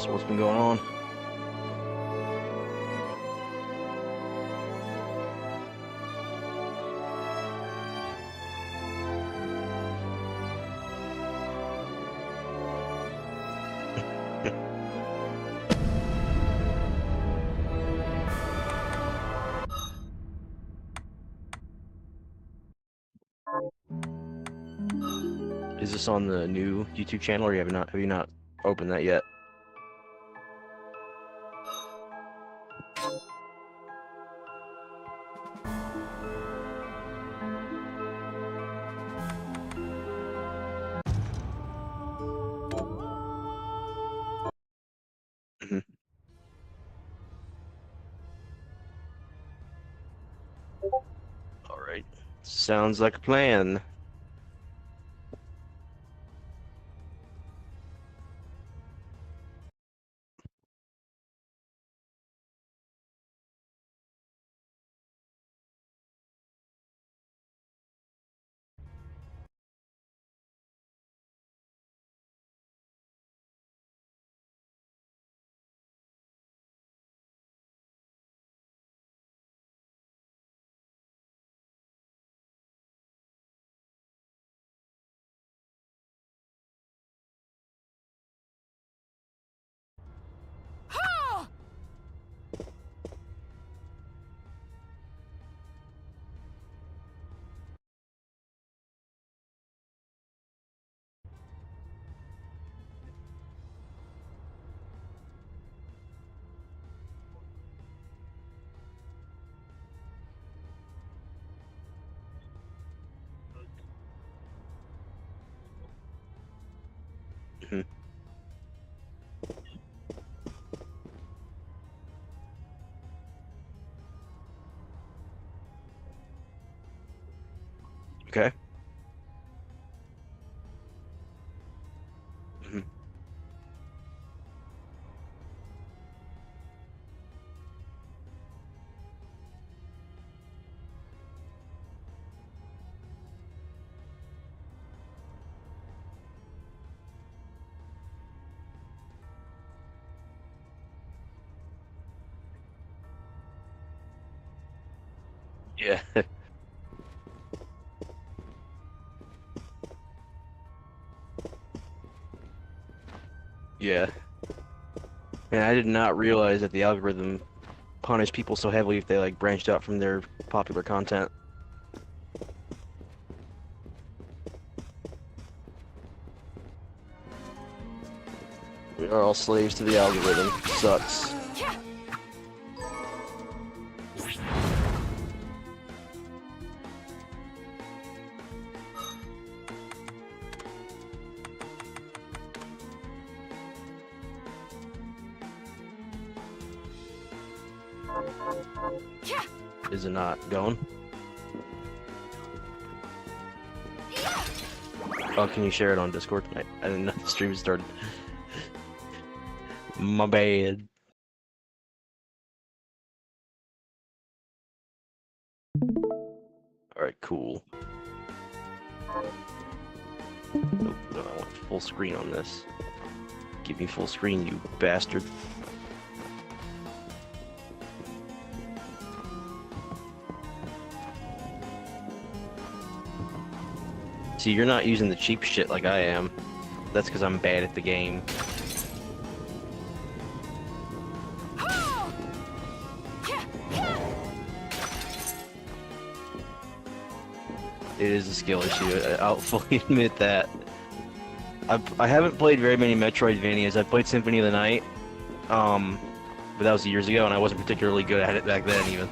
So what's been going on? Is this on the new YouTube channel, or have you not opened that yet? Mhm. All right. Sounds like a plan. Mhm. Okay. Mhm. Yeah. Yeah. And I did not realize that the algorithm punished people so heavily if they like branched out from their popular content. We are all slaves to the algorithm. Sucks. Is it not going? Oh, can you share it on Discord? I didn't know the stream started. My bad. Alright, cool. Nope, no, I want full screen on this. Give me full screen, you bastard. See, you're not using the cheap shit like I am. That's because I'm bad at the game. It is a skill issue. I'll fully admit that. I haven't played very many Metroidvanias. I played Symphony of the Night, but that was years ago, and I wasn't particularly good at it back then, even.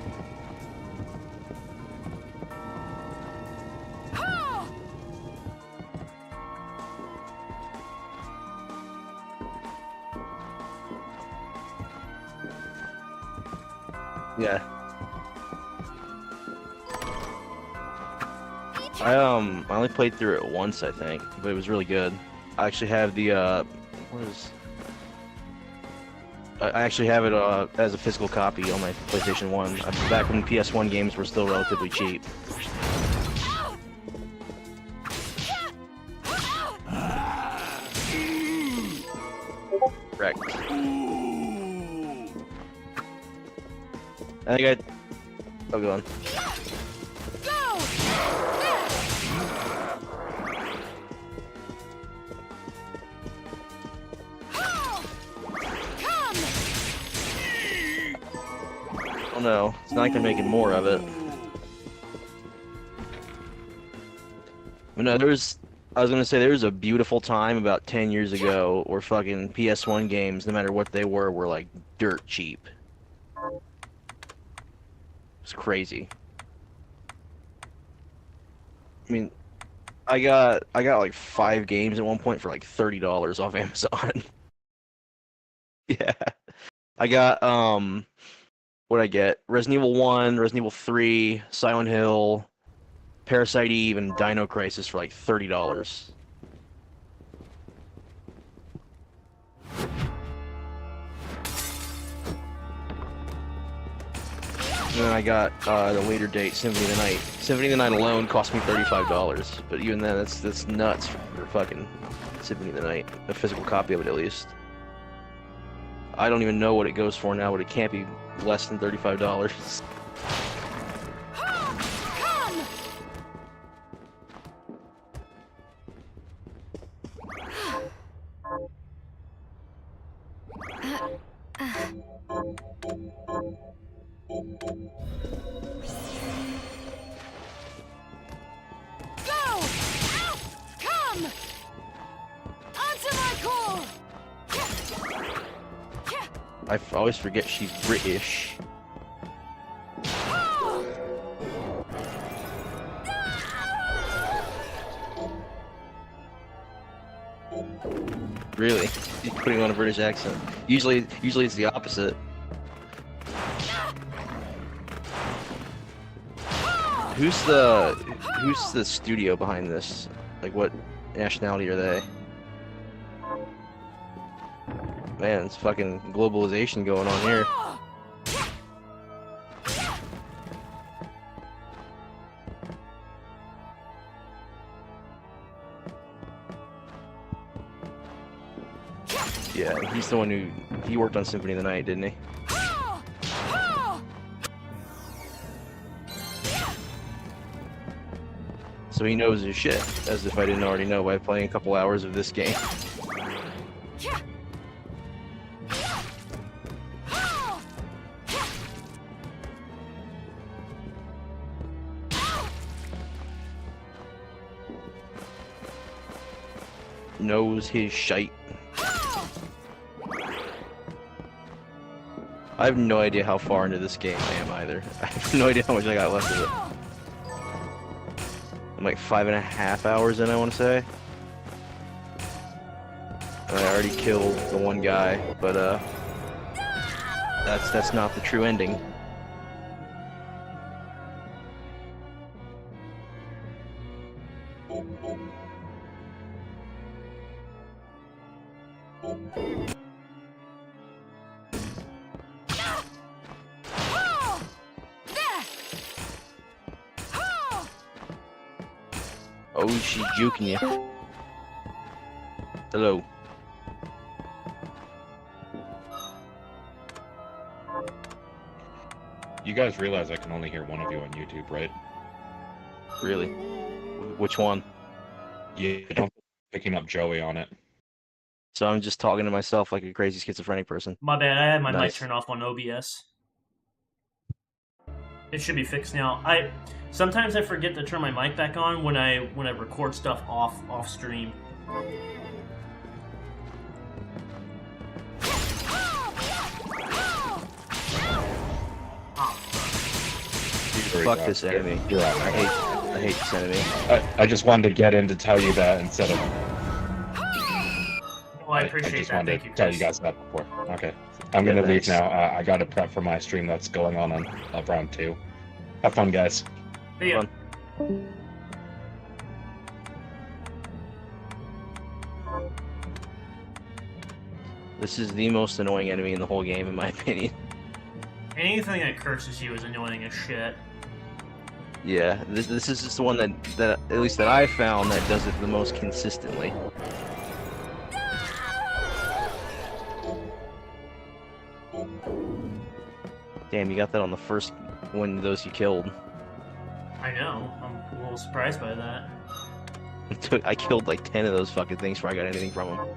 Yeah. I only played through it once, I think, but it was really good. I actually have the what is? I actually have it as a physical copy on my PlayStation 1. Back when PS1 games were still relatively cheap. Correct. I think I'll go on. Oh no, it's not like they're making more of it. But no, I was gonna say there was a beautiful time about 10 years ago where fucking PS1 games, no matter what they were like dirt cheap. It's crazy. I mean, I got like 5 games at one point for like $30 off Amazon. Yeah. I got what'd I get? Resident Evil 1, Resident Evil 3, Silent Hill, Parasite Eve, and Dino Crisis for like $30. And then I got at a later date Symphony of the Night. Symphony of the Night alone cost me $35, but even then, that's nuts for fucking Symphony of the Night. A physical copy of it, at least. I don't even know what it goes for now, but it can't be less than $35. I always forget she's British. Really? He's putting on a British accent. Usually it's the opposite. Who's the studio behind this? Like, what nationality are they? Man, it's fucking globalization going on here. Yeah, he's the one he worked on Symphony of the Night, didn't he? So he knows his shit, as if I didn't already know by playing a couple hours of this game. Knows his shite. I have no idea how far into this game I am either. I have no idea how much I got left of it. I'm like 5.5 hours in, I want to say. And I already killed the one guy, but that's not the true ending. Oh, she's juking you. Hello. You guys realize I can only hear one of you on YouTube, right? Really? Which one? Yeah, I'm picking up Joey on it. So I'm just talking to myself like a crazy schizophrenic person. My bad, I had my mic Nice. turned off on OBS. It should be fixed now. Sometimes I forget to turn my mic back on when I record stuff off stream. Fuck this enemy. I hate this enemy. I just wanted to get in to tell you that instead of... Well, I appreciate I just that. wanted Thank to you, tell Chris. you guys that before. Okay. I'm gonna leave thanks. now. I gotta prep for my stream that's going on round 2. Have fun, guys. See ya. Fun. This is the most annoying enemy in the whole game, in my opinion. Anything that curses you is annoying as shit. Yeah, this is just the one that at least that I found that does it the most consistently. Damn, you got that on the first one of those you killed. I know. I'm a little surprised by that. I killed like 10 of those fucking things before I got anything from them.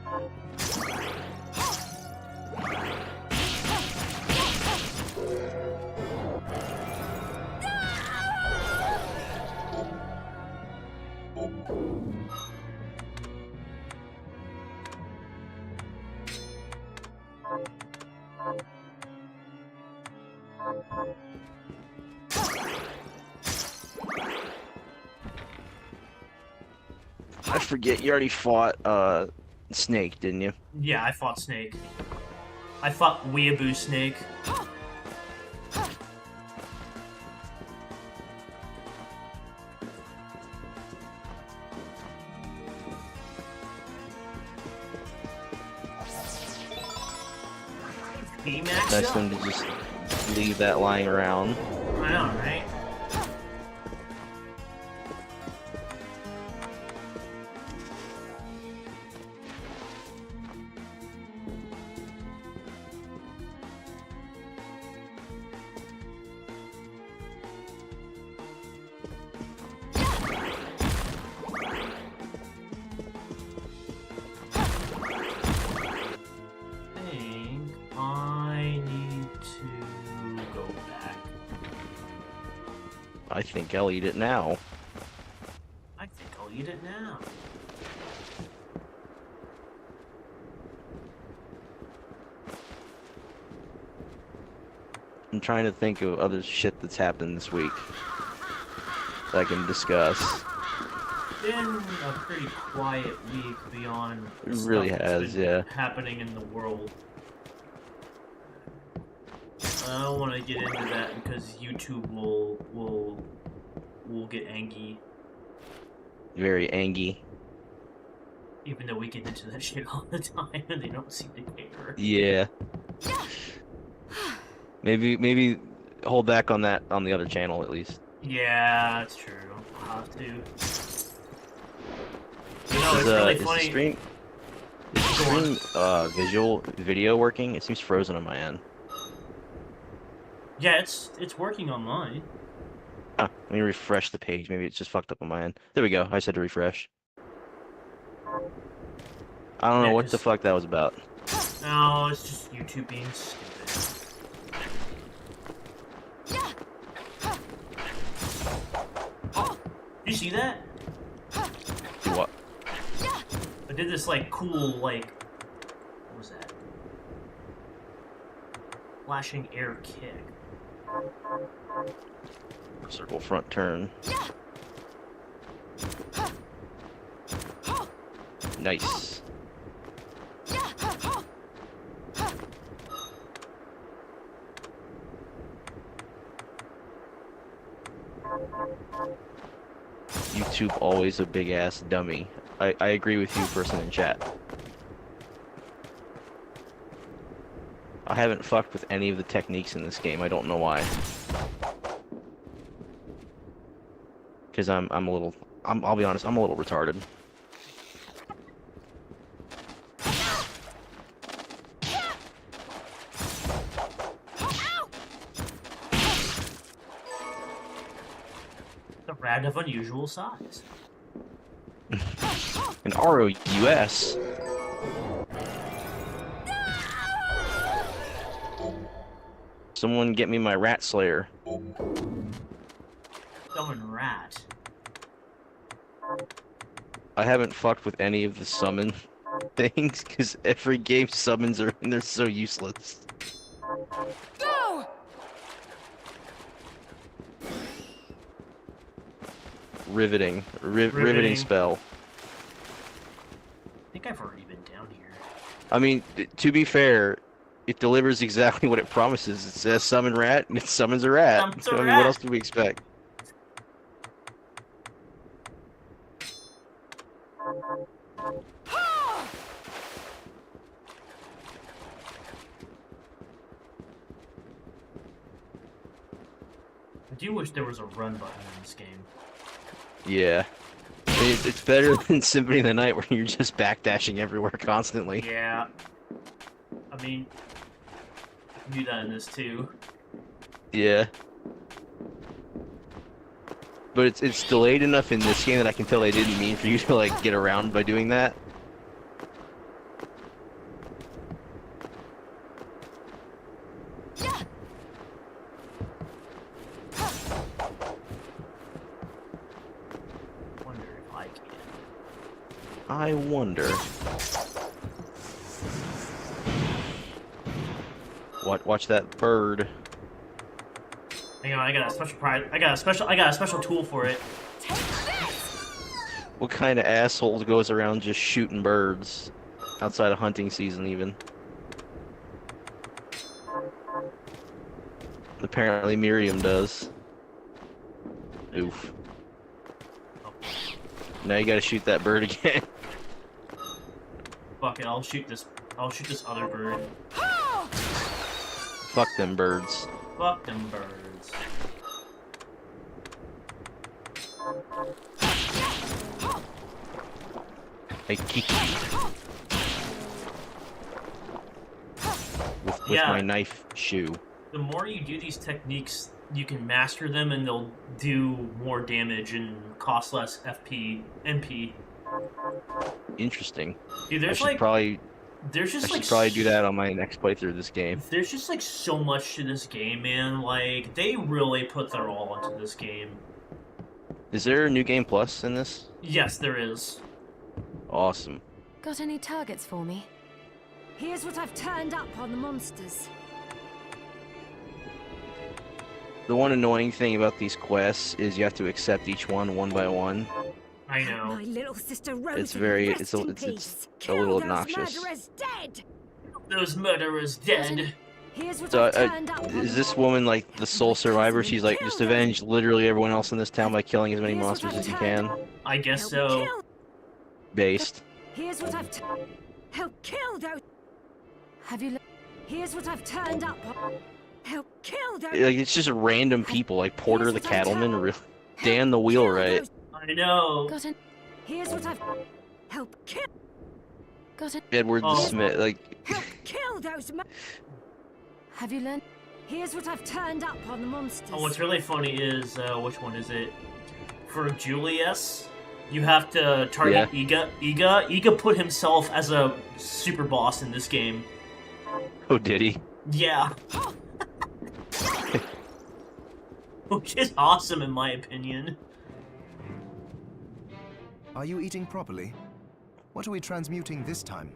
I forget, you already fought Snake, didn't you? Yeah, I fought Snake. I fought Weeaboo Snake. Nice them to just leave that lying around. I know, right? I think I'll eat it now. I think I'll eat it now. I'm trying to think of other shit that's happened this week that I can discuss. Been a pretty quiet week beyond It really has, yeah. happening in the world. I don't want to get into that because YouTube will get angry. Very angry. Even though we get into that shit all the time and they don't seem to care. Yeah. Maybe hold back on that on the other channel at least. Yeah, that's true. I'll have to. You know, it's really funny. Is the stream video working? It seems frozen on my end. Yeah, it's working on mine. Ah, let me refresh the page. Maybe it's just fucked up on my end. There we go. I said to refresh. I don't know what the fuck that was about. No, it's just YouTube being stupid. You see that? See what? I did this like cool like what was that? Flashing air kick. Circle front turn. Nice. YouTube always a big ass dummy. I agree with you, person in chat. I haven't fucked with any of the techniques in this game. I don't know why. Because I'll be honest, I'm a little retarded. The rat of unusual size. An ROUS. Someone get me my rat slayer. Summon rat. I haven't fucked with any of the summon things because every game summons are and they're so useless. Go! Riveting. Riveting spell. I think I've already been down here. I mean, to be fair, it delivers exactly what it promises. It says summon rat, and it summons a rat. Summons a I mean, rat. what else do we expect? I do wish there was a run button in this game. Yeah. It's better than Symphony of the Night, where you're just backdashing everywhere constantly. Yeah. I mean, I can do that in this too. Yeah. But it's delayed enough in this game that I can tell they didn't mean for you to like get around by doing that. Yeah. Wonder if I can. I wonder. Watch that bird. Hang on, I got a special prize. I got a special tool for it. Take this. What kind of asshole goes around just shooting birds outside of hunting season even? Apparently Miriam does. Oof. Now you gotta shoot that bird again. Fuck it, I'll shoot this other bird. Oh! Fuck them birds. Fuck them birds. I kick you. With Yeah. my knife shoe. The more you do these techniques, you can master them, and they'll do more damage and cost less NP. Interesting. Dude, I there's should like, probably there's I just should like, probably do that on my next playthrough of this game. there's just like so much to this game, man. Like they really put their all into this game. Is there a new game plus in this? Yes, there is. Awesome. Got any targets for me? Here's what I've turned up on the monsters. The one annoying thing about these quests is you have to accept each one by one. I know. My little sister Rose. It's very rest it's a, in it's peace. a little Kill those obnoxious. murderers dead. Those murderers dead. Here's what So I've turned up on is the this woman like the sole survivor? She's like just avenge literally everyone else in this town by killing as many Here's what monsters I've as you turned can. I guess Help so. kill- Based. Here's what I've help kill those. Have you? Here's what I've turned up on. Help kill those. Like it's just random people like Porter the cattleman, or Dan the wheelwright. I know. Got an? Here's what I've help kill. Got an? Edward the Oh. Smith. Like Help kill those. Have you learned? Here's what I've turned up on the monsters. Oh, what's really funny is which one is it? For Julius, you have to target Iga. Iga put himself as a super boss in this game. oh did he? Yeah. Which is awesome in my opinion. Are you eating properly? What are we transmuting this time?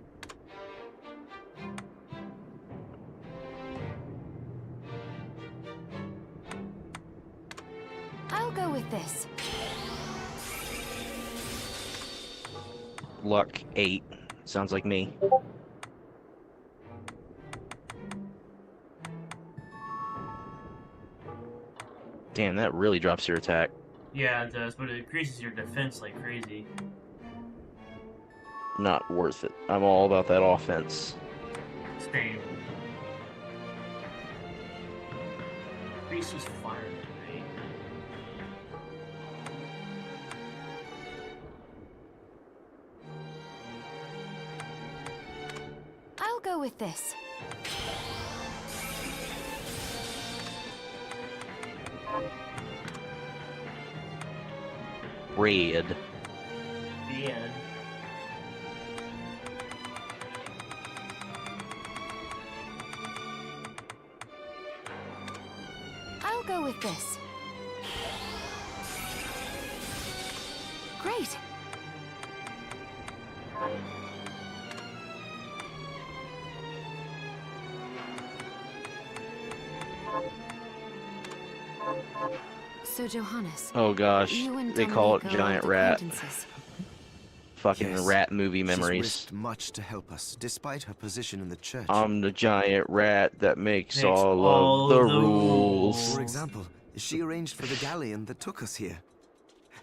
I'll go with this. Luck 8. Sounds like me. Damn, that really drops your attack. Yeah, it does, but it increases your defense like crazy. Not worth it. I'm all about that offense. Same. Priest was fired today. I'll go with this. Red. Man. I'll go with this. Great. So Johannes, Oh gosh, you and they call it Dominique are giant old rat. acquaintances. Fucking Yes. rat movie She's memories. risked much to help us, despite her position in the church. I'm the giant rat that makes Makes all all of the the rules. rules. For example, she arranged for the galleon that took us here.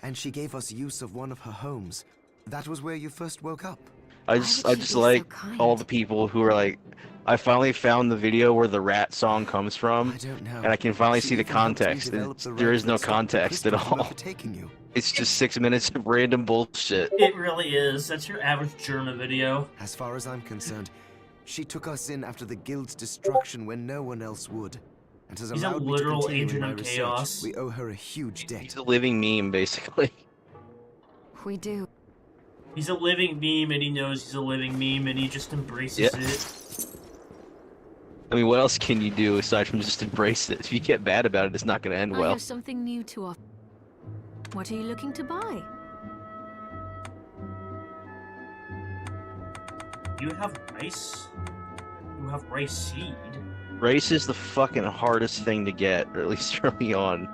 And she gave us use of one of her homes. That was where you first woke up. I Why just would I she just be so like kind? all the people who are like, I finally found the video where the rat song comes from, I don't know. and I can finally She see the even helped me context. develop the There is rifle no that stopped the context at Christmas from all. overtaking you. It's just 6 minutes of random bullshit. It really is. That's your average German video. As far as I'm concerned, she took us in after the guild's destruction when no one else would. and has He's a allowed me to literal continue agent in my of research. chaos. We owe her a huge debt. He's a living meme, basically. We do. He's a living meme, and he knows he's a living meme, and he just embraces Yeah. it. I mean, what else can you do aside from just embrace it? If you get bad about it, it's not going to end I well. have something new to offer. What are you looking to buy? You have rice? You have rice seed? Race is the fucking hardest thing to get, or at least early on.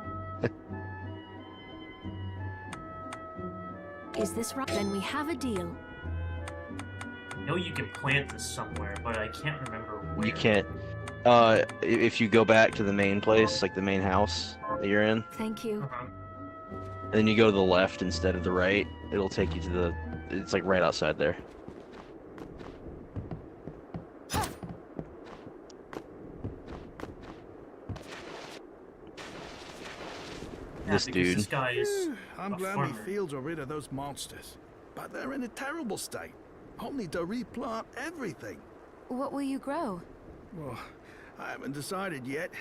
Is this right? Then we have a deal. I know you can plant this somewhere, but I can't remember where. You can't. If you go back to the main place, like the main house that you're in, Thank you. Uh-huh. and then you go to the left instead of the right, it'll take you to the. It's like right outside there. Yeah, This because dude. This guy is. I'm a glad farmer. the fields are rid of those monsters. But they're in a terrible state. I'll need to replant everything. What will you grow? Well, I haven't decided yet.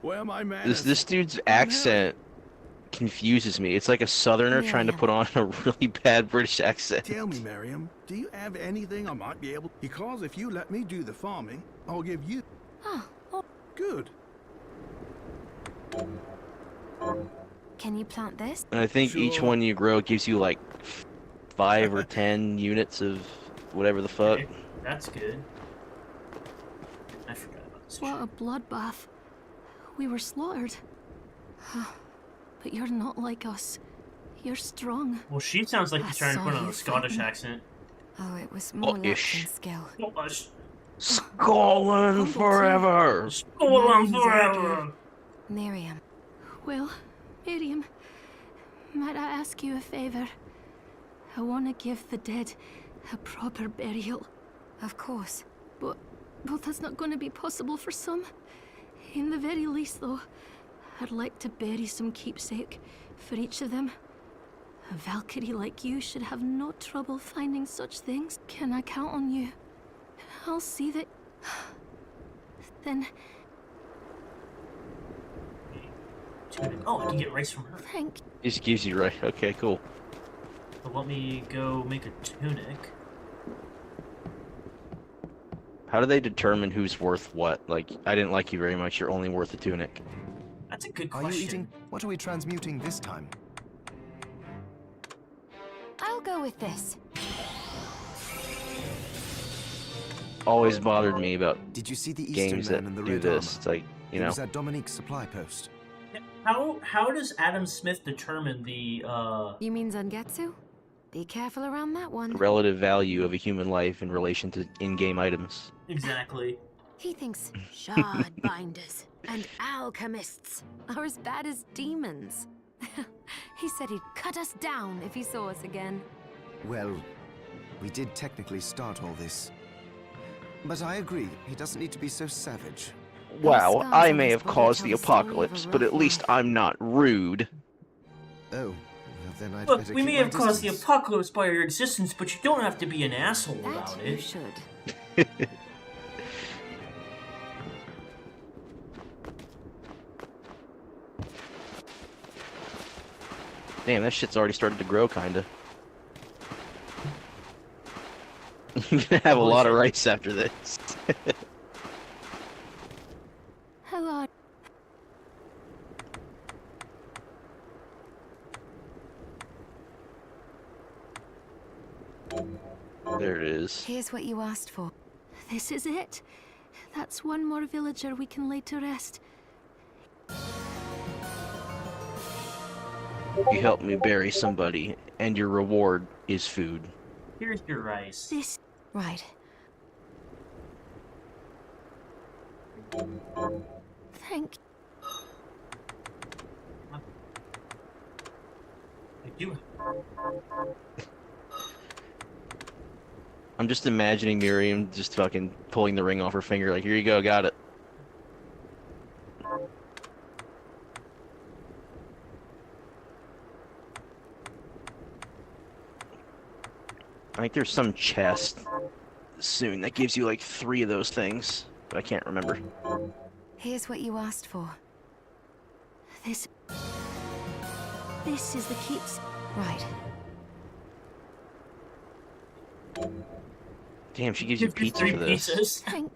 Where my man This dude's accent confuses me. It's like a southerner trying to Yeah. put on a really bad British accent. Tell me, Miriam, do you have anything I might be able... Because if you let me do the farming, I'll give you... Oh, Good. can you plant this? And I think each Sure. one you grow gives you like 5 or 10 units of whatever the fuck. Okay, that's good. I forgot about this. What a bloodbath. We were slaughtered. But you're not like us. You're strong. Well, she sounds like I he's trying to saw put on you a Scottish fighting. accent. Oh, it was more luck than Scottish. skill. Scottish. Scotland forever! Go on Mine's forever! Miriam. Well, Miriam, might I ask you a favor? I want to give the dead a proper burial. Of course. But that's not going to be possible for some. In the very least, though, I'd like to bury some keepsake for each of them. A Valkyrie like you should have no trouble finding such things. Can I count on you? I'll see that... Then, Oh, I can get rice from her. thank Just gives you right. Okay, cool. So let me go make a tunic. How do they determine who's worth what? Like, I didn't like you very much. You're only worth a tunic. That's a good Are question. you eating? What are we transmuting this time? I'll go with this. Always bothered me about Did you see the Eastern games man that in the do red this. armor? It's like, you He know, was at Dominique's supply post. How does Adam Smith determine the You mean Zangetsu? Be careful around that one. the relative value of a human life in relation to in-game items. exactly? He thinks shard binders and alchemists are as bad as demons. He said he'd cut us down if he saw us again. Well, we did technically start all this. But I agree, he doesn't need to be so savage. Wow, scars I on may his have body caused tell the the story of a apocalypse, but rough at least life. I'm not rude. Oh, well then I'd Look, better we keep may my have caused the distance. apocalypse by your existence, but you don't have to be an asshole That about you it. should. Damn, that shit's already started to grow, kinda. You're gonna have a Holy lot of shit. rice after this. Hello. There it is. Here's what you asked for. This is it. That's one more villager we can lay to rest. You helped me bury somebody, and your reward is food. Here's your rice. This... Right. Thank I do. I'm just imagining Miriam just fucking pulling the ring off her finger, like, here you go, got it. I think there's some chest soon that gives you like 3 of those things, but I can't remember. Here's what you asked for. This is the keeps. Right. Damn, she gives you Give you pizza 3 for this. pizzas. Thank.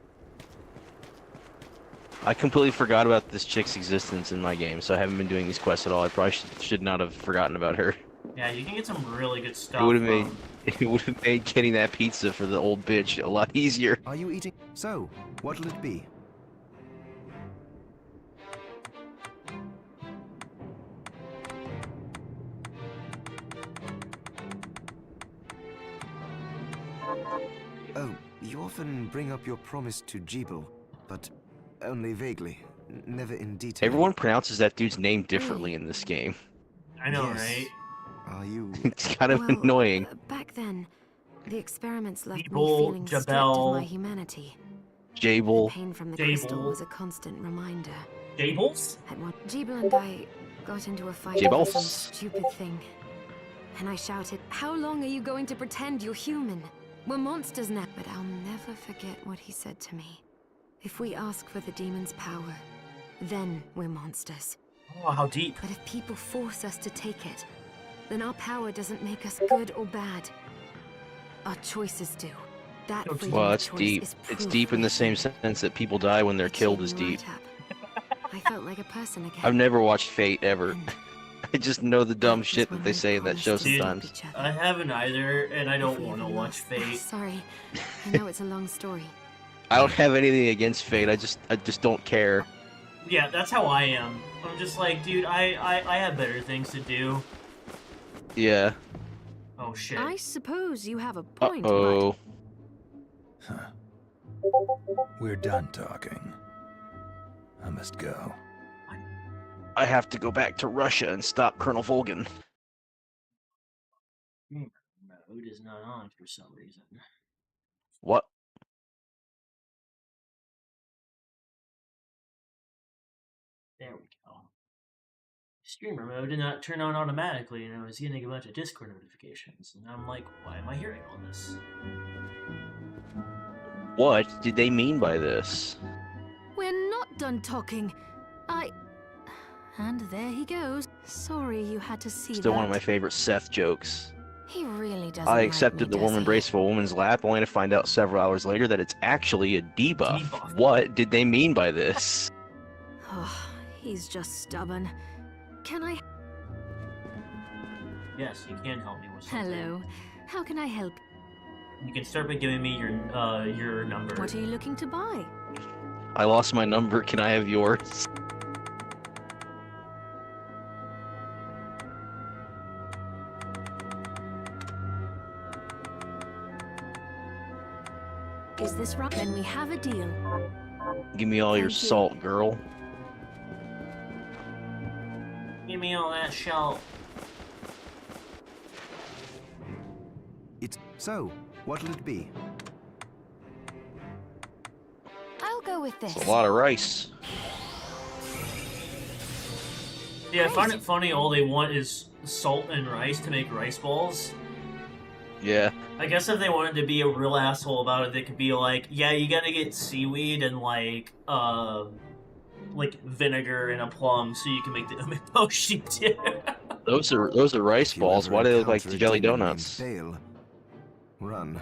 I completely forgot about this chick's existence in my game, so I haven't been doing these quests at all. I probably should not have forgotten about her. Yeah, you can get some really good stuff. It would have made from- it would have made getting that pizza for the old bitch a lot easier. Are you eating? So, what'll it be? Oh, you often bring up your promise to Jeeble, but only vaguely, never in detail. Everyone pronounces that dude's name differently in this game. I know, Yes. right? Are you? It's kind of Well, annoying. Back then, the experiments left me Jeeble, feeling stripped of Jabel. my humanity. The Jable. pain from the Jable. crystal was a constant reminder. Gables? At one, Jeeble and I got into a fight Jibbles? over some stupid thing. And I shouted, "How long are you going to pretend you're human? We're monsters now." But I'll never forget what he said to me. If we ask for the demon's power, then we're monsters. Oh, how deep. But if people force us to take it, then our power doesn't make us good or bad. Our choices do. That Oh, freedom Well, of that's choice deep. is It's proof deep in the we same can. sense that people die when they're It killed cheered is me deep. right up. I felt like a person again. I've never watched Fate ever. And I just know the dumb that shit was that when they we say in that promised show to stop sometimes. each other. I haven't either, and I If don't we want to ever watch lost- Fate. Sorry, I know it's a long story. I don't have anything against Fate. I just don't care. Yeah, that's how I am. I'm just like, dude, I have better things to do. Yeah. Oh shit. I suppose you have a point, but Uh-oh. We're done talking. I must go. I have to go back to Russia and stop Colonel Volgin. Mode is not on for some reason. What? There we go. Streamer mode did not turn on automatically, and I was getting a bunch of Discord notifications. And I'm like, why am I hearing all this? What did they mean by this? we're not done talking. And there he goes. Sorry you had to see Still that. one of my favorite Seth jokes. He really doesn't I like accepted me, the warm does he? embrace of a woman's lap, only to find out several hours later that it's actually a debuff. Debuff. What did they mean by this? Oh, he's just stubborn. Can I? Yes, you can help me with something. Hello. How can I help? You can start by giving me your number. What are you looking to buy? I lost my number. Can I have yours? Is this right? Then we have a deal. Give me all your Thank you. salt, girl. Give me all that shell. It's so. What'll it be? I'll go with this. It's a lot of rice. Yeah, I find it funny all they want is salt and rice to make rice balls. Yeah. I guess if they wanted to be a real asshole about it, they could be like, yeah, you gotta get seaweed and like vinegar and a plum so you can make the umeboshi too. Those are rice If you balls. ever Why do they look like encounter a jelly demon named donuts? Bale, run.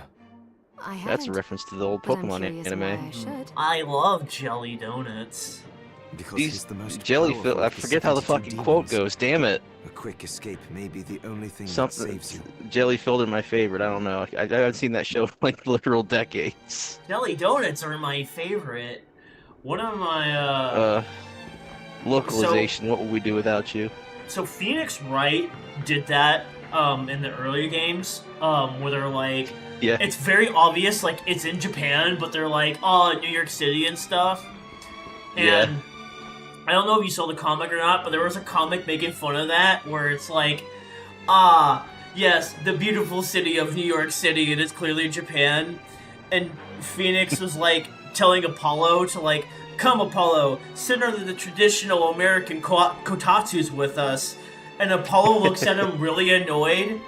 I haven't, That's a reference to the old but I'm Pokemon curious anime. why I should. I love jelly donuts. Because These he's the most jellyfish. powerful I of the forget how the 72 fucking quote demons. goes. Damn it. A quick escape may be the only thing that Something saves you. jelly filled in my favorite. I don't know. I haven't seen that show in like literal decades. Jelly donuts are my favorite. One of my Localization. What would we do without you? So Phoenix Wright did that in the earlier games where they're like, Yeah. it's very obvious like it's in Japan, but they're like, oh, New York City and stuff. And Yeah. I don't know if you saw the comic or not, but there was a comic making fun of that where it's like, yes, the beautiful city of New York City, it is clearly Japan. And Phoenix was like telling Apollo to like, come Apollo, sit under the traditional American kotatsus with us. And Apollo looks at him really annoyed.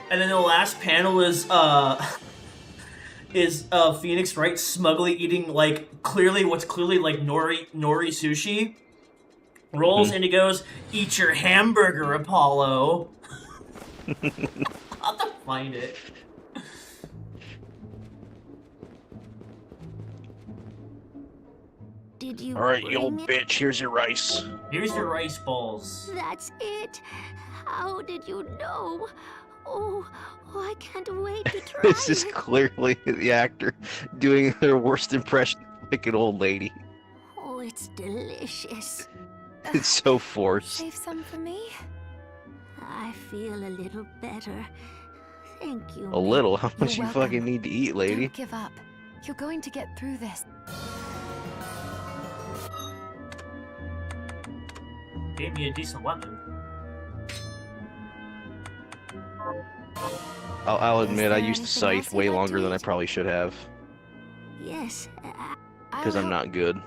And then the last panel is is Phoenix Wright smugly eating like what's clearly like nori sushi. Rolls and he goes, "Eat your hamburger, Apollo." I'll have to find it. Did you Alright, you bring old it? bitch, here's your rice. Here's your rice balls. That's it. How did you know? Oh, I can't wait to try This is it. clearly the actor doing their worst impression like an old lady. Oh, it's delicious. It's so forced. Save some for me? I feel a little better. Thank you. A little? How much You're you fucking welcome. need to eat, lady? Don't give up. You're going to get through this. Gave me a decent weapon. I'll Is admit, I there used the anything scythe else you'd way like to longer than I eat? probably should have. Yes, Because I'll I'm help- not good.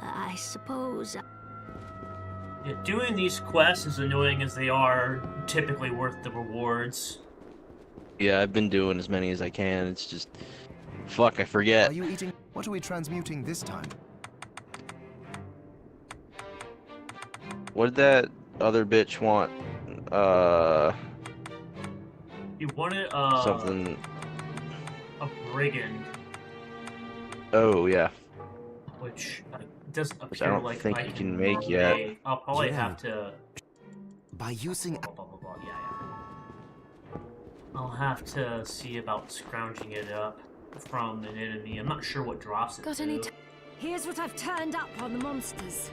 I suppose. Yeah, doing these quests, as annoying as they are, typically worth the rewards. Yeah, I've been doing as many as I can. It's just... Fuck, I forget. Are you eating? What are we transmuting this time? What did that other bitch want? You wanted Something... a brigand, Oh, yeah. which doesn't Which I appear don't like think I you can make yet. make. I'll probably Yeah. have to. By using Blah, blah, blah, blah. Yeah. I'll have to see about scrounging it up from an enemy. I'm not sure what drops it. Got to. any Here's what I've turned up on the monsters.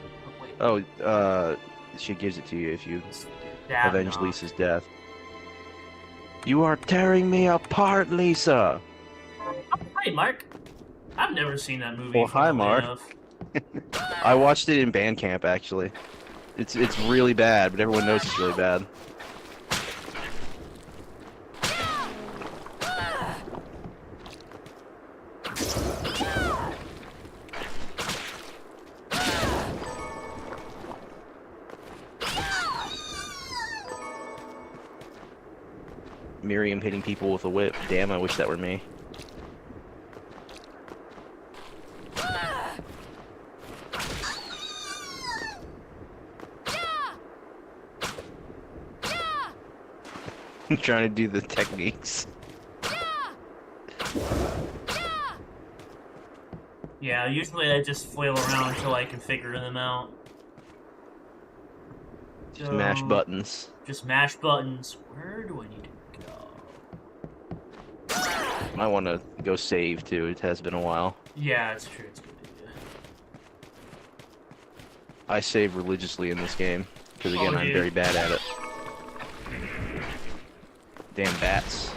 Oh, wait. Oh, she gives it to you if you Stab avenge knock. Lisa's death. You are tearing me apart, Lisa! Oh, hi, Mark. I've never seen that movie. Well, hi, funnily Mark. enough. I watched it in Bandcamp, actually. It's really bad, but everyone knows it's really bad. Miriam hitting people with a whip. Damn, I wish that were me. I'm trying to do the techniques. Yeah, usually I just flail around until I can figure them out. Just mash So, buttons. Just mash buttons. Where do I need to go? Might want to go save too. It has been a while. Yeah, it's true. It's a good idea. I save religiously in this game because again, Oh, I'm dude. very bad at it. Damn bats.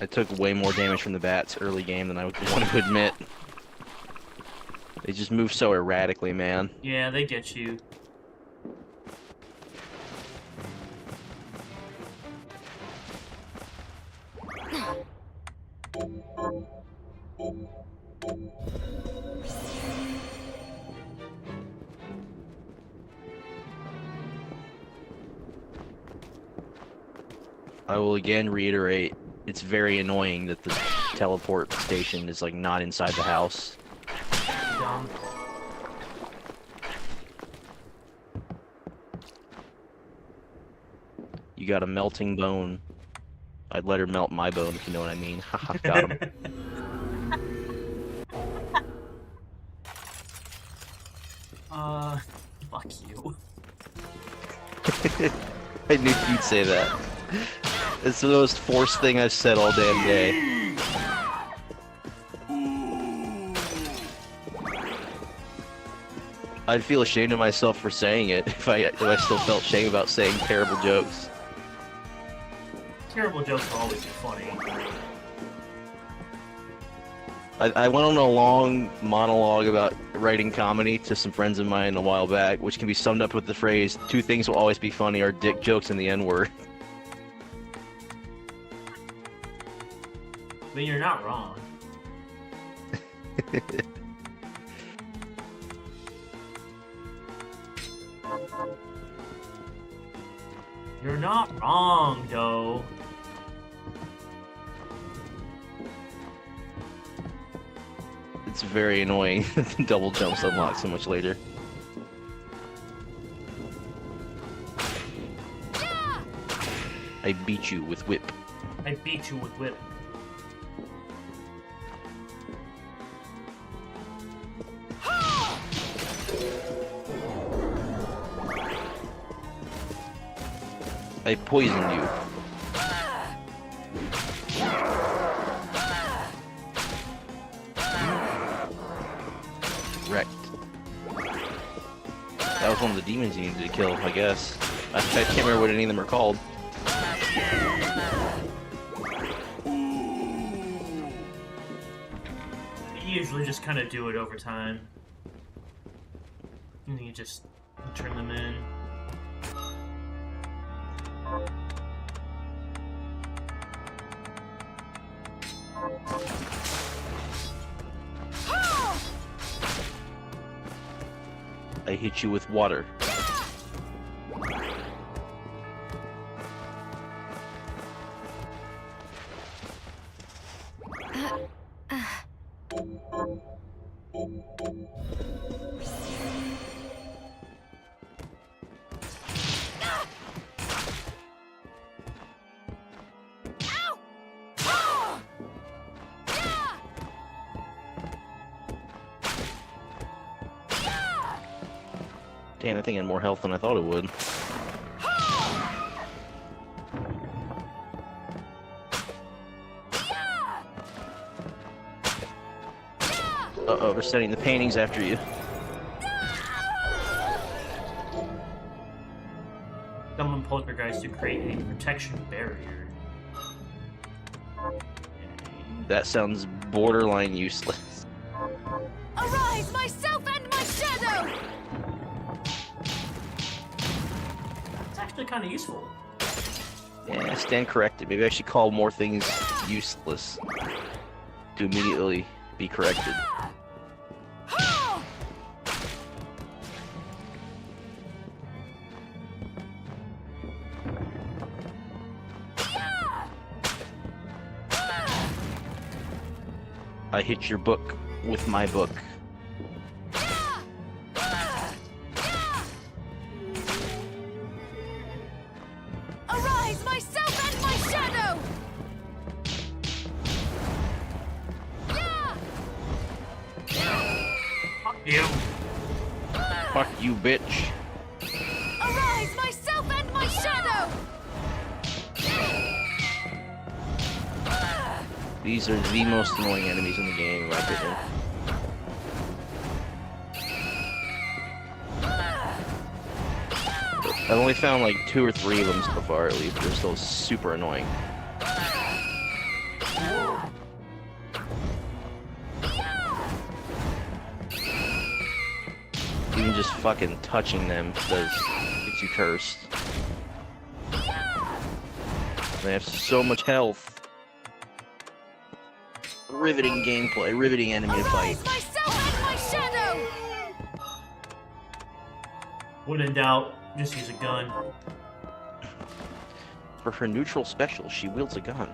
I took way more damage from the bats early game than I would want to admit. They just move so erratically, man. Yeah, they get you. I will again reiterate, it's very annoying that the teleport station is like not inside the house. Dumb. You got a melting bone. I'd let her melt my bone if you know what I mean. Haha, got him. Fuck you. I knew you'd say that. It's the most forced thing I've said all damn day. I'd feel ashamed of myself for saying it if I still felt shame about saying terrible jokes. Terrible jokes will always be funny. I went on a long monologue about writing comedy to some friends of mine a while back, which can be summed up with the phrase, two things will always be funny are dick jokes and the N-word. I mean, you're not wrong. You're not wrong, though. It's very annoying. Double jumps unlock so much later. I beat you with whip. I beat you with whip. I poisoned you. Wrecked. That was one of the demons you needed to kill, I guess. I can't remember what any of them are called. You usually just kind of do it over time. And then you just turn them in. I hit you with water. Damn, that thing had more health than I thought it would. Uh-oh, they're setting the paintings after you. Summon poltergeist to create a protection barrier. That sounds borderline useless. Arise, myself and my shadow! It's actually kind of useful. Yeah, stand corrected. Maybe I should call more things useless to immediately be corrected. I hit your book with my book. Arise, myself and my shadow! Fuck you. Fuck you, bitch. Arise, myself and my shadow! These are the most annoying enemies in the game, in my opinion. I've only found like 2 or 3 of them so far, at least. They're still super annoying. Even just fucking touching them gets you cursed. They have so much health. Riveting gameplay, riveting enemy to fight. Arise, myself and my shadow! When in doubt, just use a gun. For her neutral special, she wields a gun.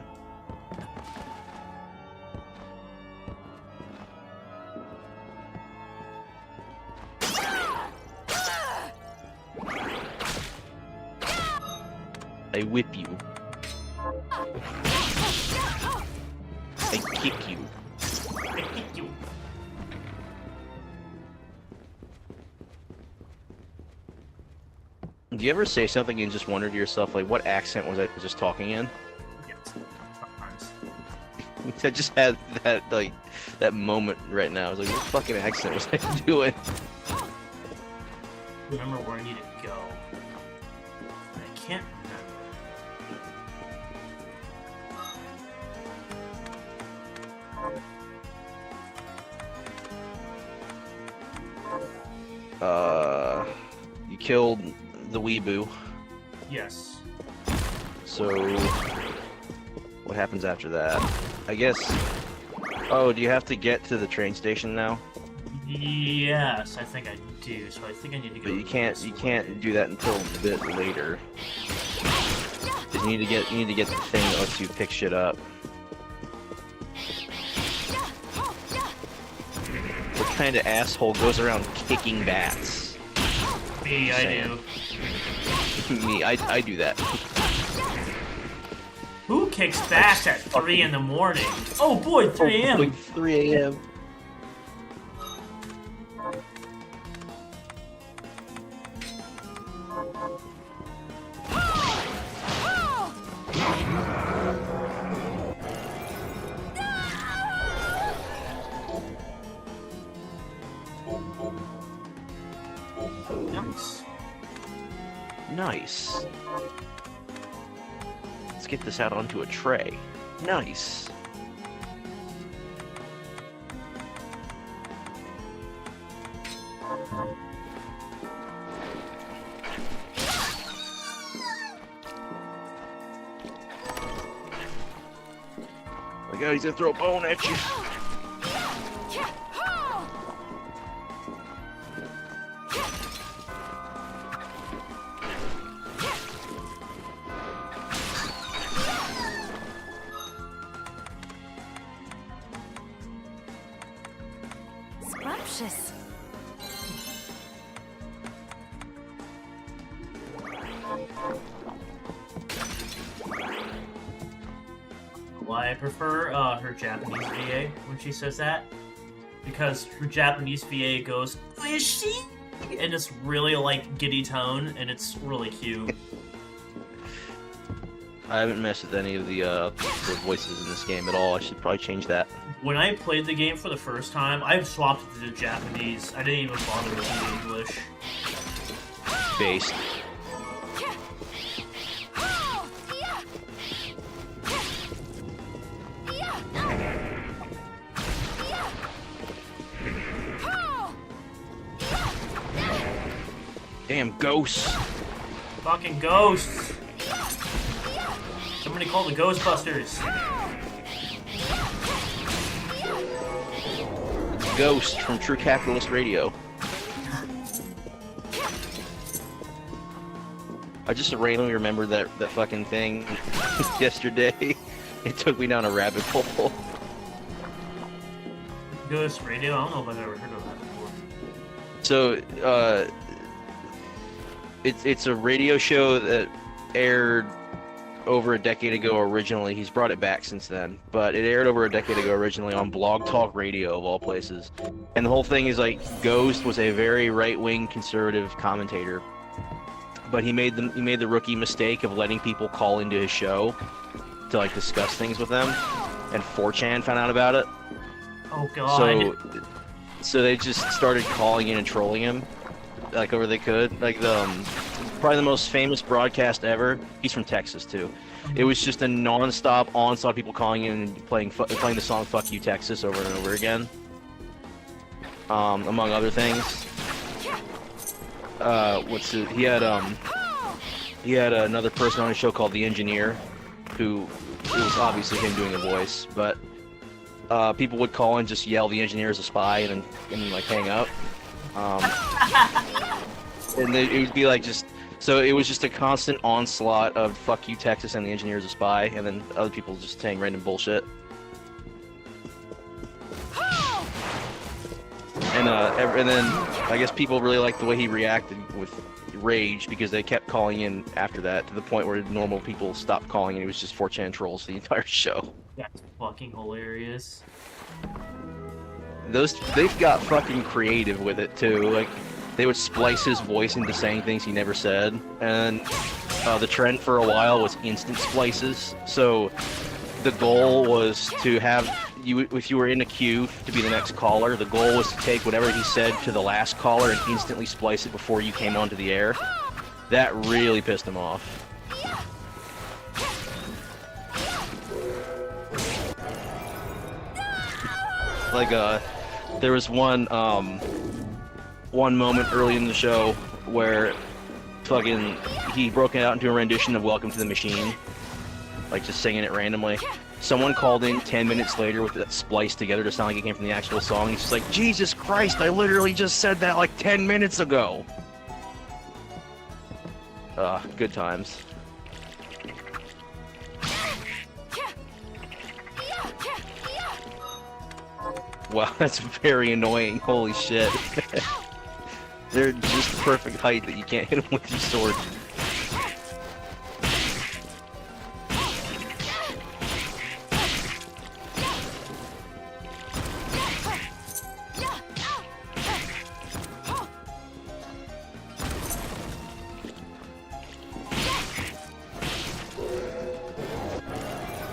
I whip you. I kick you. I kick you. Do you ever say something and just wonder to yourself, like, what accent was I just talking in? Yes, sometimes. I just had that, like, that moment right now. I was like, what fucking accent was I doing? Remember where I need to go. I can't You killed the weeboo. Yes. So, what happens after that? I guess. Oh, do you have to get to the train station now? Yes, I think I do. So I think I need to go. But you can't do that until a bit later. because you need to get the thing that lets you pick shit up. What kind of asshole goes around kicking bats? Me, I do. Me, I do that. Who kicks bats at 3 in the morning? Oh boy, 3 a.m. Like 3 a.m. Nice. Nice. Let's get this out onto a tray. Nice. My God, he's gonna throw a bone at you. Scrumptious. Why I prefer her Japanese VA when she says that, because her Japanese VA goes "Fishy," and it's really like giddy tone, and it's really cute. I haven't messed with any of the voices in this game at all. I should probably change that. When I played the game for the first time, I swapped it to Japanese. I didn't even bother with the English. Based. Damn ghosts. Fucking ghosts! Somebody call the Ghostbusters. Ghost from True Capitalist Radio. I just randomly remembered that fucking thing yesterday. It took me down a rabbit hole. Ghost Radio? I don't know if I've ever heard of that before. So, it's a radio show that aired over a decade ago originally. He's brought it back since then, but it aired over a decade ago originally on Blog Talk Radio of all places. And the whole thing is like Ghost was a very right-wing conservative commentator, but he made the rookie mistake of letting people call into his show to like discuss things with them, and 4chan found out about it. Oh god. So they just started calling in and trolling him like over they could. Like probably the most famous broadcast ever. He's from Texas too. It was just a non-stop onslaught of people calling in and playing the song "Fuck You Texas" over and over again. Among other things. He had another person on his show called The Engineer, who it was obviously him doing a voice, but people would call and just yell "The Engineer is a spy" and like hang up. And it would be like so it was just a constant onslaught of "Fuck You Texas" and "The Engineer is a spy," and then other people just saying random bullshit. And then I guess people really liked the way he reacted with rage because they kept calling in after that to the point where normal people stopped calling and it was just 4chan trolls the entire show. That's fucking hilarious. They've got fucking creative with it too. Like they would splice his voice into saying things he never said, and the trend for a while was instant splices. So the goal was to have you, if you were in a queue to be the next caller, the goal was to take whatever he said to the last caller and instantly splice it before you came onto the air. That really pissed him off. Like there was one moment early in the show where fucking he broke it out into a rendition of "Welcome to the Machine," like just singing it randomly. Someone called in 10 minutes later with that spliced together to sound like it came from the actual song. He's just like, "Jesus Christ, I literally just said that like 10 minutes ago." Good times. Wow, that's very annoying. Holy shit. They're just the perfect height that you can't hit them with your sword.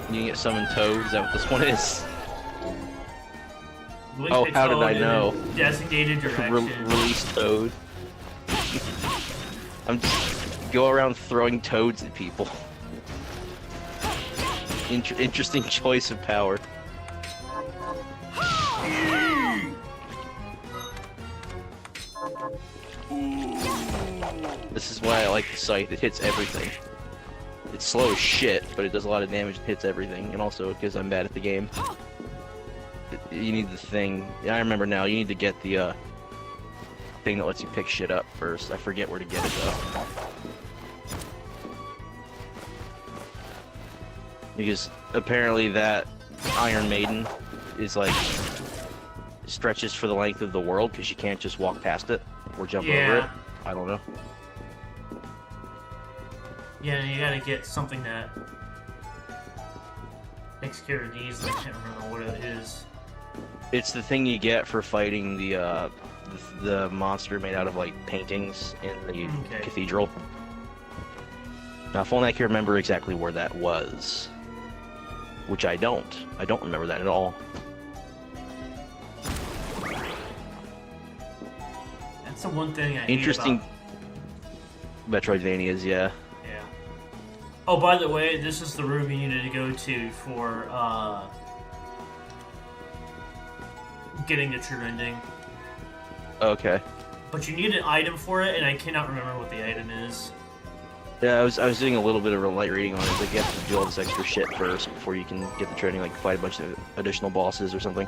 You can get summoned Toad, is that what this one is? Oh, how did I know? Designated direction. Release Toad. I'm just go around throwing toads at people. Interesting choice of power. This is why I like the scythe. It hits everything. It's slow as shit, but it does a lot of damage and hits everything. And also, because I'm bad at the game, you need the thing. Yeah, I remember now. You need to get the thing that lets you pick shit up first. I forget where to get it though. Because apparently that Iron Maiden is like stretches for the length of the world because you can't just walk past it or jump over it. I don't know. Yeah, you gotta get something that takes care of these. I can't remember what it is. It's the thing you get for fighting the monster made out of like paintings in the cathedral. Now, if only I can remember exactly where that was, which I don't. I don't remember that at all. That's the one thing I Interesting. hate Metroidvanias, yeah. Yeah. Oh, by the way, this is the room you needed to go to for getting the true ending. Okay. But you need an item for it, and I cannot remember what the item is. Yeah, I was doing a little bit of a light reading on it. Like you have to do all this extra shit first before you can get the training, like fight a bunch of additional bosses or something.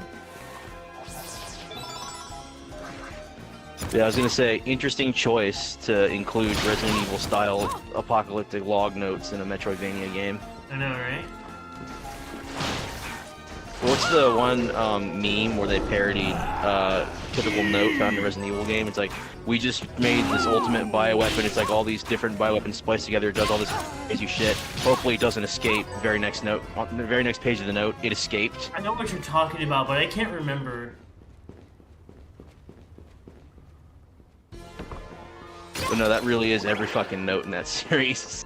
Yeah, I was gonna say, interesting choice to include Resident Evil style apocalyptic log notes in a Metroidvania game. I know, right? What's the one meme where they parodied typical note found in a Resident Evil game? It's like, we just made this ultimate bioweapon. It's like all these different bioweapons spliced together. It does all this crazy shit. Hopefully it doesn't escape. Very next note, on the very next page of the note, it escaped. I know what you're talking about, but I can't remember. But no, that really is every fucking note in that series.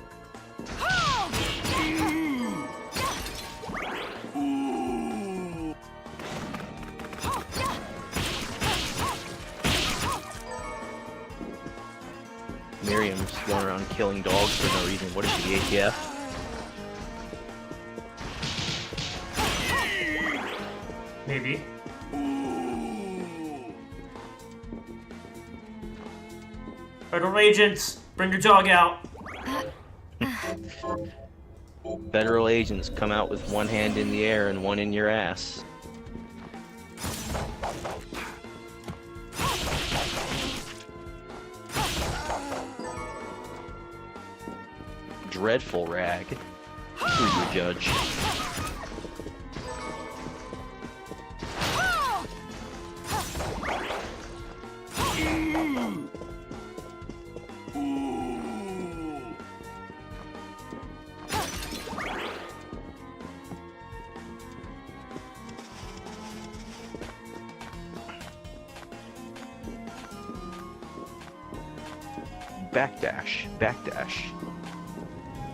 Miriam's going around killing dogs for no reason. What is she, the ATF? Maybe. Federal agents, bring your dog out. Federal agents come out with one hand in the air and one in your ass. Dreadful rag. Who's your judge? Backdash. Backdash.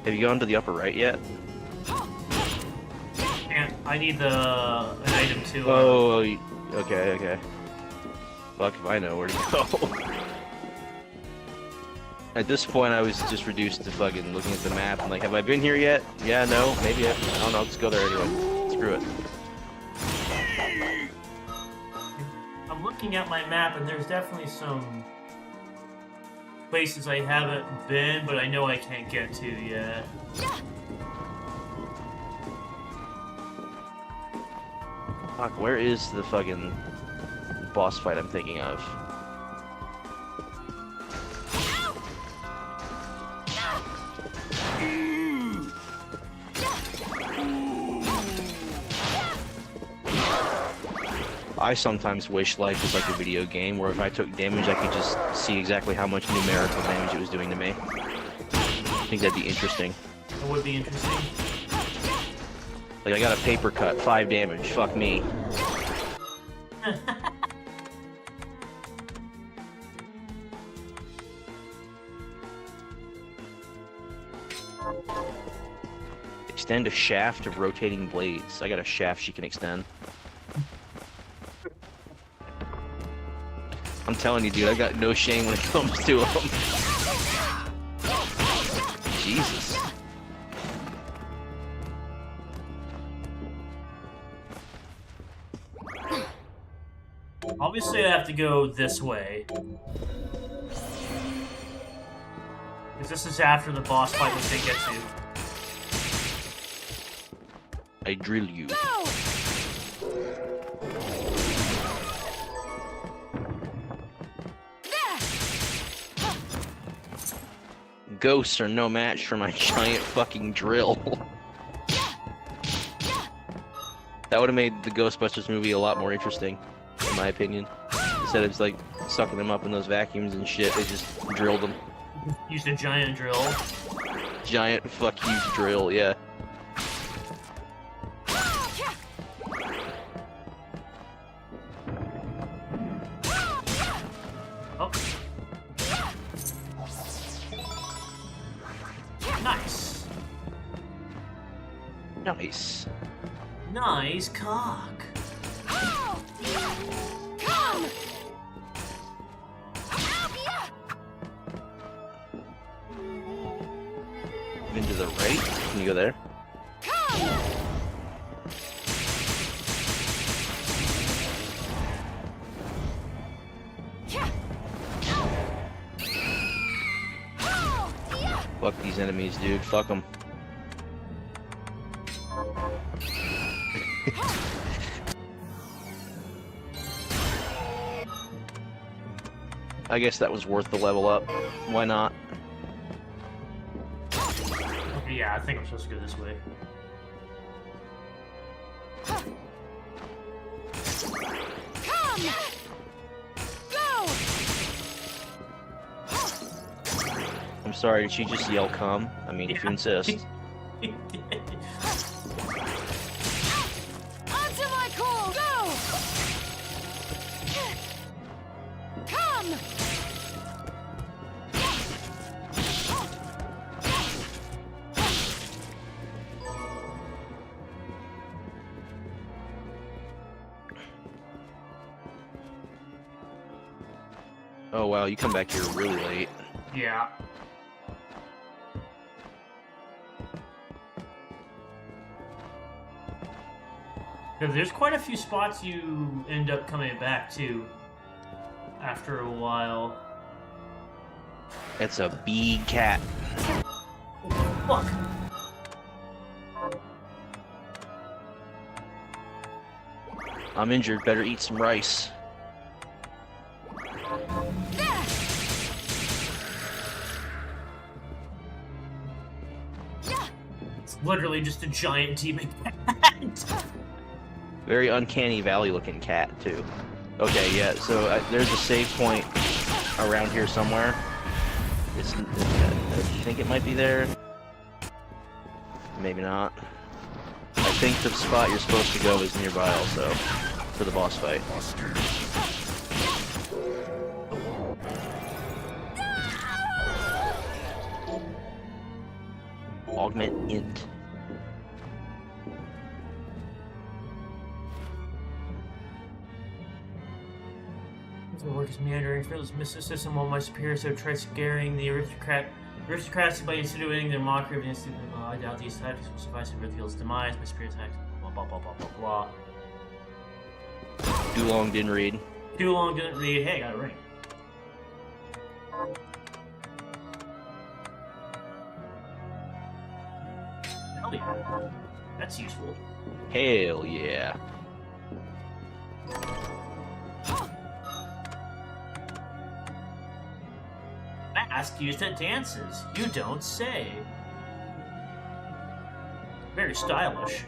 Have you gone to the upper right yet? And I need an item too. Oh, okay, okay. Fuck if I know where to go. At this point, I was just reduced to fucking looking at the map and like, have I been here yet? Yeah, no, maybe I don't know, let's go there anyway. Screw it. I'm looking at my map and there's definitely some places I haven't been, but I know I can't get to yet. Fuck, where is the fucking boss fight I'm thinking of? I sometimes wish life was like a video game where if I took damage, I could just see exactly how much numerical damage it was doing to me. I think that'd be interesting. It would be interesting. Like, I got a paper cut, 5 damage, fuck me. Extend a shaft of rotating blades. I got a shaft she can extend. I'm telling you, dude, I got no shame when it comes to them. Jesus. Obviously, I have to go this way. Because this is after the boss fight, which they get to. I drill you. Ghosts are no match for my giant fucking drill. That would have made the Ghostbusters movie a lot more interesting, in my opinion. Instead of just, like, sucking them up in those vacuums and shit, they just drilled them. Used a giant drill. Giant fuck huge drill, yeah. Oh. Nice. Nice. Nice cock. Into the right? Can you go there? Fuck these enemies, dude. Fuck them. I guess that was worth the level up. Why not? Okay, yeah, I think I'm supposed to go this way. I'm sorry, did she just yell come? I mean, if you insist. Answer my call! Go! Come! Oh wow, you come back here really late. Yeah. There's quite a few spots you end up coming back to after a while. It's a big cat. Fuck. I'm injured, better eat some rice. It's literally just a giant demon cat. Very uncanny valley looking cat, too. Okay, yeah, so there's a save point around here somewhere. Do you think it might be there? Maybe not. I think the spot you're supposed to go is nearby also, for the boss fight. Augment int. The work is meandering through this mysticism while my superiors have tried scaring the aristocrats by insinuating their mockery of the institute. I doubt these tactics will suffice to reveal its demise. My spirit attacks. Blah blah blah blah blah blah. Too long, didn't read. Too long didn't read. Hey, I got a ring. Hell yeah. That's useful. Hell yeah. Mask used at dances. You don't say. Very stylish.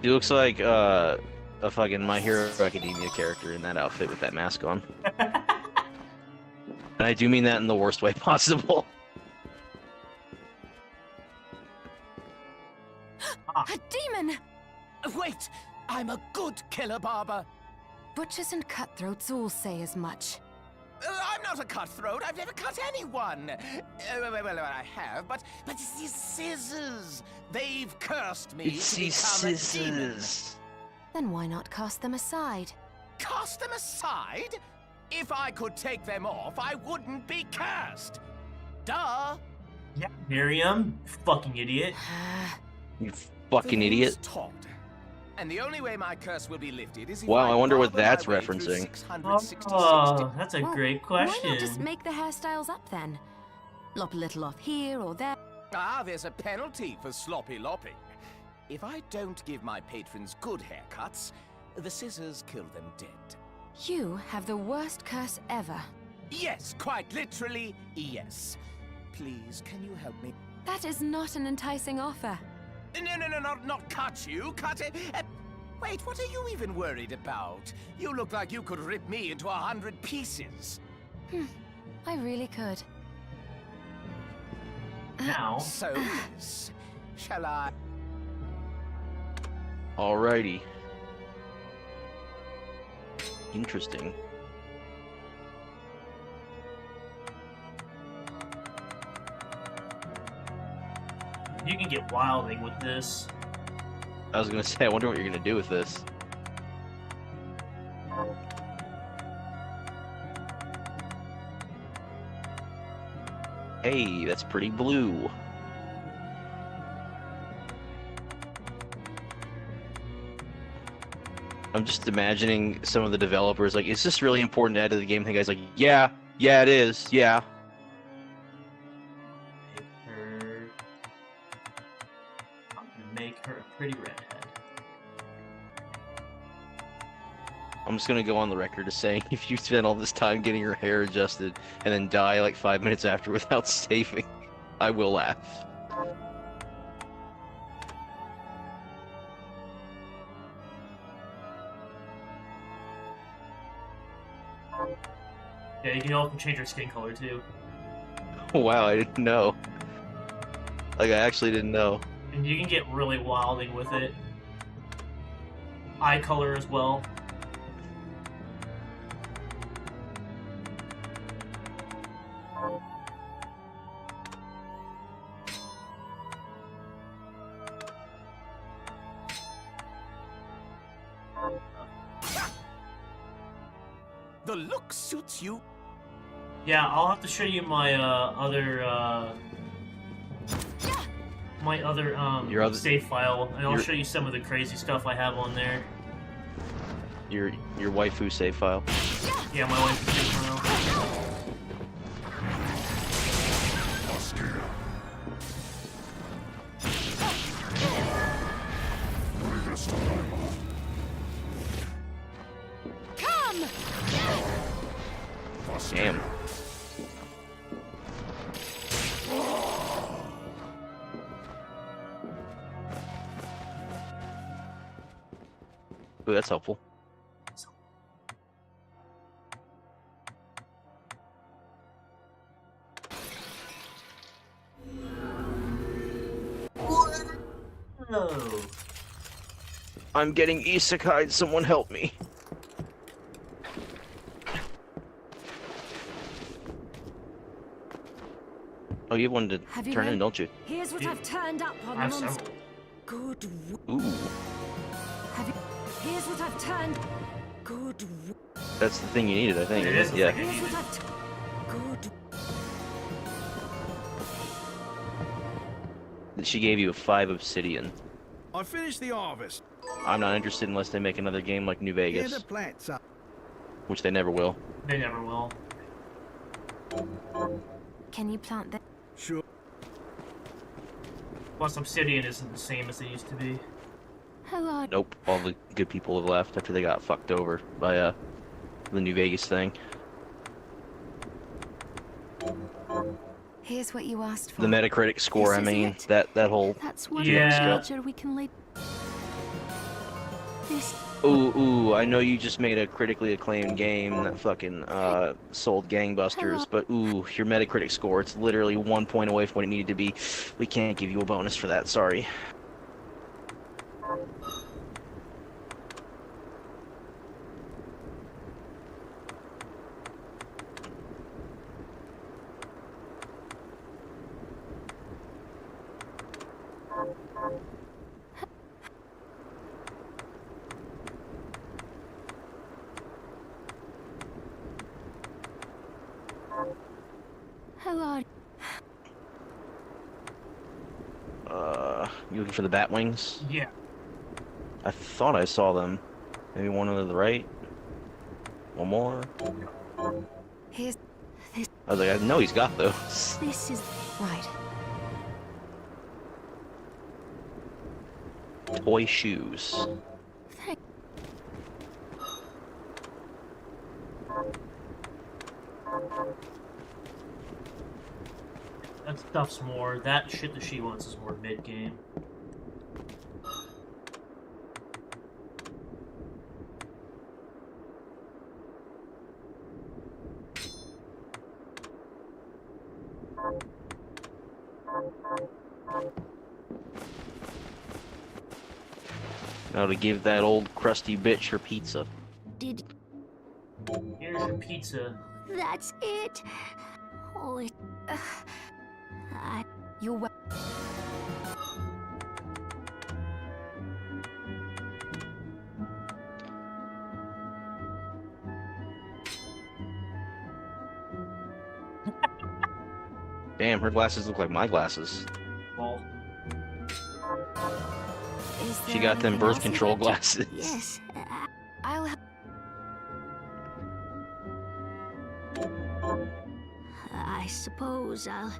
He looks like a fucking My Hero Academia character in that outfit with that mask on. And I do mean that in the worst way possible. A demon! Wait! I'm a good killer, Barber. Butchers and cutthroats all say as much. I'm not a cutthroat. I've never cut anyone. Well, I have, but it's these scissors. They've cursed me It's to these become a demon. scissors. Then why not cast them aside? Cast them aside? If I could take them off, I wouldn't be cursed. Duh. Yeah, Miriam, fucking idiot. You fucking The idiot. rule's Todd. And the only way my curse will be lifted is if Wow, I wonder what barber my that's way through referencing. 666 Oh, that's a Well, great Why question. not just make the hairstyles up then? Lop a little off here or there. Ah, there's a penalty for sloppy lopping. If I don't give my patrons good haircuts, the scissors kill them dead. You have the worst curse ever. Yes, quite literally, yes. Please, can you help me? That is not an enticing offer. No, not cut you, cut it. Wait, what are you even worried about? You look like you could rip me into 100 pieces. I really could. Now, So, yes. Shall I? Alrighty. Interesting. you can get wilding with this. I was gonna say, I wonder what you're gonna do with this. Hey, that's pretty blue. I'm just imagining some of the developers like, is this really important to add to the game? The guy's like, yeah, it is, yeah. I'm gonna make her a pretty redhead. I'm just gonna go on the record as saying, if you spend all this time getting your hair adjusted and then die like 5 minutes after without saving, I will laugh. Yeah, you can also change her skin color too. Wow, I didn't know. Like, I actually didn't know. And you can get really wilding with it. Eye color as well. The look suits you. Yeah, I'll have to show you my Your other- save file, and I'll your- show you some of the crazy stuff I have on there. Your waifu save file. Yeah, my wife's save file. Come! Damn. Ooh, that's helpful. Oh. I'm getting isekai'd, someone help me. Oh, you wanted Have to you turn in, read- don't you? Here's what I've turned up on I have the monster. several. Good. Ooh, Have you? Here's what I've turned. Good. that's the thing you needed, I think. It is the Yeah. thing. Here's what I've. Good. She gave you a 5 obsidian. I finished the harvest. I'm not interested unless they make another game like New Get Vegas, the plants up. which they never will. They never will. Can you plant them? Sure. Plus, Obsidian isn't the same as it used to be. Hello. Nope, all the good people have left after they got fucked over by the New Vegas thing. Here's what you asked for. The Metacritic score, This I is mean, it. that whole That's one Yeah. sculpture we can lay. this. Ooh, I know you just made a critically acclaimed game that fucking sold gangbusters, but ooh, your Metacritic score, it's literally 1 point away from what it needed to be. We can't give you a bonus for that, sorry. Hello. You looking for the bat wings? Yeah. I thought I saw them. Maybe one to the right? One more? Here's... I was like, I know he's got those. This is Right. Toy shoes. That stuff's more. That shit that she wants is more mid game. Now to give that old crusty bitch her pizza. did. Here's your pizza. That's it. Oh, it. You're well. Damn, her glasses look like my glasses. Well, Is She there got them anything birth else you'd control like to- glasses. Yes. I'll help. I suppose I'll.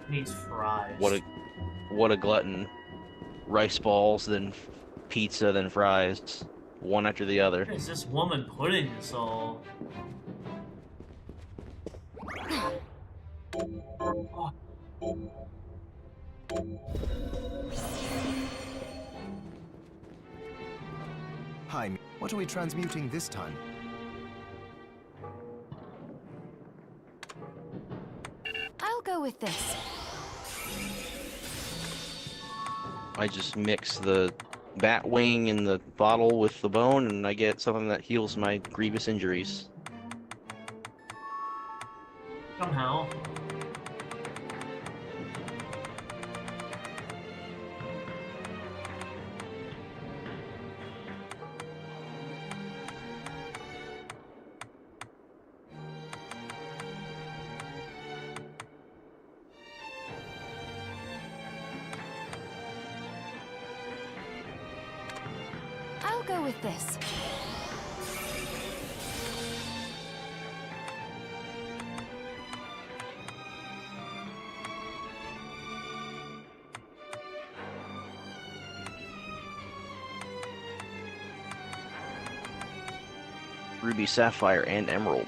needs fries. What a glutton. Rice balls, then pizza, then fries. One after the other. Where is this woman putting this all? Oh, Hi, what are we transmuting this time? I'll go with this. I just mix the bat wing in the bottle with the bone, and I get something that heals my grievous injuries. somehow. I'll go with this. Ruby, Sapphire, and Emerald.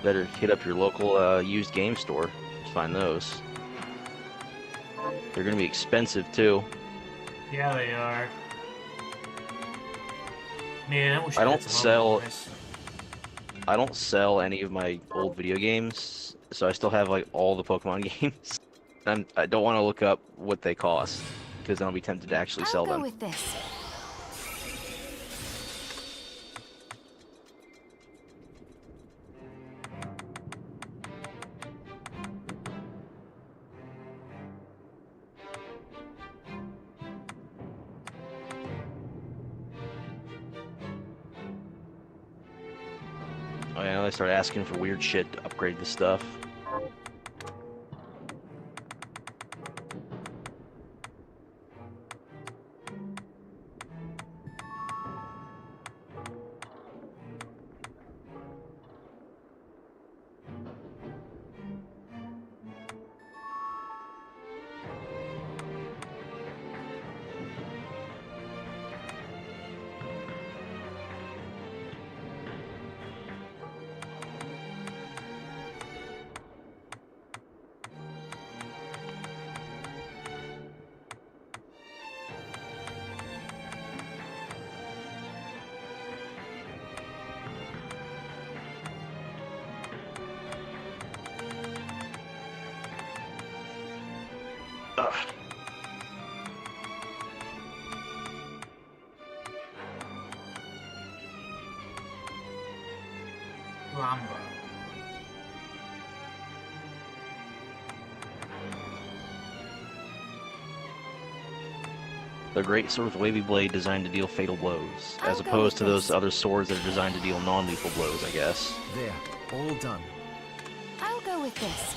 Better hit up your local used game store to find those. They're gonna be expensive too. Yeah, they are. Man, I wish I don't had some sell- other ones. I don't sell any of my old video games, so I still have like all the Pokemon games. I don't want to look up what they cost because I'll be tempted to actually I'll sell go them. with this. Oh yeah, they start asking for weird shit to upgrade the stuff. Ugh. Rambo. The great sword with wavy blade designed to deal fatal blows, as I'll go opposed with to those this. other swords that are designed to deal non-lethal blows, I guess. There, all done. I'll go with this.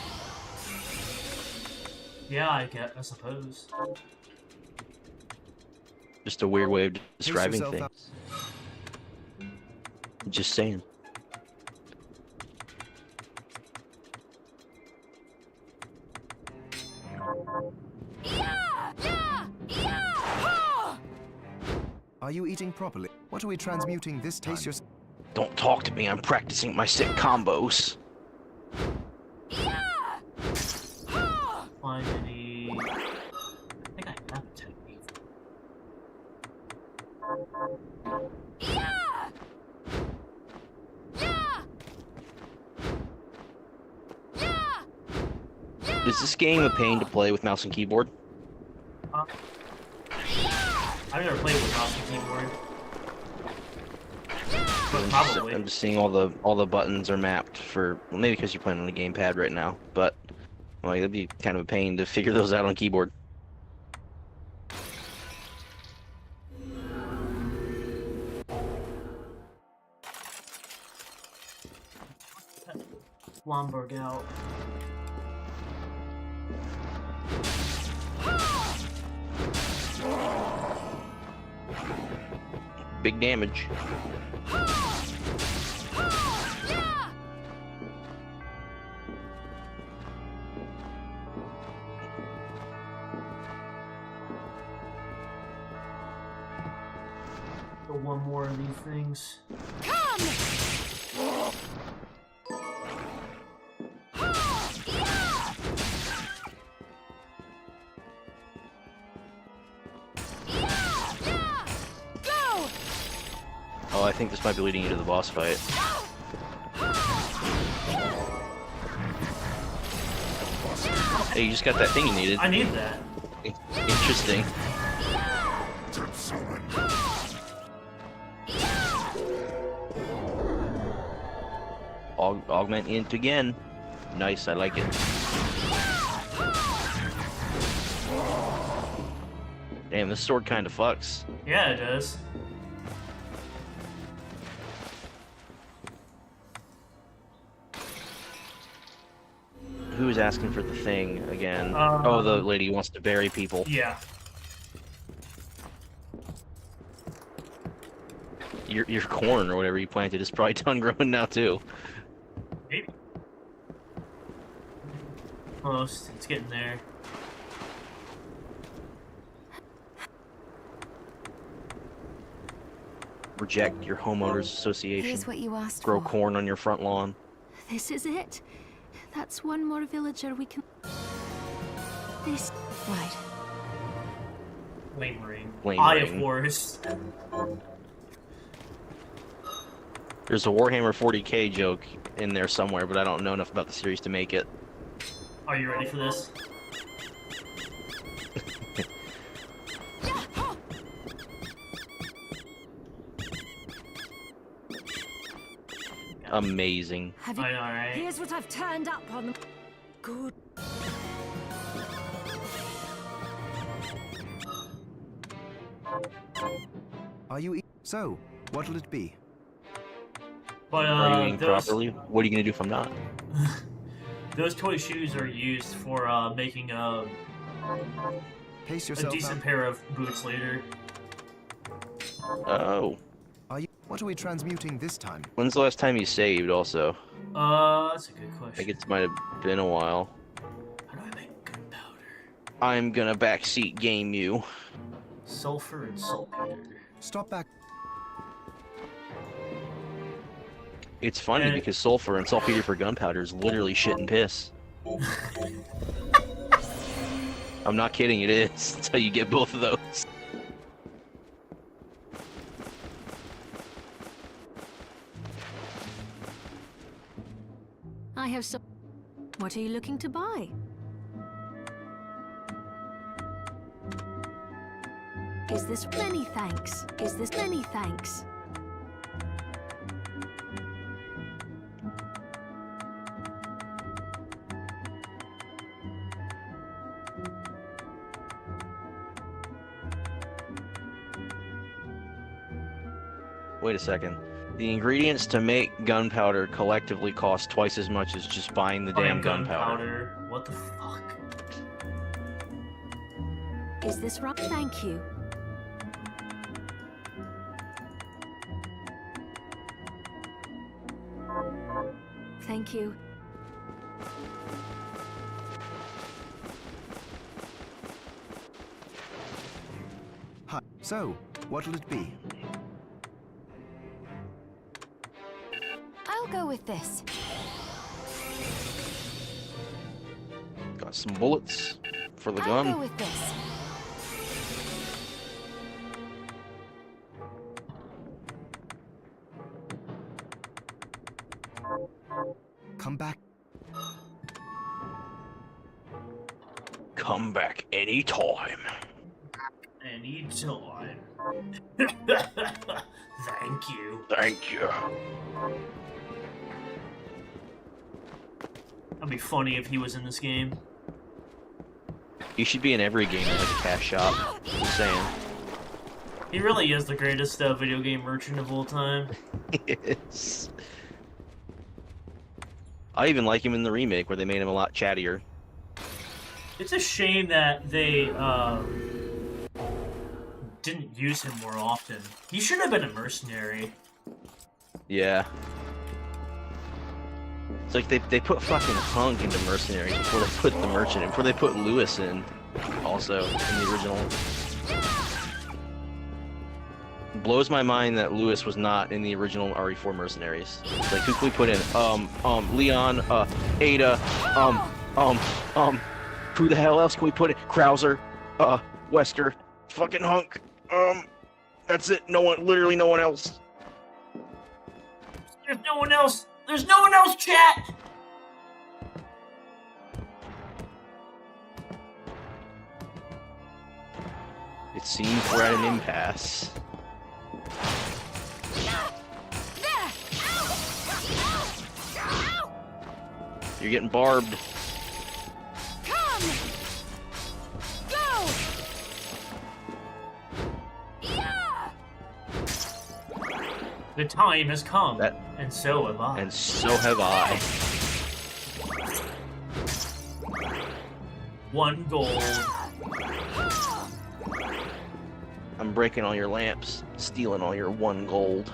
Yeah, I suppose. Just a weird way of describing yourself up. things. Just saying. Are you eating properly? What are we transmuting this time? Taste your... Don't talk to me, I'm practicing my sick combos. Find any... I think I have a technique. Is this game a pain to play with mouse and keyboard? I've never played with mouse and keyboard. But probably. I'm just seeing all the buttons are mapped for, well, maybe because you're playing on a gamepad right now, but like it'd be kind of a pain to figure those out on keyboard. Lomberg out. Big damage. So one more of these things. Oh, I think this might be leading you to the boss fight. Hey, you just got that thing you needed. I need that. Interesting. Augment int again. Nice, I like it. Damn, this sword kind of fucks. Yeah, it does. Who's asking for the thing again? Um, Oh, the lady who wants to bury people. Yeah. Your corn or whatever you planted is probably done growing now too. Maybe. Almost. It's getting there. Reject your homeowners association. Here's what you asked Grow for. corn on your front lawn. This is it. That's one more villager we can... This... Right. Flame ring. Flame Eye ring. of Horus. There's a Warhammer 40k joke in there somewhere, but I don't know enough about the series to make it. Are you ready for this? Amazing. Have you... I know, right? Here's what I've turned up on them. Good. Are you... So, what'll it be? But Are you eating those, properly? What are you gonna do if I'm not? those toy shoes are used for making Pace a yourself decent out. pair of boots later. Oh. Are you... What are we transmuting this time? When's the last time you saved, also? That's a good I question. think it might have been a while. How do I make gunpowder? I'm gonna backseat game you. Sulfur and saltpeter. Stop back. It's funny And- because sulfur and saltpeter for gunpowder is literally shit and piss. I'm not kidding, it is. That's how you get both of those. I have some... What are you looking to buy? Is this many thanks? Is this many thanks? Wait a second. The ingredients to make gunpowder collectively cost twice as much as just buying the damn gunpowder. What the fuck? Is this right? Thank you. Thank you. Hi. So, what'll it be? I'll go with this. Got some bullets for the I'll gun. go with this. Come back. Come back anytime. Anytime. Thank you. Thank you. That'd be funny if he was in this game. He should be in every game that has a cash shop. Just saying. He really is the greatest video game merchant of all time. Yes. I even like him in the remake where they made him a lot chattier. It's a shame that they didn't use him more often. He should have been a mercenary. Yeah. It's like they put fucking Hunk into mercenaries before they put the merchant in, before they put Lewis in also in the original. It blows my mind that Lewis was not in the original RE4 mercenaries. It's like who can we put in? Leon, Ada, who the hell else can we put in? Krauser, Wesker, fucking Hunk. That's it. No one, literally no one else. There's no one else. There's no one else, chat! It seems we're at an impasse. You're getting barbed. Come! Go! The time has come, and so have I. And so have I. 1 gold. I'm breaking all your lamps, stealing all your 1 gold.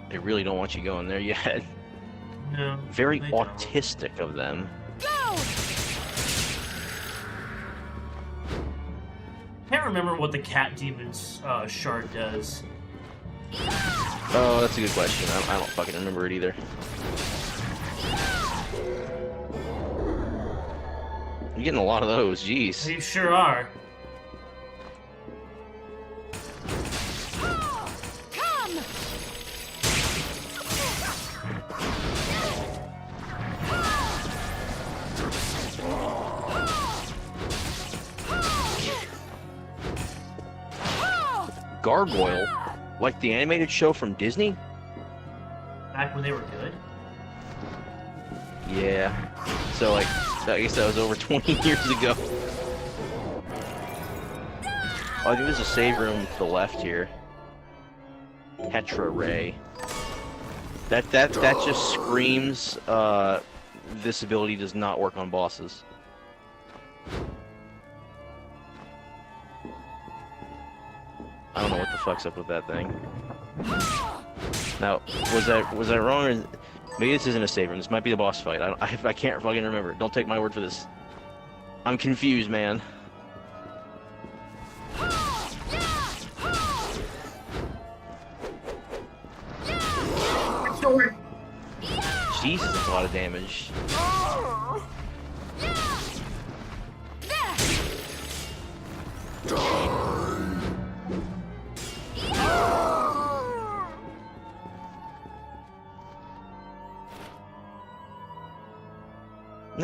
They really don't want you going there yet. No. Very they don't. autistic of them. Can't remember what the cat demon's shard does. Oh, that's a good question. I don't fucking remember it either. You're getting a lot of those, jeez. You sure are. Come! Gargoyle? Like the animated show from Disney? Back when they were good. Yeah. So, like, I guess that was over 20 years ago. Oh, I think there's a save room to the left here. Petra Ray. That just screams, this ability does not work on bosses. I don't know what the fuck's up with that thing. Now, was that wrong, or maybe this isn't a save room? This might be the boss fight. I can't fucking remember. Don't take my word for this. I'm confused, man. Jesus, that's a lot of damage.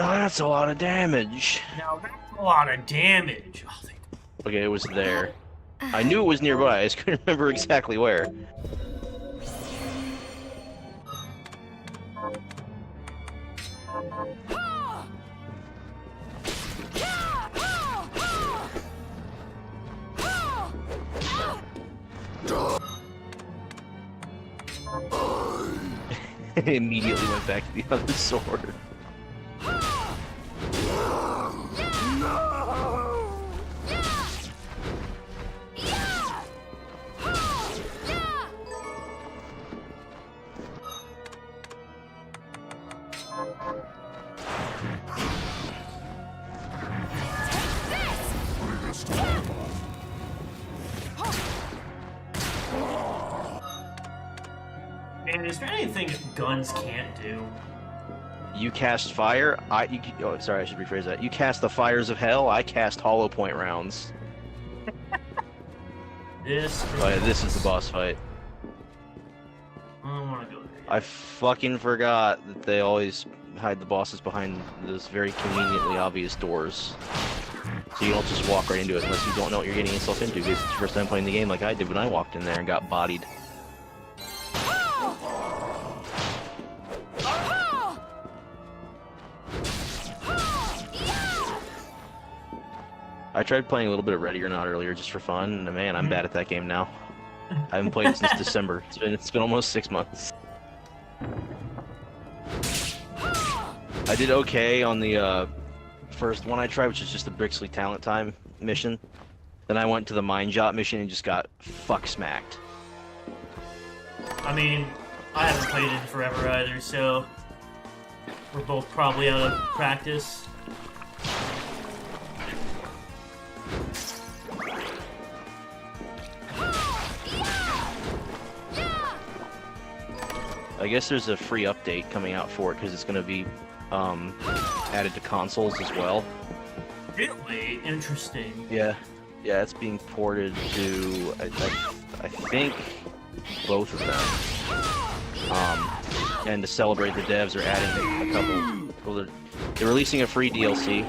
Now that's a lot of damage. Now that's a lot of damage. Oh, Okay, it was there. I knew it was nearby. I just couldn't remember exactly where. Immediately went back to the other sword. Man, is there anything guns can't do? You cast fire. Oh, sorry, I should rephrase that. You cast the fires of hell. I cast hollow point rounds. This. Oh, yeah, this is the boss fight. I don't want to go there. I fucking forgot that they always hide the bosses behind those very conveniently obvious doors. So you don't just walk right into it unless you don't know what you're getting yourself into, because it's your first time playing the game like I did when I walked in there and got bodied. I tried playing a little bit of Ready or Not earlier just for fun, and man, I'm bad at that game now. I haven't played it since December. It's been almost 6 months. I did okay on the first one I tried, which is just the Brixley Talent Time mission. Then I went to the Mine Jot mission and just got fuck smacked. I mean, I haven't played it in forever either, so we're both probably out of practice. I guess there's a free update coming out for it because it's going to be added to consoles as well. Really interesting. Yeah, it's being ported to I think both of them. And to celebrate, the devs are adding a couple. Well, they're releasing a free DLC,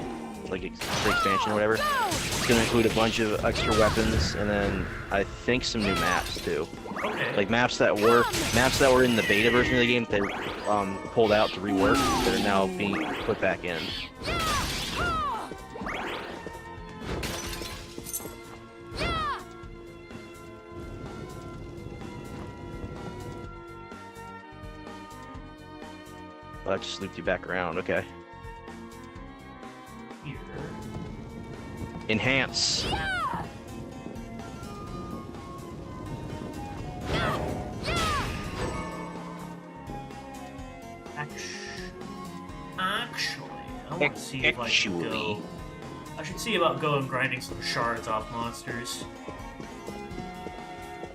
like a free expansion or whatever. It's going to include a bunch of extra weapons and then I think some new maps too. Okay. Like maps that were in the beta version of the game that they pulled out to rework that are now being put back in. Well, that just looped you back around. Okay. Here. Enhance. Actually, I want to see if I can go. I should see about going grinding some shards off monsters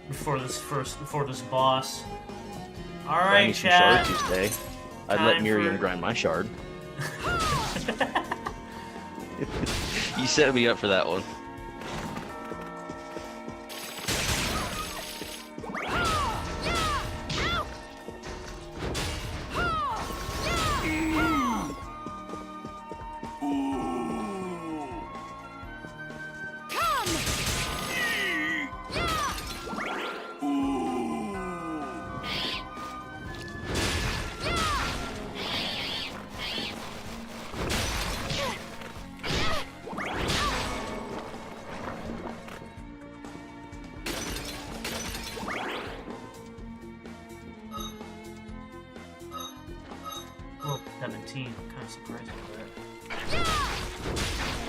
before this boss. All right, chat. Some shards you say. I'd let Miriam grind my shard. You set me up for that one. Well, 17. I'm kind of surprised by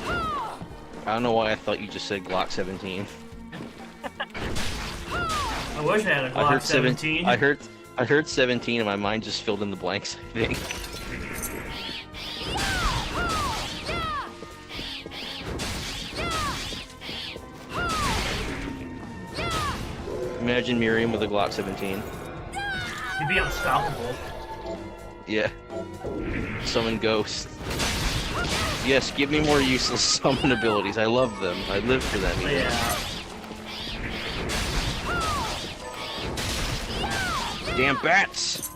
that. I don't know why I thought you just said Glock 17. I wish I had a Glock 17. I heard 17 and my mind just filled in the blanks, I think. Imagine Miriam with a Glock 17. You'd be unstoppable. Yeah. Summon Ghost. Yes, give me more useless summon abilities. I love them. I live for them. Even. Yeah. Damn bats!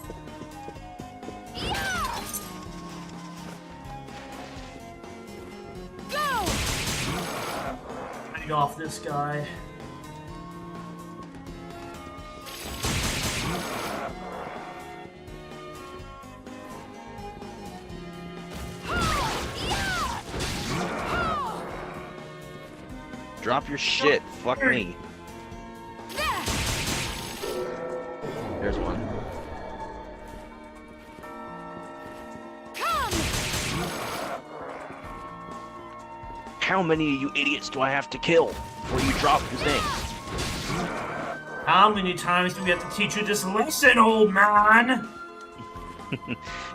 feed off this guy. Drop your shit. Fuck me. There's one. How many of you idiots do I have to kill before you drop your thing? How many times do we have to teach you this lesson, old man?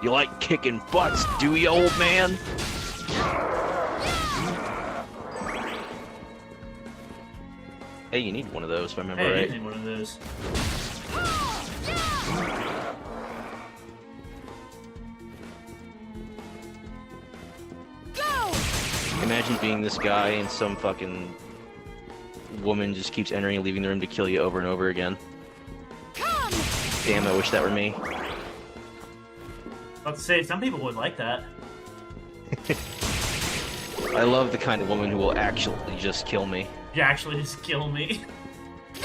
You like kicking butts, do you, old man? Hey, you need one of those, if I remember Hey, right. you need one of those. Imagine being this guy and some fucking woman just keeps entering and leaving the room to kill you over and over again. Damn, I wish that were me. About to say, some people would like that. I love the kind of woman who will actually just kill me. You actually just kill me.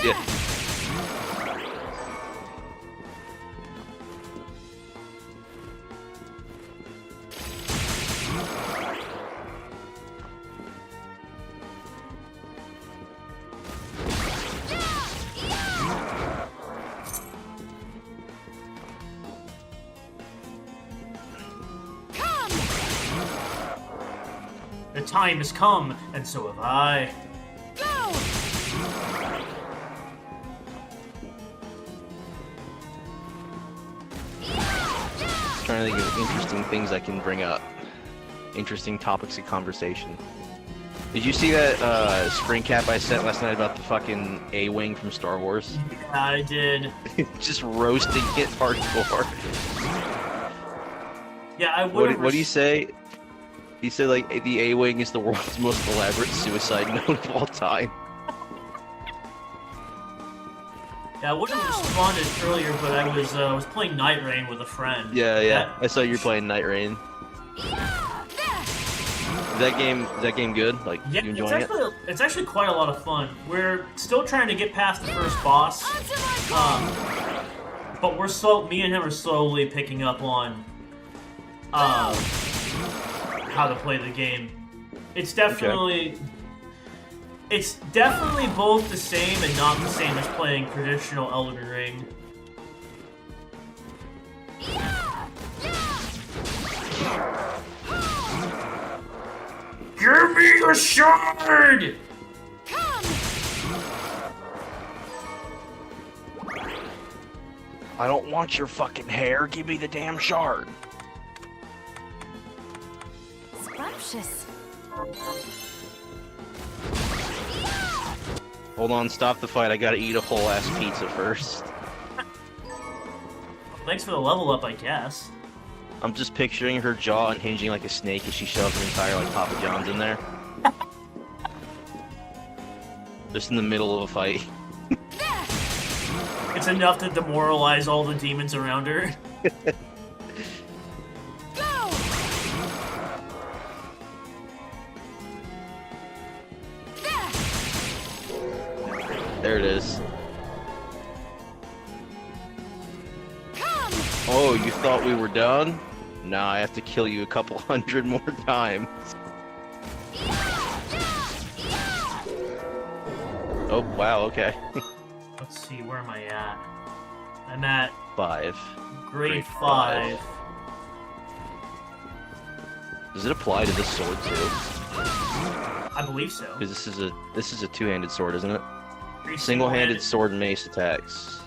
Yeah. The time has come, and so have I. Trying to think of interesting things I can bring up. Interesting topics of conversation. Did you see that spring cap I sent last night about the fucking A-Wing from Star Wars? Yeah, I did. Just roasting it hardcore. Yeah, I would. What do you say? He said like the A-Wing is the world's most elaborate suicide note of all time. Yeah, I would have responded earlier, but I was playing Night Rain with a friend. Yeah. I saw you playing Night Rain. Is that game good? Like, Yeah, you enjoying it? It's actually quite a lot of fun. We're still trying to get past the first boss, but me and him are slowly picking up on how to play the game. It's definitely both the same and not the same as playing traditional Elden Ring. Give me your shard! I don't want your fucking hair. Give me the damn shard. Scrumptious. Hold on, stop the fight. I gotta eat a whole ass pizza first. Thanks for the level up, I guess. I'm just picturing her jaw unhinging like a snake as she shoves an entire like Papa John's in there. Just in the middle of a fight. It's enough to demoralize all the demons around her. There it is. Oh, you thought we were done? Nah, I have to kill you a couple hundred more times. Oh, wow, okay. Let's see, where am I at? I'm at 5. grade 5. Does it apply to this sword too? I believe so. Because this is a two-handed sword, isn't it? Three Single-handed sword and mace attacks.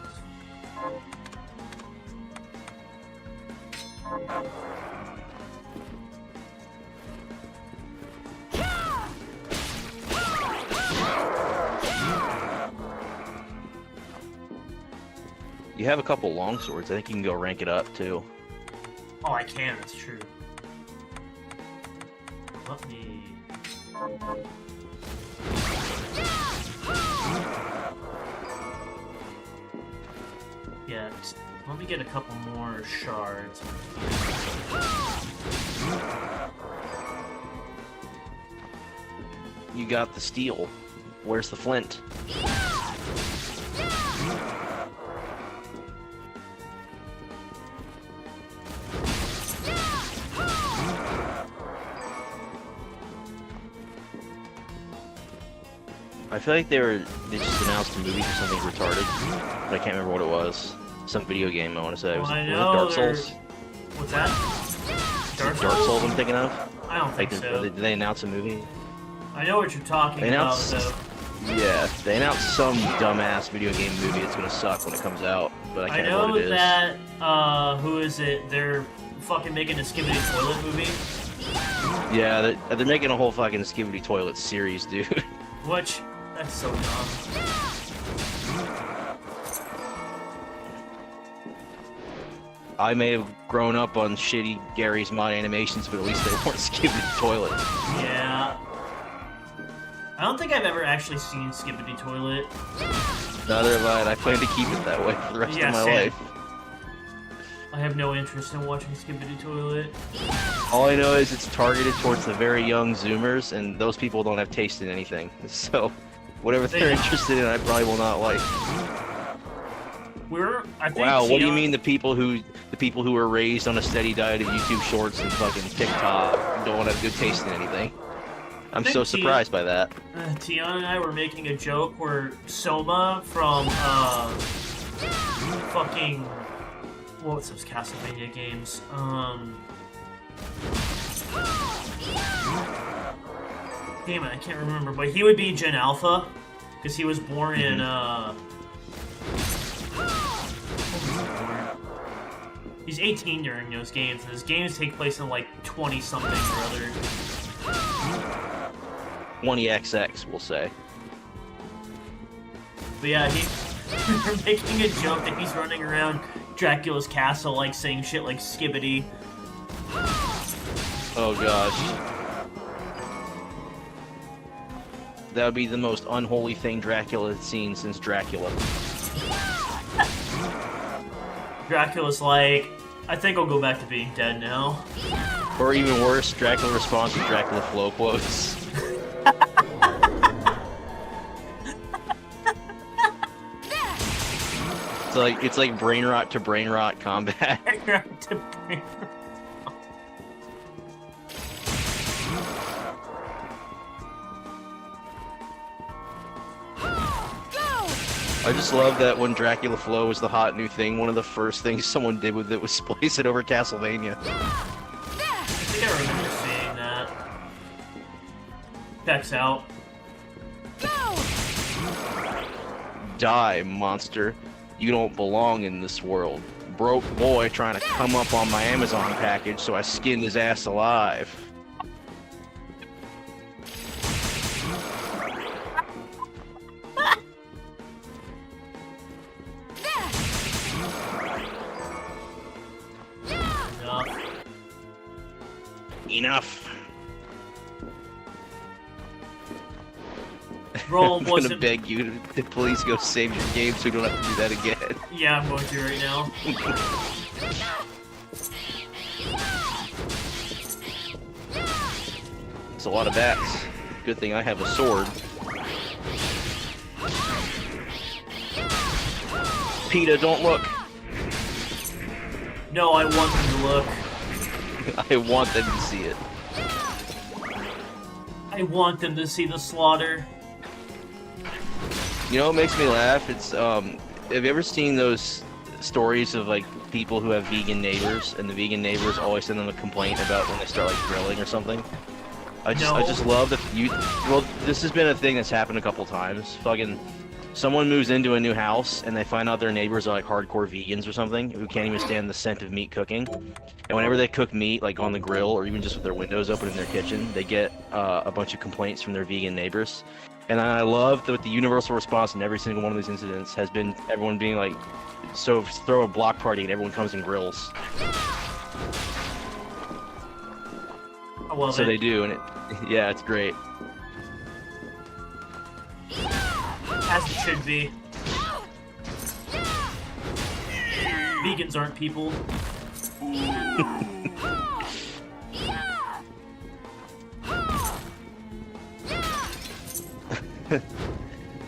You have a couple long swords. I think you can go rank it up too. Oh, I can, that's true. Let me... Yeah, let me get a couple more shards. You got the steel. Where's the flint? I feel like they just announced a movie for something retarded, but I can't remember what it was. Some video game, I want to say. Well, I Was it know Dark Souls? What's that? Dark Dark Souls I'm thinking of? I don't think so. Did they announce a movie? I know what you're talking They about, announced, though. yeah, they announced some dumbass video game movie that's gonna suck when it comes out, but I I can't remember know what it is. that, who is it? They're fucking making a Skibidi Toilet movie. Yeah, they're making a whole fucking Skibidi Toilet series, dude. Which, that's so dumb. I may have grown up on shitty Gary's Mod animations, but at least they weren't Skibidi Toilet. Yeah. I don't think I've ever actually seen Skibidi Toilet. Neither have I, and I plan to keep it that way for the rest of my same. life. I have no interest in watching Skibidi Toilet. All I know is it's targeted towards the very young Zoomers, and those people don't have taste in anything. So, whatever they're interested in, I probably will not like. I think Wow, what do you Tion- mean the people who were raised on a steady diet of YouTube Shorts and fucking TikTok don't have good taste in anything? I'm think so Tion- surprised by that. Tion and I were making a joke where Soma from, fucking... What's those Castlevania games? Damn it, I can't remember, but he would be Gen Alpha, because he was born in, He's 18 during those games, and his games take place in, like, 20-something or other. 20XX, we'll say. But yeah, we're making a joke that he's running around Dracula's castle, like, saying shit like Skibbity. Oh gosh. That would be the most unholy thing Dracula has seen since Dracula. Dracula's like, I think I'll go back to being dead now. Or even worse, Dracula responds with Dracula flow quotes. It's like brain rot to brain rot combat. I just love that when Dracula Flow was the hot new thing, one of the first things someone did with it was splice it over Castlevania. I think I remember seeing that. Checks out. Die, monster. You don't belong in this world. Broke boy trying to come up on my Amazon package, so I skinned his ass alive. Enough. Roll I'm gonna wasn't... beg you to please go save your game so we don't have to do that again. Yeah, I'm going to right now. It's a lot of bats. Good thing I have a sword. PETA, don't look. No, I want them to look. I want them to see it. I want them to see the slaughter. You know what makes me laugh? It's have you ever seen those stories of like people who have vegan neighbors and the vegan neighbors always send them a complaint about when they start like grilling or something? I just love that well, this has been a thing that's happened a couple times. Fucking someone moves into a new house and they find out their neighbors are like hardcore vegans or something who can't even stand the scent of meat cooking. And whenever they cook meat like on the grill or even just with their windows open in their kitchen, they get a bunch of complaints from their vegan neighbors. And I love that the universal response in every single one of these incidents has been everyone being like, so throw a block party and everyone comes and grills. I love So it. they do, and yeah, it's great. As it should be. Vegans aren't people.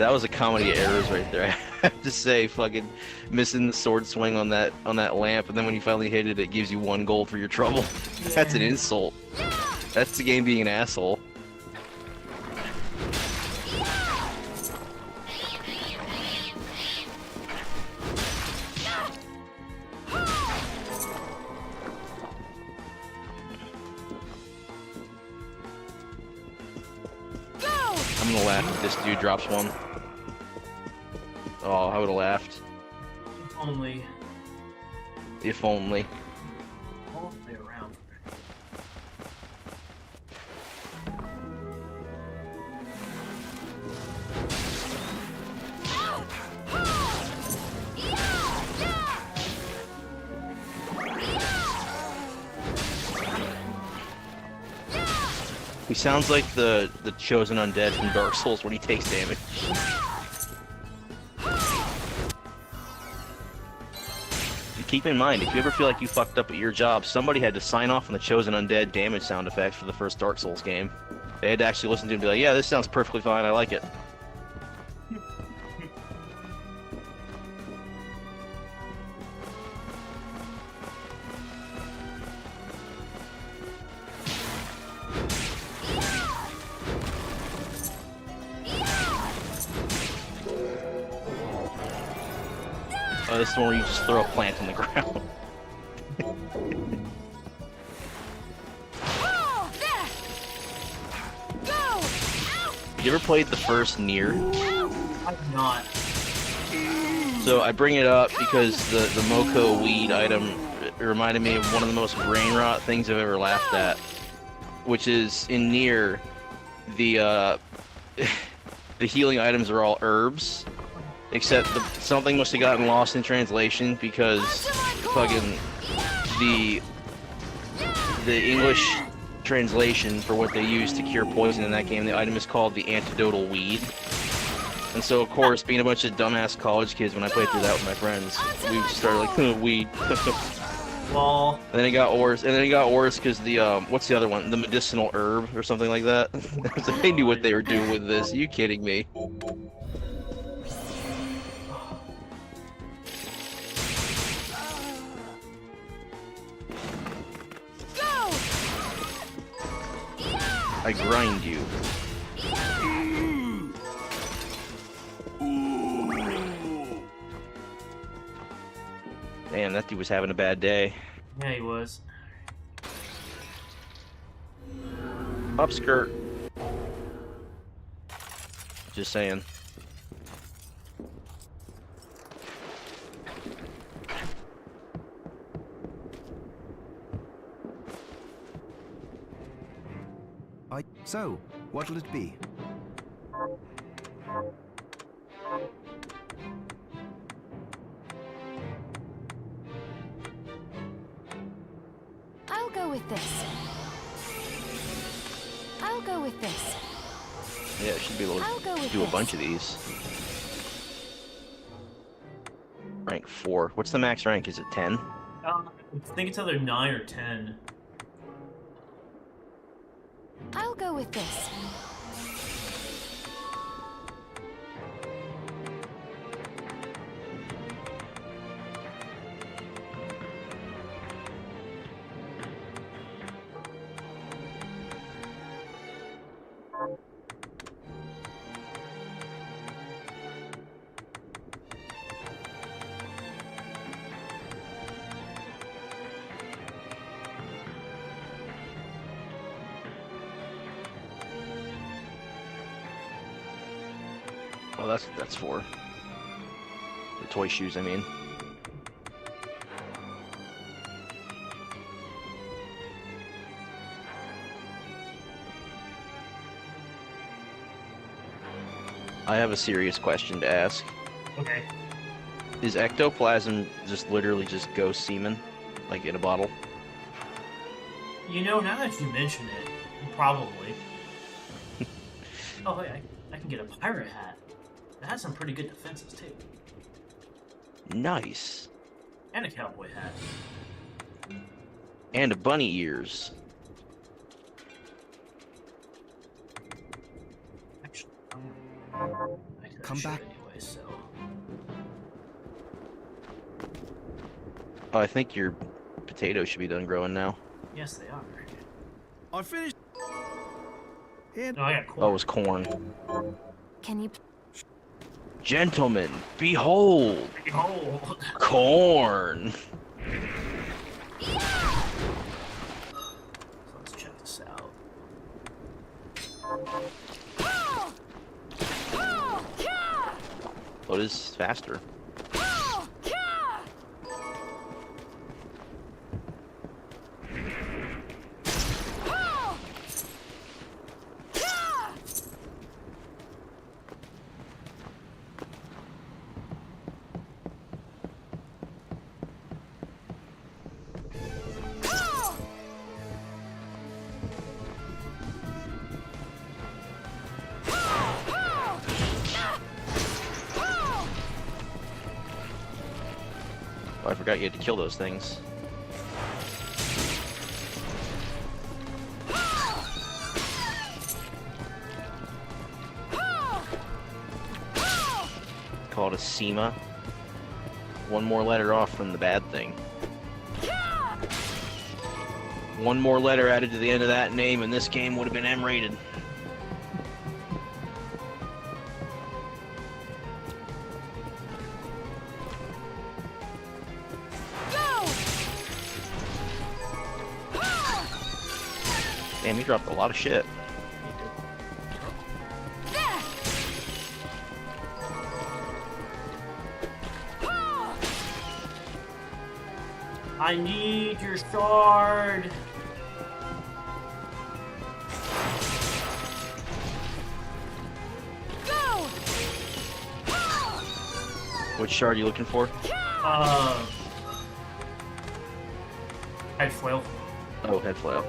That was a comedy of errors right there. I have to say, fucking missing the sword swing on that lamp, and then when you finally hit it, it gives you 1 gold for your trouble. That's an insult. That's the game being an asshole. I'm gonna laugh if this dude drops one. Oh, I would've laughed. If only. If only. All the way around. He sounds like the chosen undead from Dark Souls when he takes damage. Keep in mind, if you ever feel like you fucked up at your job, somebody had to sign off on the chosen undead damage sound effects for the first Dark Souls game. They had to actually listen to it and be like, yeah, this sounds perfectly fine, I like it. Oh, this is one where you just throw a plant on the ground. You ever played the first Nier? I've not. So I bring it up because the Moko weed item reminded me of one of the most brain rot things I've ever laughed at, which is in Nier, the the healing items are all herbs, except something must have gotten lost in translation because fucking the English translation for what they use to cure poison in that game, the item is called the antidotal weed. And so, of course, being a bunch of dumbass college kids, when I played through that with my friends, we just started like, weed. Lol. And then it got worse. And then it got worse because the, what's the other one? The medicinal herb or something like that. So they knew what they were doing with this. Are you kidding me? I grind you. Damn, that dude was having a bad day. Yeah, he was. Upskirt. Just saying. So, what'll it be? I'll go with this. I'll go with this. Yeah, I should be able to do a bunch of these. Rank 4. What's the max rank? Is it 10? I think it's either 9 or 10. I'll go with this. Oh, that's 4. The toy shoes, I mean. I have a serious question to ask. Okay. Is ectoplasm just literally just ghost semen? Like in a bottle? You know, now that you mention it, probably. Oh, hey, I can get a pirate hat. It has some pretty good defenses, too. Nice. And a cowboy hat. And a bunny ears. Actually, I can Come Sure, back. anyway, so. Oh, I think your potatoes should be done growing now. Yes, they are. I finished. And No, I got Oh, corn. it was corn. Can you Gentlemen, behold, Behold. corn. So let's check this out. What is faster? Oh, I forgot you had to kill those things. Called a SEMA. One more letter off from the bad thing. One more letter added to the end of that name and this game would have been M-rated. Damn, he dropped a lot of shit. I need your sword. Which shard are you looking for? Head flail. Oh, head flail.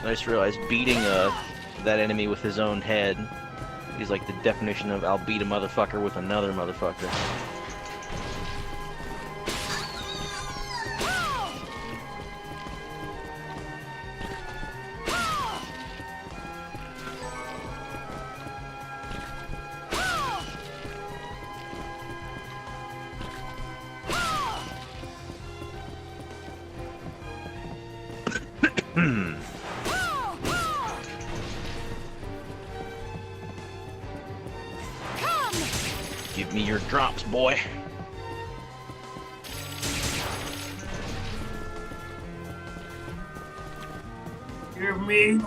I just realized beating that enemy with his own head is like the definition of I'll beat a motherfucker with another motherfucker. Give me your drops, boy. Give me.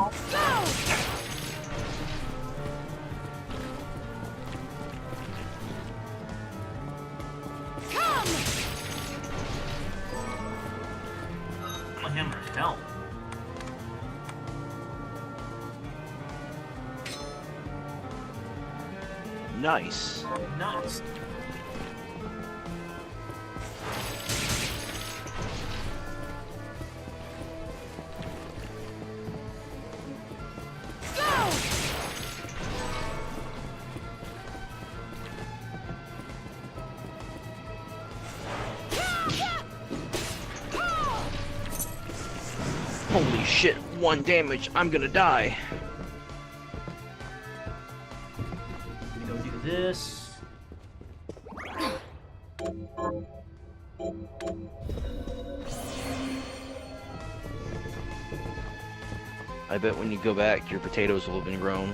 My hammer is hell. Nice. Nice. Holy shit, 1 damage. I'm gonna die. Go do this. I bet when you go back, your potatoes will have been grown.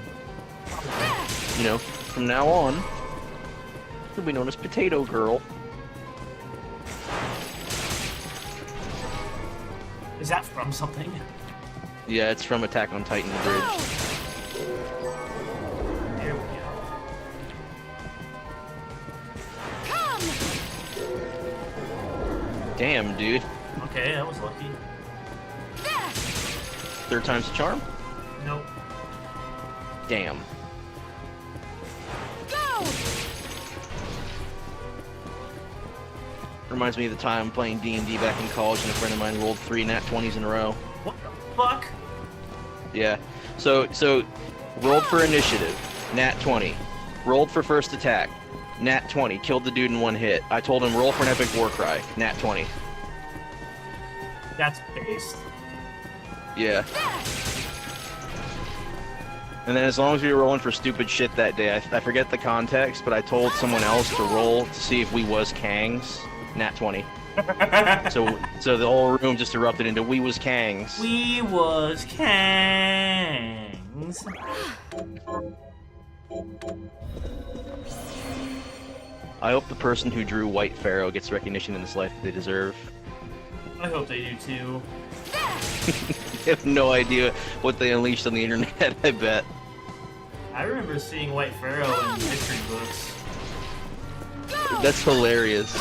You know, from now on, you'll be known as Potato Girl. Is that from something? Yeah, it's from Attack on Titan The Bridge. There we go. Damn, dude. Okay, that was lucky. 3rd time's the charm? Nope. Damn. Reminds me of the time playing D&D back in college and a friend of mine rolled 3 nat 20s in a row. What the fuck? Yeah. So rolled for initiative, nat 20. Rolled for first attack, Nat 20, killed the dude in one hit. I told him roll for an epic war cry. Nat 20. That's based. Yeah. And then as long as we were rolling for stupid shit that day, I forget the context, but I told someone else to roll to see if we was Kangs. Nat 20. So the whole room just erupted into we was Kangs. We was Kangs. I hope the person who drew White Pharaoh gets recognition in this life that they deserve. I hope they do too. I have no idea what they unleashed on the internet, I bet. I remember seeing White Pharaoh in history books. That's hilarious.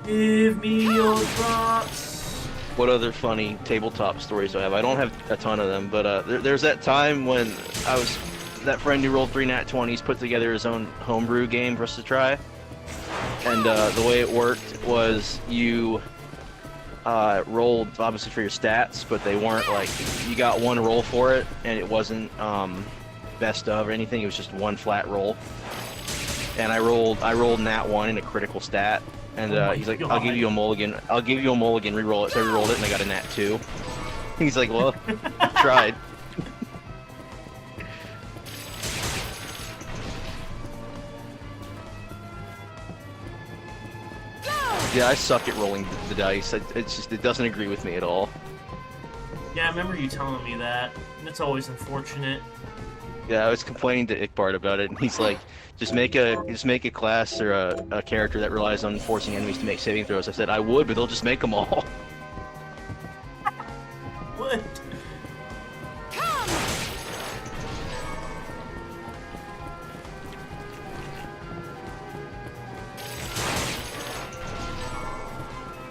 Give me your drops. What other funny tabletop stories do I have? I don't have a ton of them, but there's that time when that friend who rolled 3 nat 20s put together his own homebrew game for us to try. And the way it worked was you rolled obviously for your stats, but they weren't like, you got one roll for it, and it wasn't best of or anything, it was just one flat roll. And I rolled nat 1 in a critical stat. And he's like, I'll give you a mulligan, re-roll it. So I re-rolled it and I got a nat 2. He's like, well, tried. Yeah, I suck at rolling the dice. It doesn't agree with me at all. Yeah, I remember you telling me that. That's always unfortunate. Yeah, I was complaining to Ickbard about it, and he's like, just make a class or a character that relies on forcing enemies to make saving throws. I said I would, but they'll just make them all. What?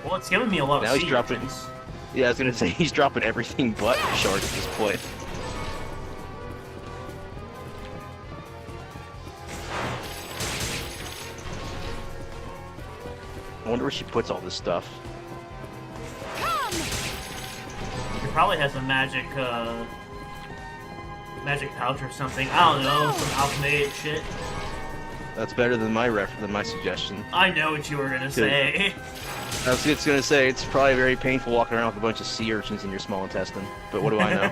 Well, it's giving me a lot of Now he's dropping. seasons. Yeah, I was gonna say he's dropping everything but shard at this point. I wonder where she puts all this stuff. He probably has a magic pouch or something. I don't know, some alchemy shit. That's better than my suggestion. I know what you were gonna say. I was just gonna say it's probably very painful walking around with a bunch of sea urchins in your small intestine. But what do I know?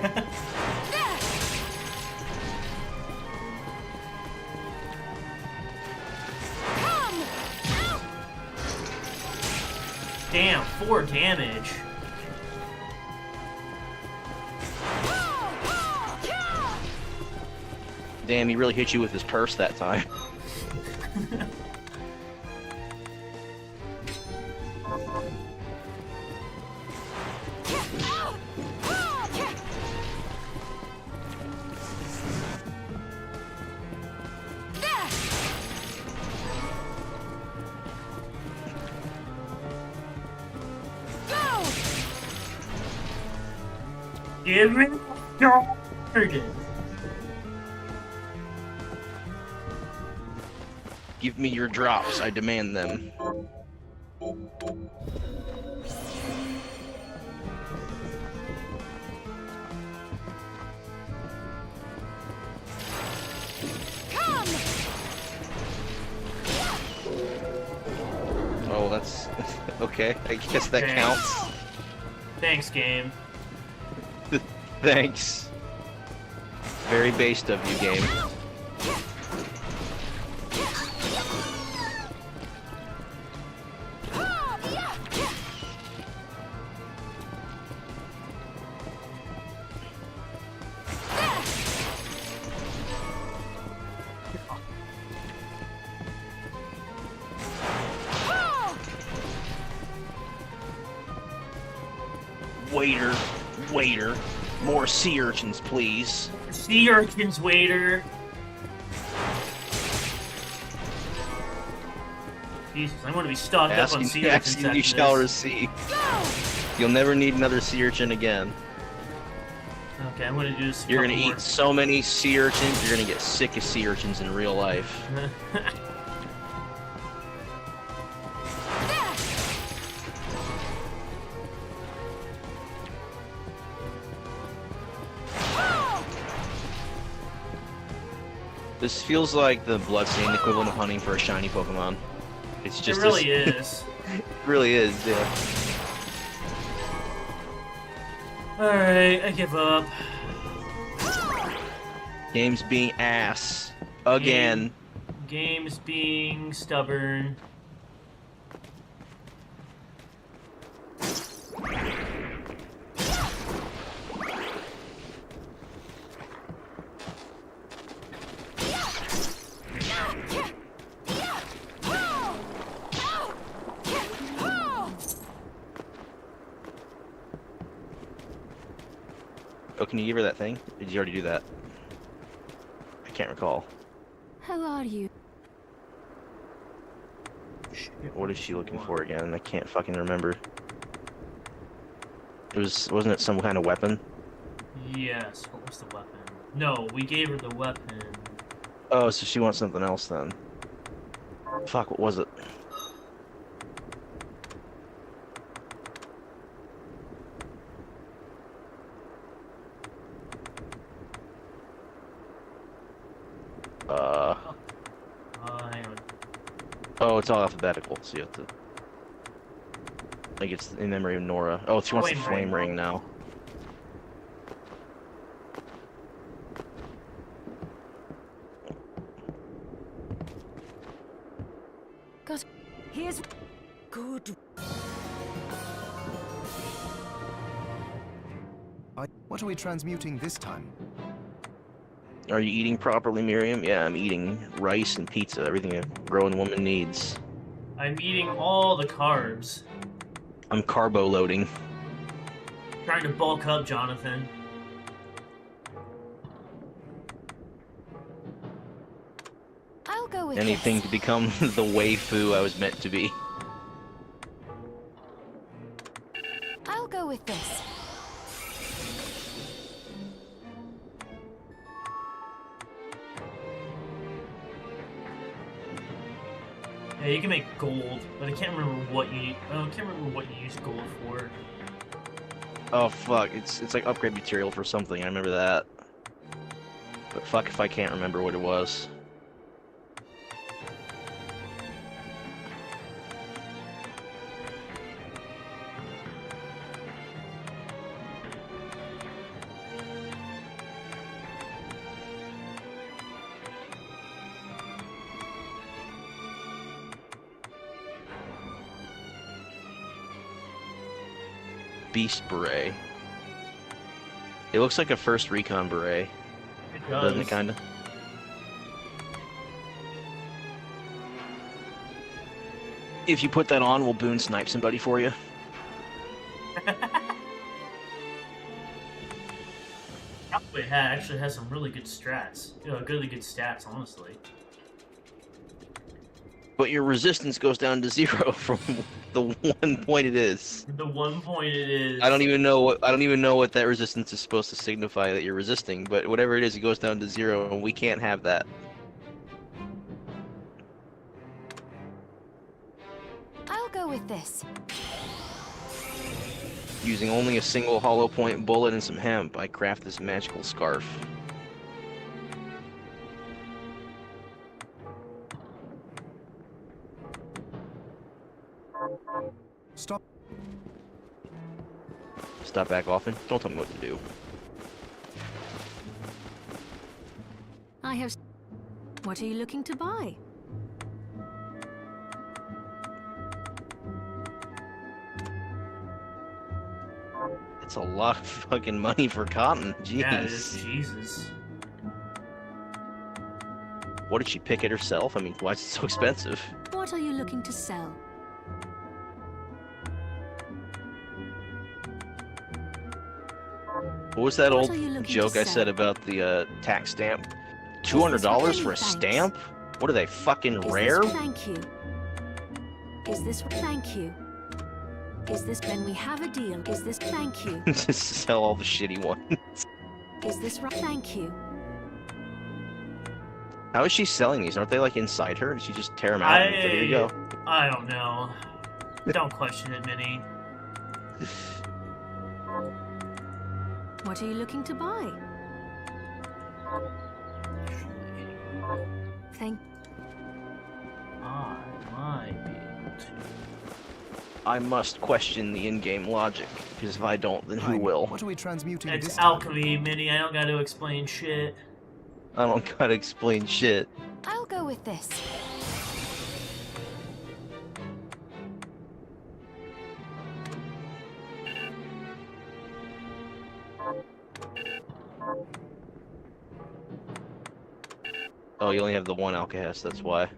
Damn, 4 damage. Damn, he really hit you with his purse that time. Give me your Give me your drops, I demand them. Oh, that's okay. I guess that counts. Thanks, game. Thanks. Very based of you, game. Waiter, more sea urchins, please. Sea urchins, waiter. Jesus, I'm gonna be stocked up on sea urchins after you shall this. receive. You'll never need another sea urchin again. Okay, I'm gonna do this. You're gonna eat so many sea urchins, you're gonna get sick of sea urchins in real life. This feels like the Bloodstained equivalent of hunting for a shiny Pokemon. It's just it really is. It really is, yeah. Alright, I give up. Games being ass. Again. Games being stubborn. Oh, can you give her that thing? Did you already do that? I can't recall. How are you? What is she looking for again? I can't fucking remember. Wasn't it some kind of weapon? Yes, what was the weapon? No, we gave her the weapon. Oh, so she wants something else then. Fuck, what was it? Hang on. Oh, it's all alphabetical, so you have to... Like, it's in memory of Nora. Oh, she wants the flame ring now. God, here's good. What are we transmuting this time? Are you eating properly, Miriam? Yeah, I'm eating rice and pizza, everything a growing woman needs. I'm eating all the carbs. I'm carbo loading. Trying to bulk up, Jonathan. I'll go with Anything this. to become the waifu I was meant to be. I'll go with this. Yeah, you can make gold, but I can't remember what you. I can't remember what you use gold for. Oh fuck, it's like upgrade material for something, I remember that. But fuck if I can't remember what it was. Beast Beret. It looks like a first recon beret. It does. Doesn't it, kinda? If you put that on, will Boone snipe somebody for you? Probably actually has some really good strats. You know, really good stats, honestly. But your resistance goes down to 0 from the 1 point it is. The 1 point it is. I don't even know what that resistance is supposed to signify that you're resisting, but whatever it is, it goes down to 0, and we can't have that. I'll go with this. Using only a single hollow point bullet and some hemp, I craft this magical scarf. Stop. Stop back often. Don't tell me what to do. I have... What are you looking to buy? It's a lot of fucking money for cotton. Jeez. Yeah, it is. Jesus. What did she pick it herself? I mean, why is it so expensive? What are you looking to sell? What was that What old are you looking to joke I sell? said about the tax stamp? $200 for a Thanks. stamp? What are they, fucking Is rare? This... Thank you. Is this... Thank you. Is this... Then we have a deal. Is this... Thank you. Just sell all the shitty ones. Is this right? Thank you. How is she selling these? Aren't they like inside her? Did she just tear them out? And here you go. I don't know. Don't question it, Minnie. What are you looking to buy? Thank. I might be able to. I must question the in-game logic, because if I don't, then who Fine. will? What are we transmuting It's this time? alchemy, Minnie. I don't got to explain shit. I don't gotta explain shit. I'll go with this. Oh, you only have the one alkahest, that's why.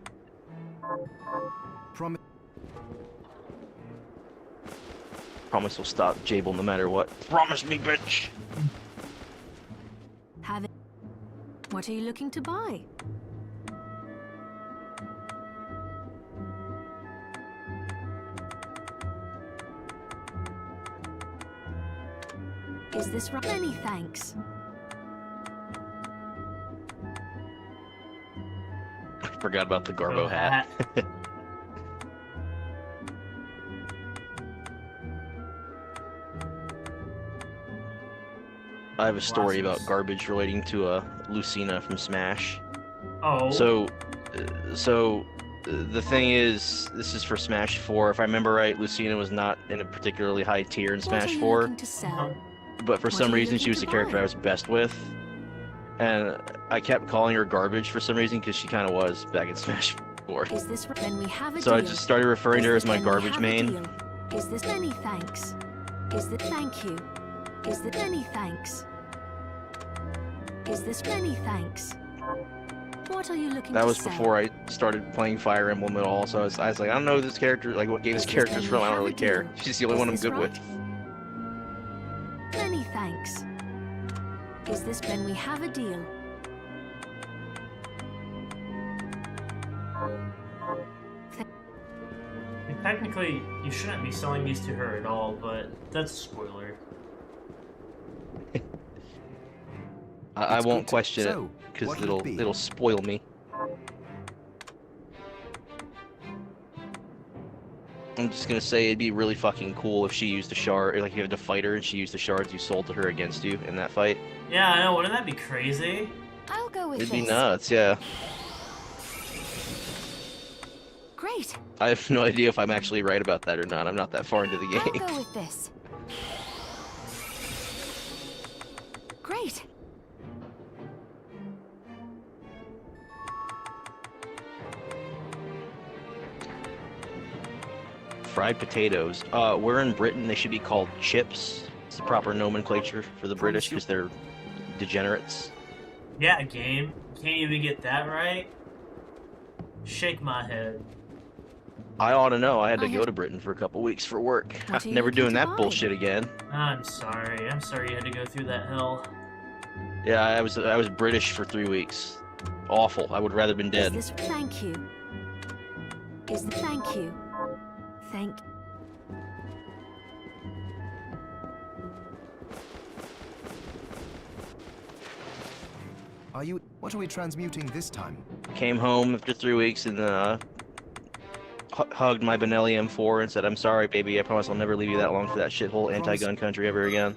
Promise. Promise will stop Jable no matter what. Promise me, bitch! Have it. What are you looking to buy? Is this right? Many thanks. I forgot about the Garbo hat. I have a story about garbage relating to Lucina from Smash. Oh. So the thing is, this is for Smash 4. If I remember right, Lucina was not in a particularly high tier in What are Smash you 4, looking to sell? but for What some are you reason she looking was to the character buy? I was best with. And I kept calling her garbage for some reason, because she kind of was back in Smash 4. Is this right? Then we have a So deal. I just started referring to her as my Then we garbage have a main. deal. Is this many thanks? Is that thank you? Is that many thanks? Is this many thanks? What are you looking That to was sell? before I started playing Fire Emblem at all, so I was like, I don't know who this character, like what game this Is this character's then from, we I don't have a really care. deal? She's the only Is one I'm this good right? with. Many thanks. Is this then we have a deal? I mean, technically, you shouldn't be selling these to her at all, but that's a spoiler. I It's won't good. question So, it, because what would it be? it'll spoil me. I'm just gonna say it'd be really fucking cool if she used a shard, or like you had to fight her and she used the shards you sold to her against you in that fight. Yeah, I know. Wouldn't that be crazy? I'll go with It'd this. be nuts, yeah. Great. I have no idea if I'm actually right about that or not. I'm not that far into the I'll game. go with this. Great. Fried potatoes. We're in Britain. They should be called chips. It's the proper nomenclature for the British because they're degenerates. Yeah, game. Can't even get that right. Shake my head. I ought to know. I had to I go have- to Britain for a couple weeks for work. What are you Never looking doing to that buy? bullshit again. I'm sorry. I'm sorry you had to go through that hell. Yeah, I was British for 3 weeks. Awful. I would rather been Is dead. this thank you? Is the thank you? Thank. Are you? What are we transmuting this time? Came home after 3 weeks and hugged my Benelli M4 and said, "I'm sorry, baby. I promise I'll never leave you that long for that shithole anti-gun country ever again."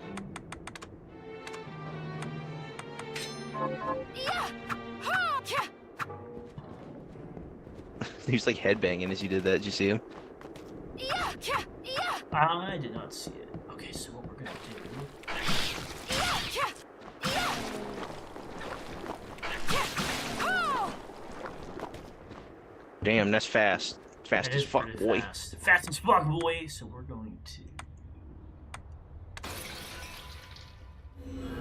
He was like headbanging as he did that. Did you see him? I did not see it. Okay, so what we're gonna do... Damn, that's fast. Fast It as is fuck, pretty boy. Fast. Fast as fuck, boy. So we're going to...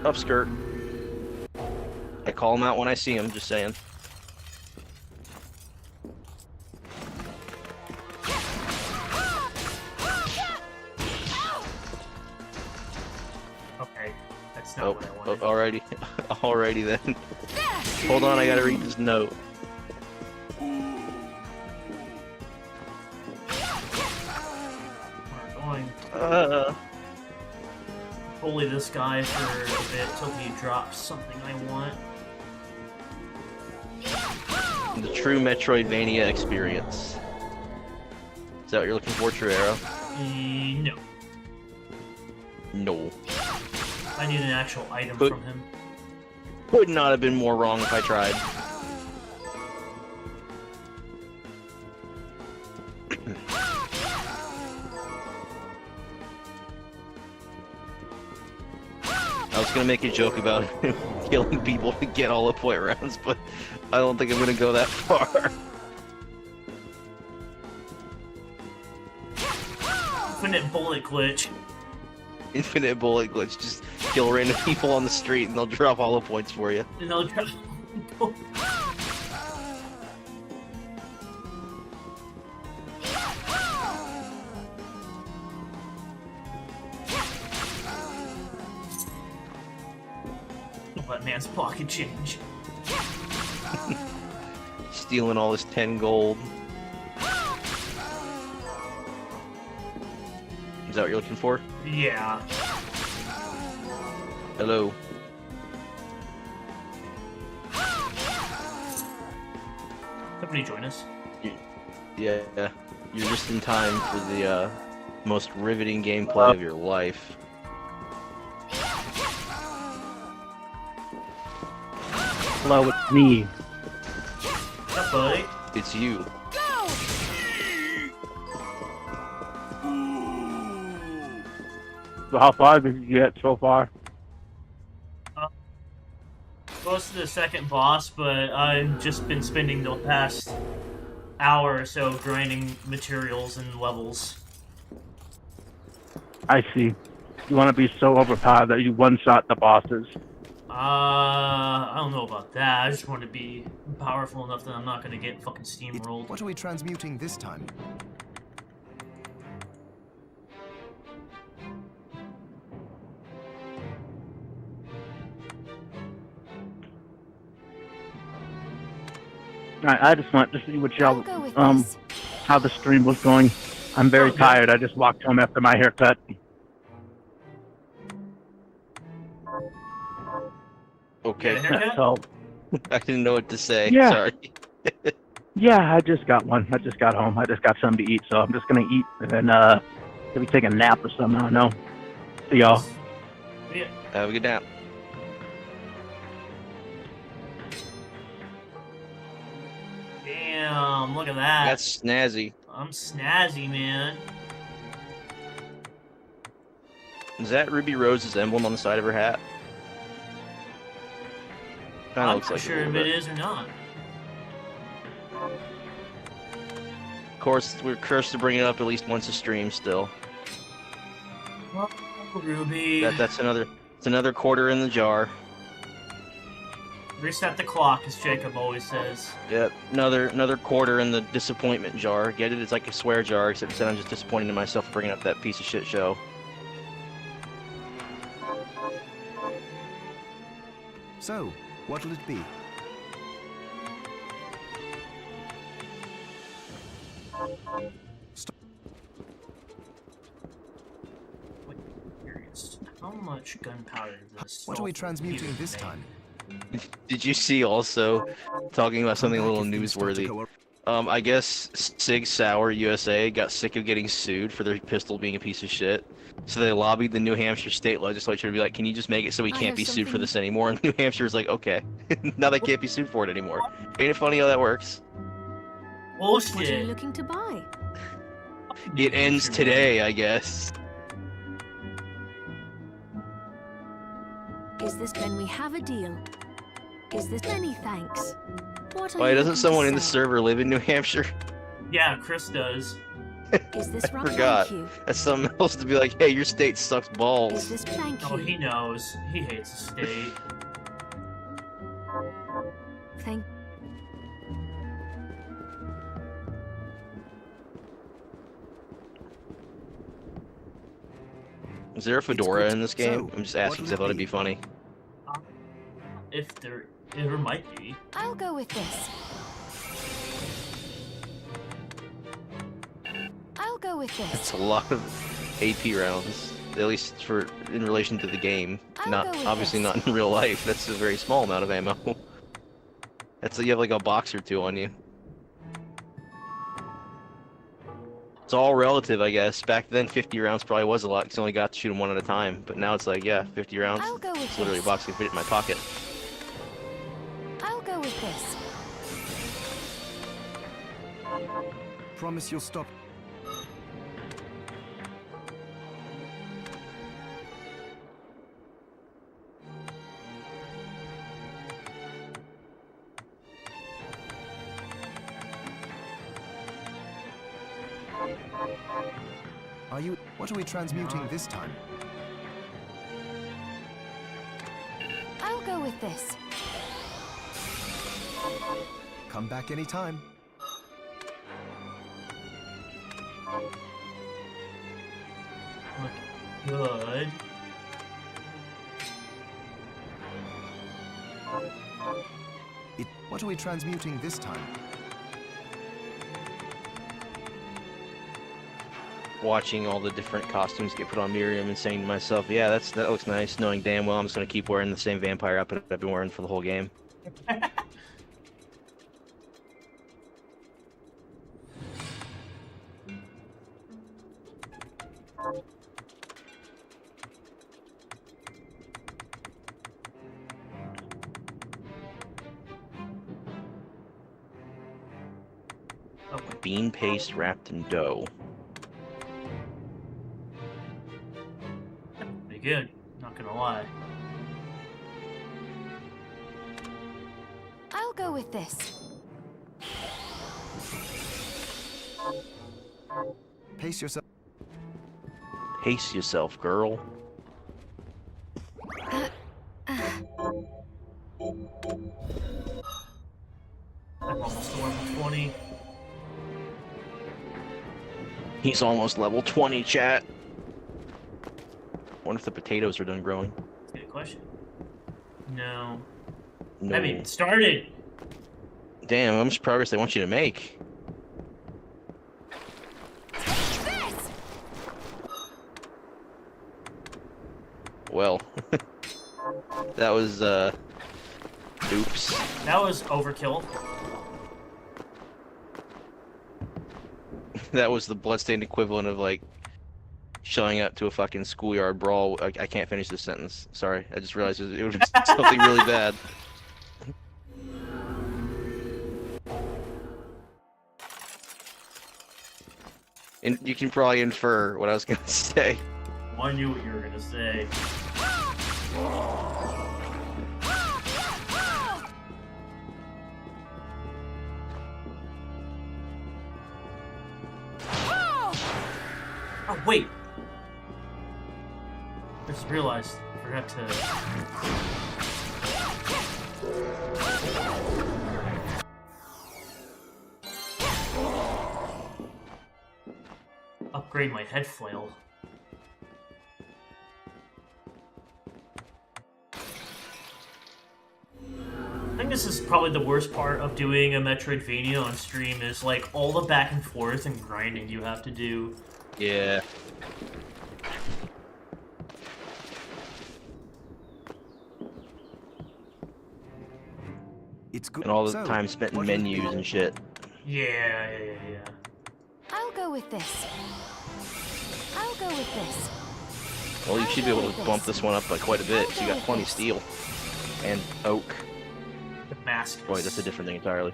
Upskirt. I call him out when I see him, just saying. Okay, that's not Oh, what I wanted. alrighty. Alrighty then. Hold on, I gotta read this note. We're going... Uh, Hopefully this guy for a bit till he drops something I want. The true Metroidvania experience. Is that what you're looking for, True Arrow? No. No. I need an actual item from him. Would not have been more wrong if I tried. I was gonna make a joke about killing people to get all the point rounds, but I don't think I'm gonna go that far. Infinite bullet glitch. Infinite bullet glitch. Just kill random people on the street and they'll drop all the points for you. And I'll drop. That man's pocket change. Stealing all this 10 gold. Is that what you're looking for? Yeah. Hello. Somebody join us. Yeah, you're just in time for the most riveting gameplay of your life. Hello, it's me. What's up, buddy? It's you. So how far did you get so far? Close to the second boss, but I've just been spending the past hour or so grinding materials and levels. I see. You want to be so overpowered that you one-shot the bosses. I don't know about that. I just want to be powerful enough that I'm not going to get fucking steamrolled. What are we transmuting this time? I just want to see what I'll y'all, go with this. how the stream was going. I'm very tired. I just walked home after my haircut. Okay. So, I didn't know what to say. Yeah. Sorry. yeah, I just got one. I just got home. I just got something to eat, so I'm just gonna eat and then maybe take a nap or something. I don't know. See y'all. Yeah. Have a good nap. Damn, look at that. That's snazzy. I'm snazzy, man. Is that Ruby Rose's emblem on the side of her hat? Kinda I'm looks not like sure a if little it bit. is or not. Of course, we're cursed to bring it up at least once a stream still. Oh, Ruby. It's another quarter in the jar. Reset the clock, as Jacob always says. Yep, another quarter in the disappointment jar. Get it? It's like a swear jar, except instead I'm just disappointed in myself for bringing up that piece of shit show. So, what'll it be? Curious. How much gunpowder does this? What are we transmuting this time? Did you see also, talking about something a little newsworthy, I guess Sig Sauer USA got sick of getting sued for their pistol being a piece of shit. So they lobbied the New Hampshire state legislature to be like, can you just make it so we can't be sued for this anymore? And New Hampshire's like, okay. Now they can't be sued for it anymore. Ain't it funny how that works? Bullshit. What are you looking to buy? It ends today, I guess. Is this when we have a deal? Is this many thanks? What are Why you doesn't looking to someone in the sell? server live in New Hampshire? Yeah, Chris does. Is this I right? forgot. Thank you. That's something else to be like, hey, your state sucks Is balls. this thank Oh, you? he knows. He hates the state. Thank. Is there a fedora good. in this game? So, I'm just asking because I thought it'd be funny. If there might be. I'll go with this. I'll go with this. It's a lot of AP rounds. at least for in relation to the game. I'll Not go with obviously this. not in real life. That's a very small amount of ammo. That's you have like a box or two on you. It's all relative, I guess. Back then, 50 rounds probably was a lot because you only got to shoot them one at a time. But now it's like, yeah, 50 rounds. I'll go with It's literally a this. box can fit in my pocket. I'll go with this. Promise you'll stop. Are you... What are we transmuting this time? I'll go with this. Come back anytime. Look good. What are we transmuting this time? Watching all the different costumes get put on Miriam and saying to myself, yeah, that looks nice, knowing damn well I'm just gonna keep wearing the same vampire outfit I've been wearing for the whole game. Bean paste wrapped in dough. Pretty good, not gonna lie. I'll go with this. Pace yourself. Pace yourself, girl. I'm almost to level 20. He's almost level 20, chat. Wonder if the potatoes are done growing. That's a good question. No. No. I haven't even started. Damn, how much progress they want you to make? Well, that was, oops. That was overkill. That was the Bloodstained equivalent of, like, showing up to a fucking schoolyard brawl. I can't finish this sentence. Sorry, I just realized it was something really bad. And you can probably infer what I was gonna say. I knew what you were gonna say. Oh, wait! I just realized I forgot to... upgrade my head flail. I think this is probably the worst part of doing a Metroidvania on stream is like all the back and forth and grinding you have to do. Yeah. It's good. And all the So, time spent in what do you- menus and shit. Yeah. I'll go with this. I'll go with this. Well, you should be able to bump this one up by quite a bit, because you got plenty steel. And oak. Damascus. Wait, that's a different thing entirely.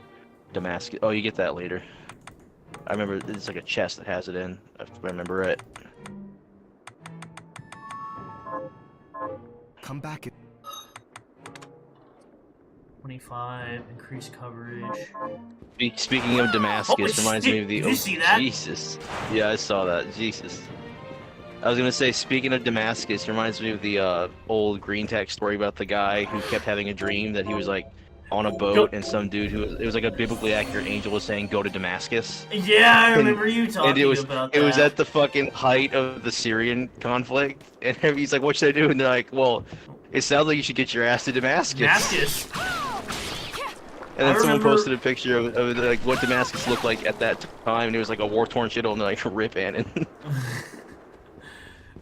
Damascus. Oh, you get that later. I remember it's like a chest that has it in, if I remember it. Come back. 25, increased coverage. Speaking of Damascus, Holy reminds shit, me of the... did you see that? Jesus. Yeah, I saw that. Jesus. I was gonna say, speaking of Damascus, reminds me of the old Green Tech story about the guy who kept having a dream that he was like on a boat and some dude who it was like a biblically accurate angel was saying go to Damascus. Yeah, I remember you talking And it was about that. at the fucking height of the Syrian conflict, and he's like, "What should I do?" And they're like, "Well, it sounds like you should get your ass to Damascus." Damascus. And then I someone remember- posted a picture of like what Damascus looked like at that time, and it was like a war-torn shithole, and they're like, "Rip Annan."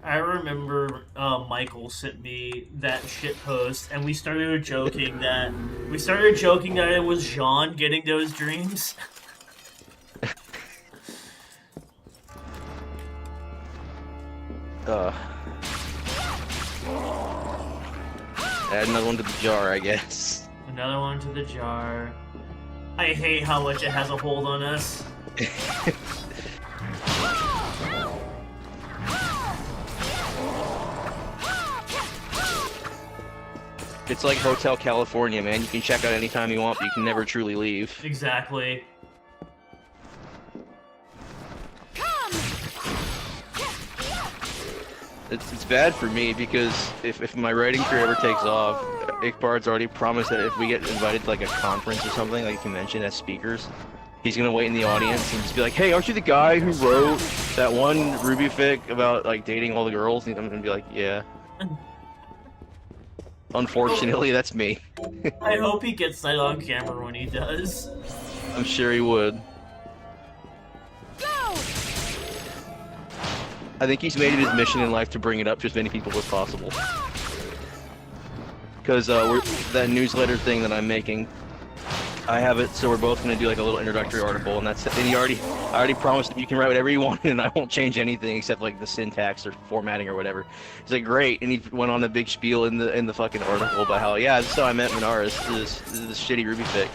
I remember Michael sent me that shit post, and we started joking that it was Jean getting those dreams. Add another one to the jar, I guess. Another one to the jar. I hate how much it has a hold on us. It's like Hotel California, man. You can check out anytime you want, but you can never truly leave. Exactly. It's bad for me because if my writing career ever takes off, Iqbar's already promised that if we get invited to like a conference or something, like a convention as speakers, he's gonna wait in the audience and just be like, "Hey, aren't you the guy who wrote that one Ruby fic about like dating all the girls?" And I'm gonna be like, "Yeah." Unfortunately, that's me. I hope he gets that on camera when he does. I'm sure he would. I think he's made it his mission in life to bring it up to as many people as possible. Because that newsletter thing that I'm making, I have it so we're both going to do like a little introductory article, and that's it. And I already promised him you can write whatever you want, and I won't change anything except like the syntax or formatting or whatever. He's like, great, and he went on a big spiel in the fucking article about how, yeah, this is how I met Minaris, this shitty Ruby fic.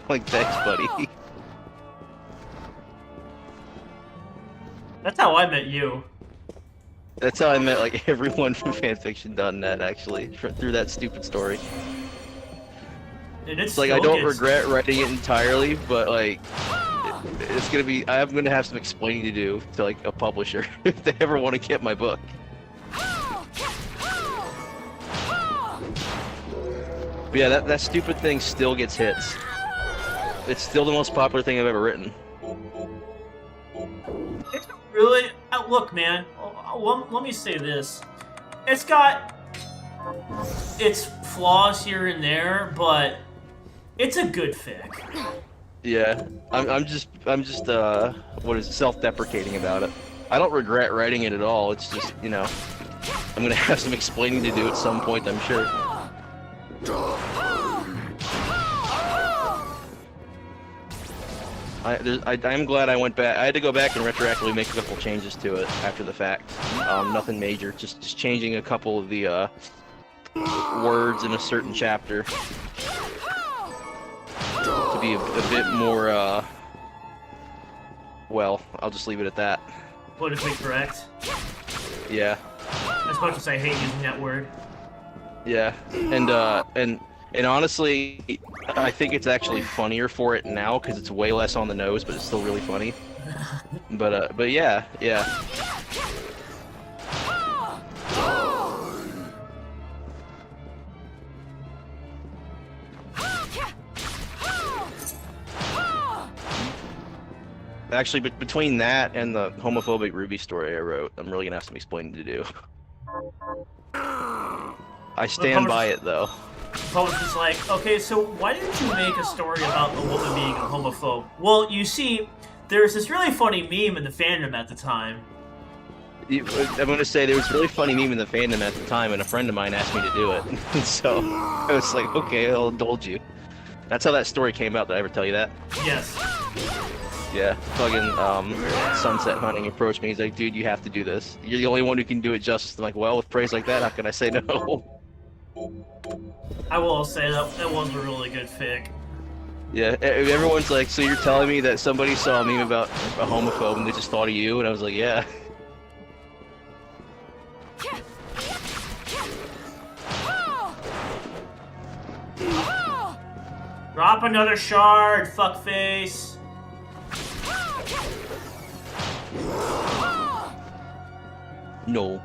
Like, thanks, buddy. That's how I met you. That's how I met like everyone from fanfiction.net actually, through that stupid story. And it's like I don't regret writing it entirely, but like it's gonna be I'm gonna have some explaining to do to like a publisher if they ever want to get my book. But yeah, that stupid thing still gets hits. It's still the most popular thing I've ever written. It's really look, man. Let me say this. It's got its flaws here and there, but it's a good fic. Yeah, I'm just what is it, self-deprecating about it. I don't regret writing it at all. It's just, you know, I'm gonna have some explaining to do at some point, I'm sure. I'm glad I went back. I had to go back and retroactively make a couple changes to it after the fact. Nothing major, just changing a couple of the words in a certain chapter to be a bit more. Well, I'll just leave it at that. Politically correct. Yeah. As much as I hate using that word. Yeah, and honestly, I think it's actually funnier for it now because it's way less on the nose, but it's still really funny. But yeah. Actually, between that and the homophobic Ruby story I wrote, I'm really gonna have some explaining to do. I stand by it though. Post is like, okay, so why didn't you make a story about the woman being a homophobe? Well, you see, there's this really funny meme in the fandom at the time. I'm gonna say there was a really funny meme in the fandom at the time, and a friend of mine asked me to do it. So I was like, okay, I'll indulge you. That's how that story came out. Did I ever tell you that? Yes. Yeah, fucking Sunset Hunting approached me. He's like, dude, you have to do this. You're the only one who can do it justice. I'm like, well, with praise like that, how can I say no? I will say that was a really good fic. Yeah, everyone's like, so you're telling me that somebody saw a meme about a homophobe and they just thought of you? And I was like, yeah. Drop another shard, fuckface. No.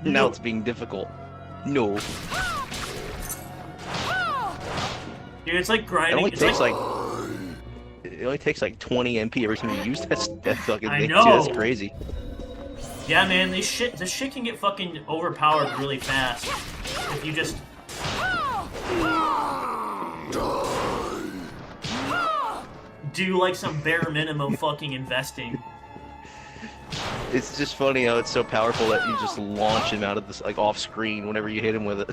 Now it's being difficult. No. Dude, it's like grinding. It only takes like 20 MP every time you use that fucking thing. I know. That's crazy. Yeah, man, this shit can get fucking overpowered really fast if you just. Do like some bare minimum fucking investing. It's just funny how it's so powerful that you just launch him out of this, like, off screen whenever you hit him with it.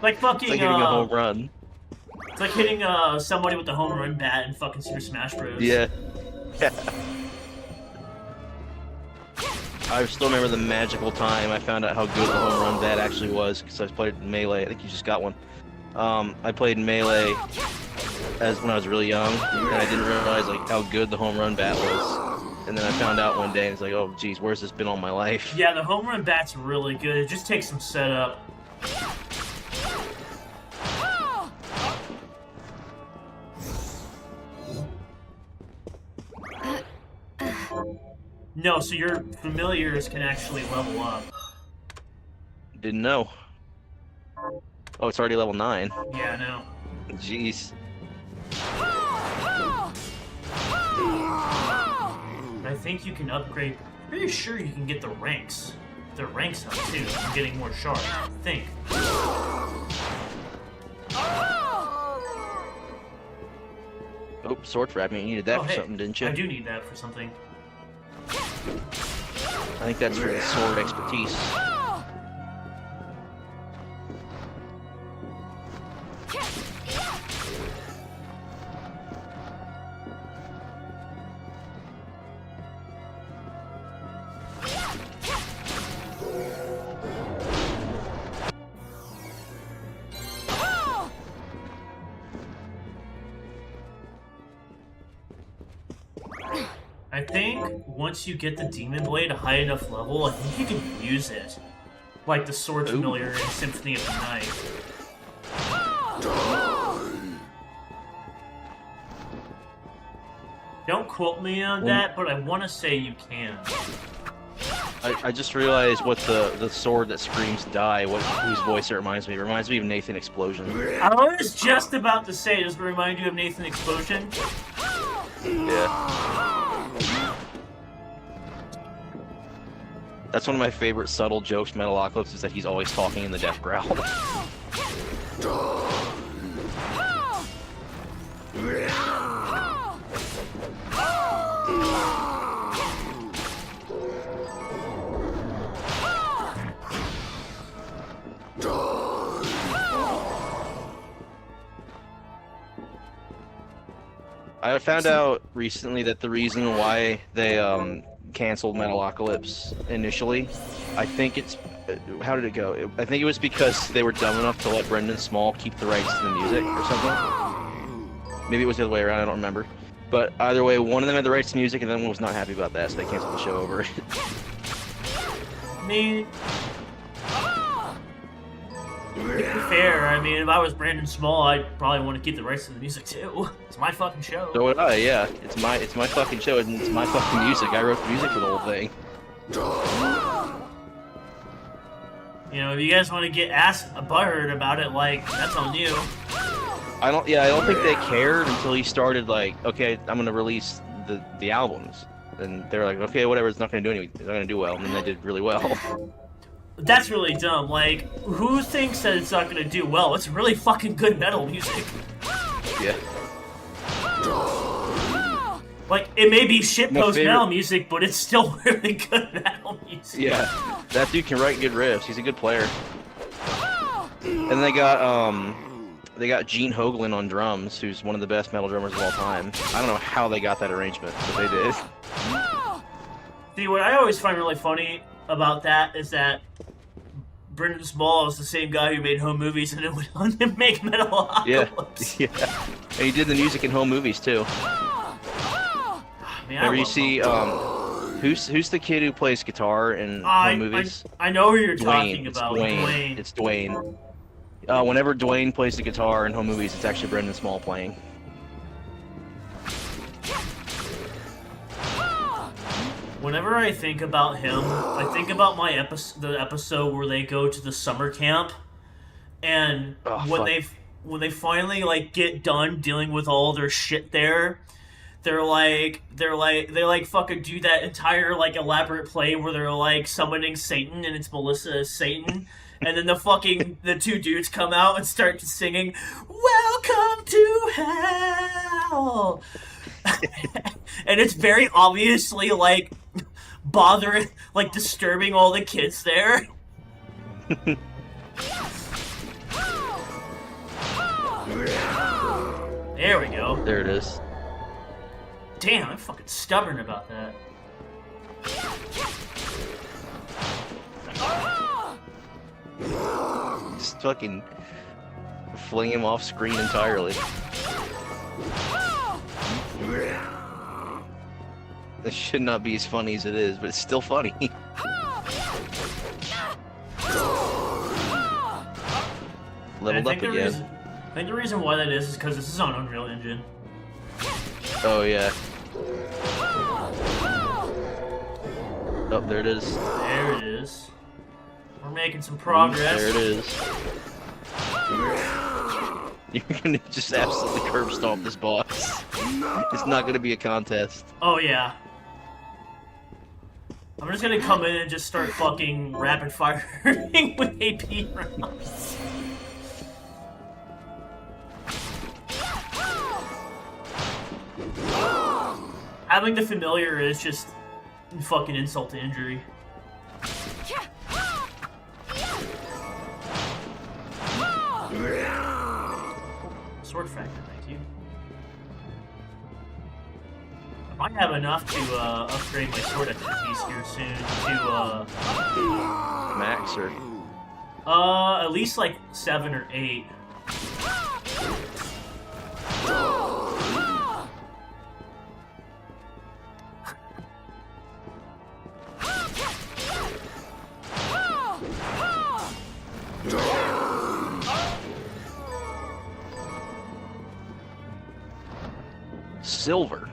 Like fucking, It's like hitting a home run. It's like hitting somebody with the home run bat in fucking Super Smash Bros. Yeah. Yeah. I still remember the magical time I found out how good the home run bat actually was, because I played Melee. I think you just got one. I played Melee when I was really young, and I didn't realize like how good the home run bat was. And then I found out one day, and it's like, oh, geez, where's this been all my life? Yeah, the home run bat's really good. It just takes some setup. No, so your familiars can actually level up. Didn't know. Oh, it's already level 9. Yeah, I know. Jeez. I think you can upgrade. Pretty sure you can get the ranks. The ranks up too. I'm getting more sharp. I think. Oh, sword fragment. You needed that Oh, for hey, something, didn't you? I do need that for something. I think that's for the sword expertise. I think once you get the Demon Blade a high enough level, I think you can use it. Like the Sword Familiar in Symphony of the Night. Don't quote me on that, but I want to say you can. I just realized what the sword that screams die, whose voice it reminds me. It reminds me of Nathan Explosion. I was just about to say, does it remind you of Nathan Explosion? Yeah. That's one of my favorite subtle jokes, Metalocalypse, is that he's always talking in the death growl. I found out recently that the reason why they canceled Metalocalypse initially, I think it's how did it go? I think it was because they were dumb enough to let Brendan Small keep the rights to the music or something. Maybe it was the other way around. I don't remember. But either way, one of them had the rights to music, and then one was not happy about that, so they canceled the show over it. I mean, to be fair, I mean, if I was Brandon Small, I'd probably want to keep the rights to the music too. It's my fucking show. So would I, yeah. It's my fucking show, and it's my fucking music. I wrote the music for the whole thing. You know, if you guys want to get butthurt about it, like, that's on you. I don't think they cared until he started, like, okay, I'm gonna release the albums. And they're like, okay, whatever, it's not gonna do anything. It's not gonna do well. And then they did really well. That's really dumb. Like, who thinks that it's not gonna do well? It's really fucking good metal music. Yeah. Like, it may be shitpost metal music, but it's still really good metal music. Yeah. That dude can write good riffs. He's a good player. And they got Gene Hoglan on drums, who's one of the best metal drummers of all time. I don't know how they got that arrangement, but they did. See, what I always find really funny about that is that Brendan Small is the same guy who made home movies and then went on to make Metalocalypse. Yeah. And he did the music in home movies too. Man, Whenever you see who's the kid who plays guitar in home movies? I know who you're Dwayne. talking about. Dwayne. It's Dwayne. Whenever Dwayne plays the guitar in home movies, it's actually Brendan Small playing. Whenever I think about him, I think about the episode where they go to the summer camp, and when they finally like get done dealing with all their shit there, they fucking do that entire like elaborate play where they're like summoning Satan, and it's Melissa as Satan, And then the two dudes come out and start singing, "Welcome to Hell." And it's very obviously like bothering, like disturbing all the kids there. There we go. There it is. Damn, I'm fucking stubborn about that. Just fucking fling him off screen entirely. This should not be as funny as it is, but it's still funny. Leveled up again. I think the reason why that is because this is on Unreal Engine. Oh yeah. Oh, there it is. There it is. We're making some progress. There it is. You're gonna just absolutely curb stomp this boss. It's not gonna be a contest. Oh yeah. I'm just gonna come in and just start fucking rapid firing with AP rounds. Having the familiar is just fucking insult to injury. Sword factor, thank you. I might have enough to upgrade my sword expertise here soon to Max or at least like 7 or 8. Silver.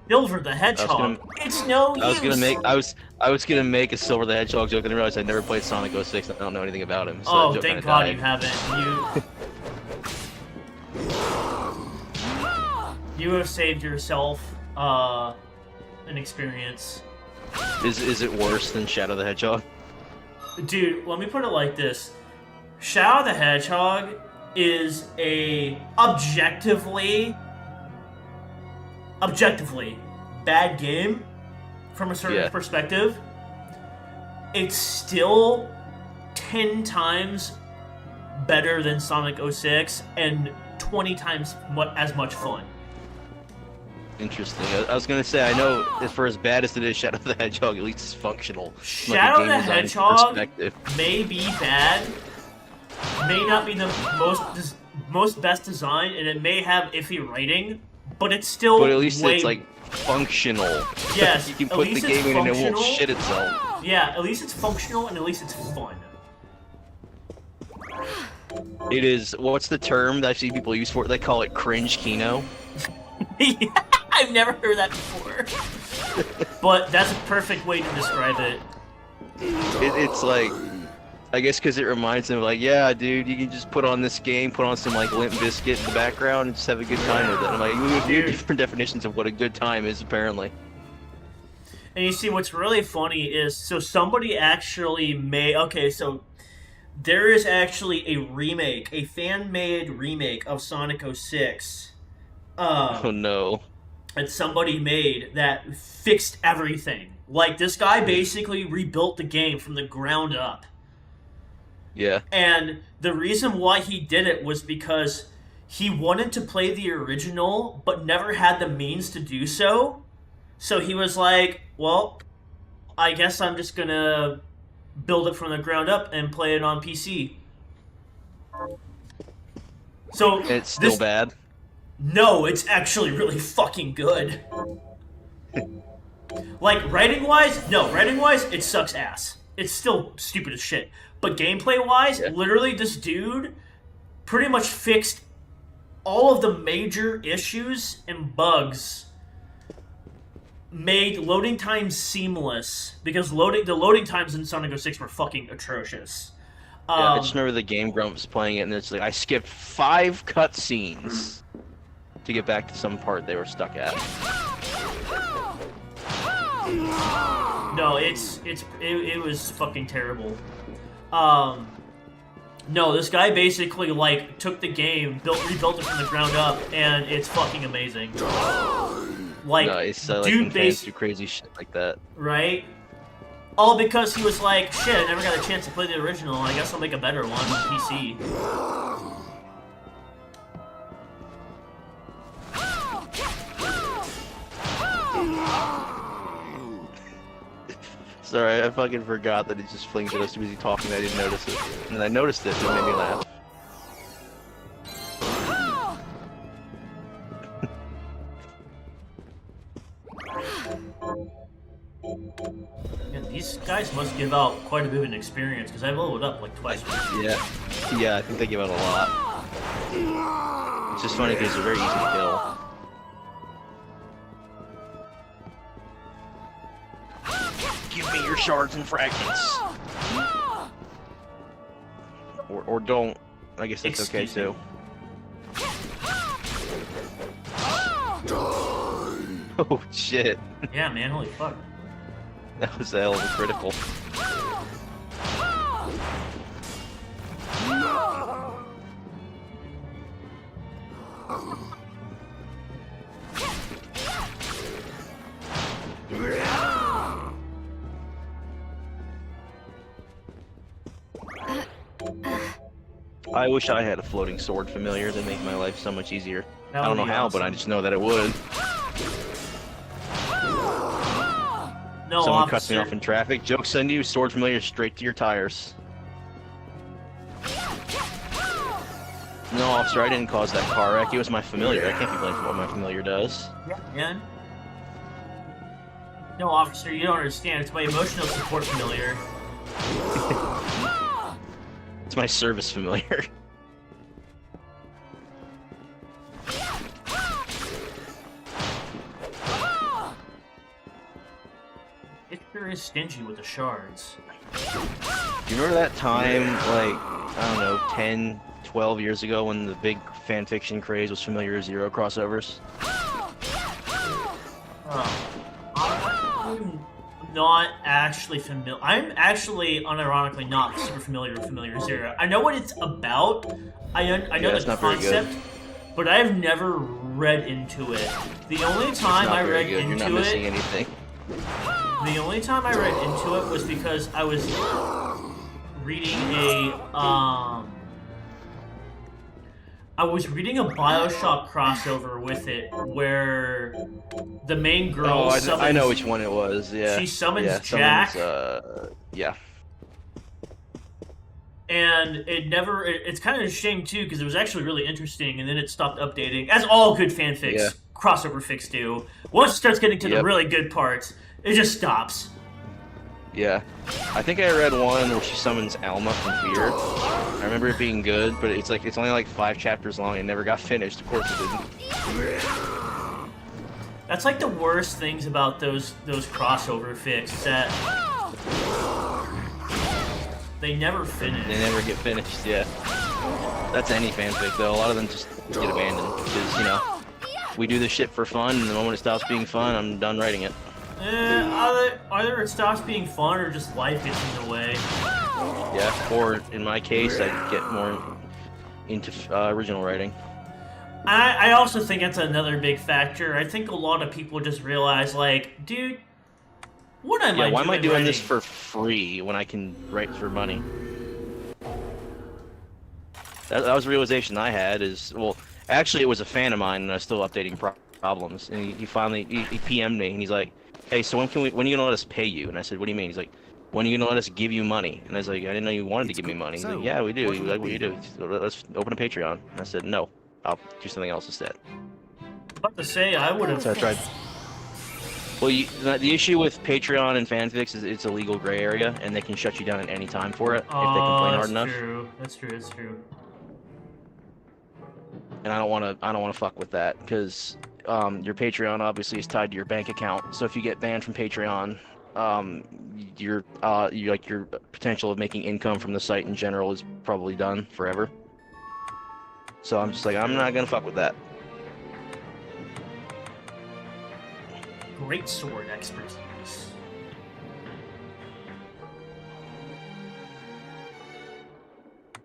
Silver the Hedgehog. It's no use. I was gonna make a Silver the Hedgehog joke and I realized I never played Sonic 06 and I don't know anything about him. So oh, that joke thank kinda God died. you haven't. You have saved yourself an experience. Is it worse than Shadow the Hedgehog? Dude, let me put it like this. Shadow the Hedgehog is a objectively bad game from a certain perspective. It's still 10 times better than Sonic 06 and 20 times as much fun. Interesting. I was gonna say, I know for as bad as it is, Shadow the Hedgehog at least is functional. Shadow the Hedgehog may be bad, may not be the most best design, and it may have iffy writing, but it's still. But at least it's like functional. Yes, you can put the game in and it won't shit itself. Yeah, at least it's functional and at least it's fun. It is. What's the term that I see people use for it? They call it cringe Kino. Yeah, I've never heard that before. But that's a perfect way to describe it. It's like, I guess because it reminds them, like, yeah, dude, you can just put on this game, put on some, like, Limp Bizkit in the background and just have a good time with it. I'm like, we have different definitions of what a good time is, apparently. And you see, what's really funny is, so somebody actually made, okay, so there is actually a remake, a fan-made remake of Sonic 06. Oh, no. That somebody made that fixed everything. Like, this guy basically rebuilt the game from the ground up. Yeah. And the reason why he did it was because he wanted to play the original, but never had the means to do so. So he was like, well, I guess I'm just gonna build it from the ground up and play it on PC. So it's still bad? No, it's actually really fucking good. Like, writing-wise, it sucks ass. It's still stupid as shit. But gameplay-wise, literally this dude pretty much fixed all of the major issues and bugs. Made loading times seamless, because the loading times in Sonic 06 were fucking atrocious. Yeah, I just remember the Game Grumps playing it, and it's like, I skipped 5 cutscenes to get back to some part they were stuck at. No, it was fucking terrible. No, this guy basically like took the game, rebuilt it from the ground up, and it's fucking amazing. Like, nice. I like dude, when fans do crazy shit like that. Right? All because he was like, shit, I never got a chance to play the original. I guess I'll make a better one on PC. Sorry, I fucking forgot that he just flings it. I was too busy talking, I didn't notice it. And then I noticed it, and it made me laugh. Yeah, these guys must give out quite a bit of an experience, because I've leveled up like twice. Yeah, I think they give out a lot. It's just funny because they're very easy to kill. Give me your shards and fragments. Or don't. I guess that's okay too. Oh shit. Yeah, man, holy fuck. That was a hell of a critical. I wish I had a floating sword familiar to make my life so much easier. I don't know how, but I just know that it would. No, Someone officer. cuts me off in traffic. Joke's on you, sword familiar straight to your tires. No, officer, I didn't cause that car wreck. It was my familiar. I can't be blamed for what my familiar does. Yeah, man. No, officer, you don't understand. It's my emotional support familiar. It's my service familiar. It sure is stingy with the shards. You remember that time, like, I don't know, 10, 12 years ago when the big fanfiction craze was Familiar Zero crossovers? I'm not actually familiar. I'm actually, unironically, not super familiar with Familiar Zero. I know what it's about. I know the concept, but I've never read into it. The only time I read into You're not missing anything. The only time I read into it was because I was reading a BioShock crossover with it, where the main girl summons... I know which one it was, yeah. She summons Jack. Yeah. And it's kind of a shame, too, because it was actually really interesting, and then it stopped updating, as all good fanfics, crossover fics do. Once it starts getting to the really good parts, it just stops. Yeah. I think I read one where she summons Alma from Fear. I remember it being good, but it's only like 5 chapters long and never got finished. Of course it didn't. That's like the worst things about those crossover fics, that they never finish. They never get finished, yeah. That's any fanfic though. A lot of them just get abandoned because, you know, we do this shit for fun, and the moment it stops being fun, I'm done writing it. Either it stops being fun or just life gets in the way. Yeah, or in my case, I get more into original writing. I also think that's another big factor. I think a lot of people just realize, like, dude, what am I doing? Why am I doing writing? this for free when I can write for money? That was a realization I had. Well, actually, it was a fan of mine, and I was still updating problems. And he finally he PM'd me, and he's like, "Hey, so when are you gonna let us pay you?" And I said, "What do you mean?" He's like, "When are you gonna let us give you money?" And I was like, "I didn't know you wanted to give me money." He's like, "Yeah, we do." He's like, "What do you do?" He's like, "Let's open a Patreon." And I said, "No, I'll do something else instead." About to say, I would have. So I tried. Well, the issue with Patreon and fanfics is it's a legal gray area, and they can shut you down at any time for it if they complain hard enough. That's true. And I don't want to fuck with that because your Patreon obviously is tied to your bank account. So if you get banned from Patreon, your potential of making income from the site in general is probably done forever. So I'm just like, I'm not gonna fuck with that. Great sword expertise.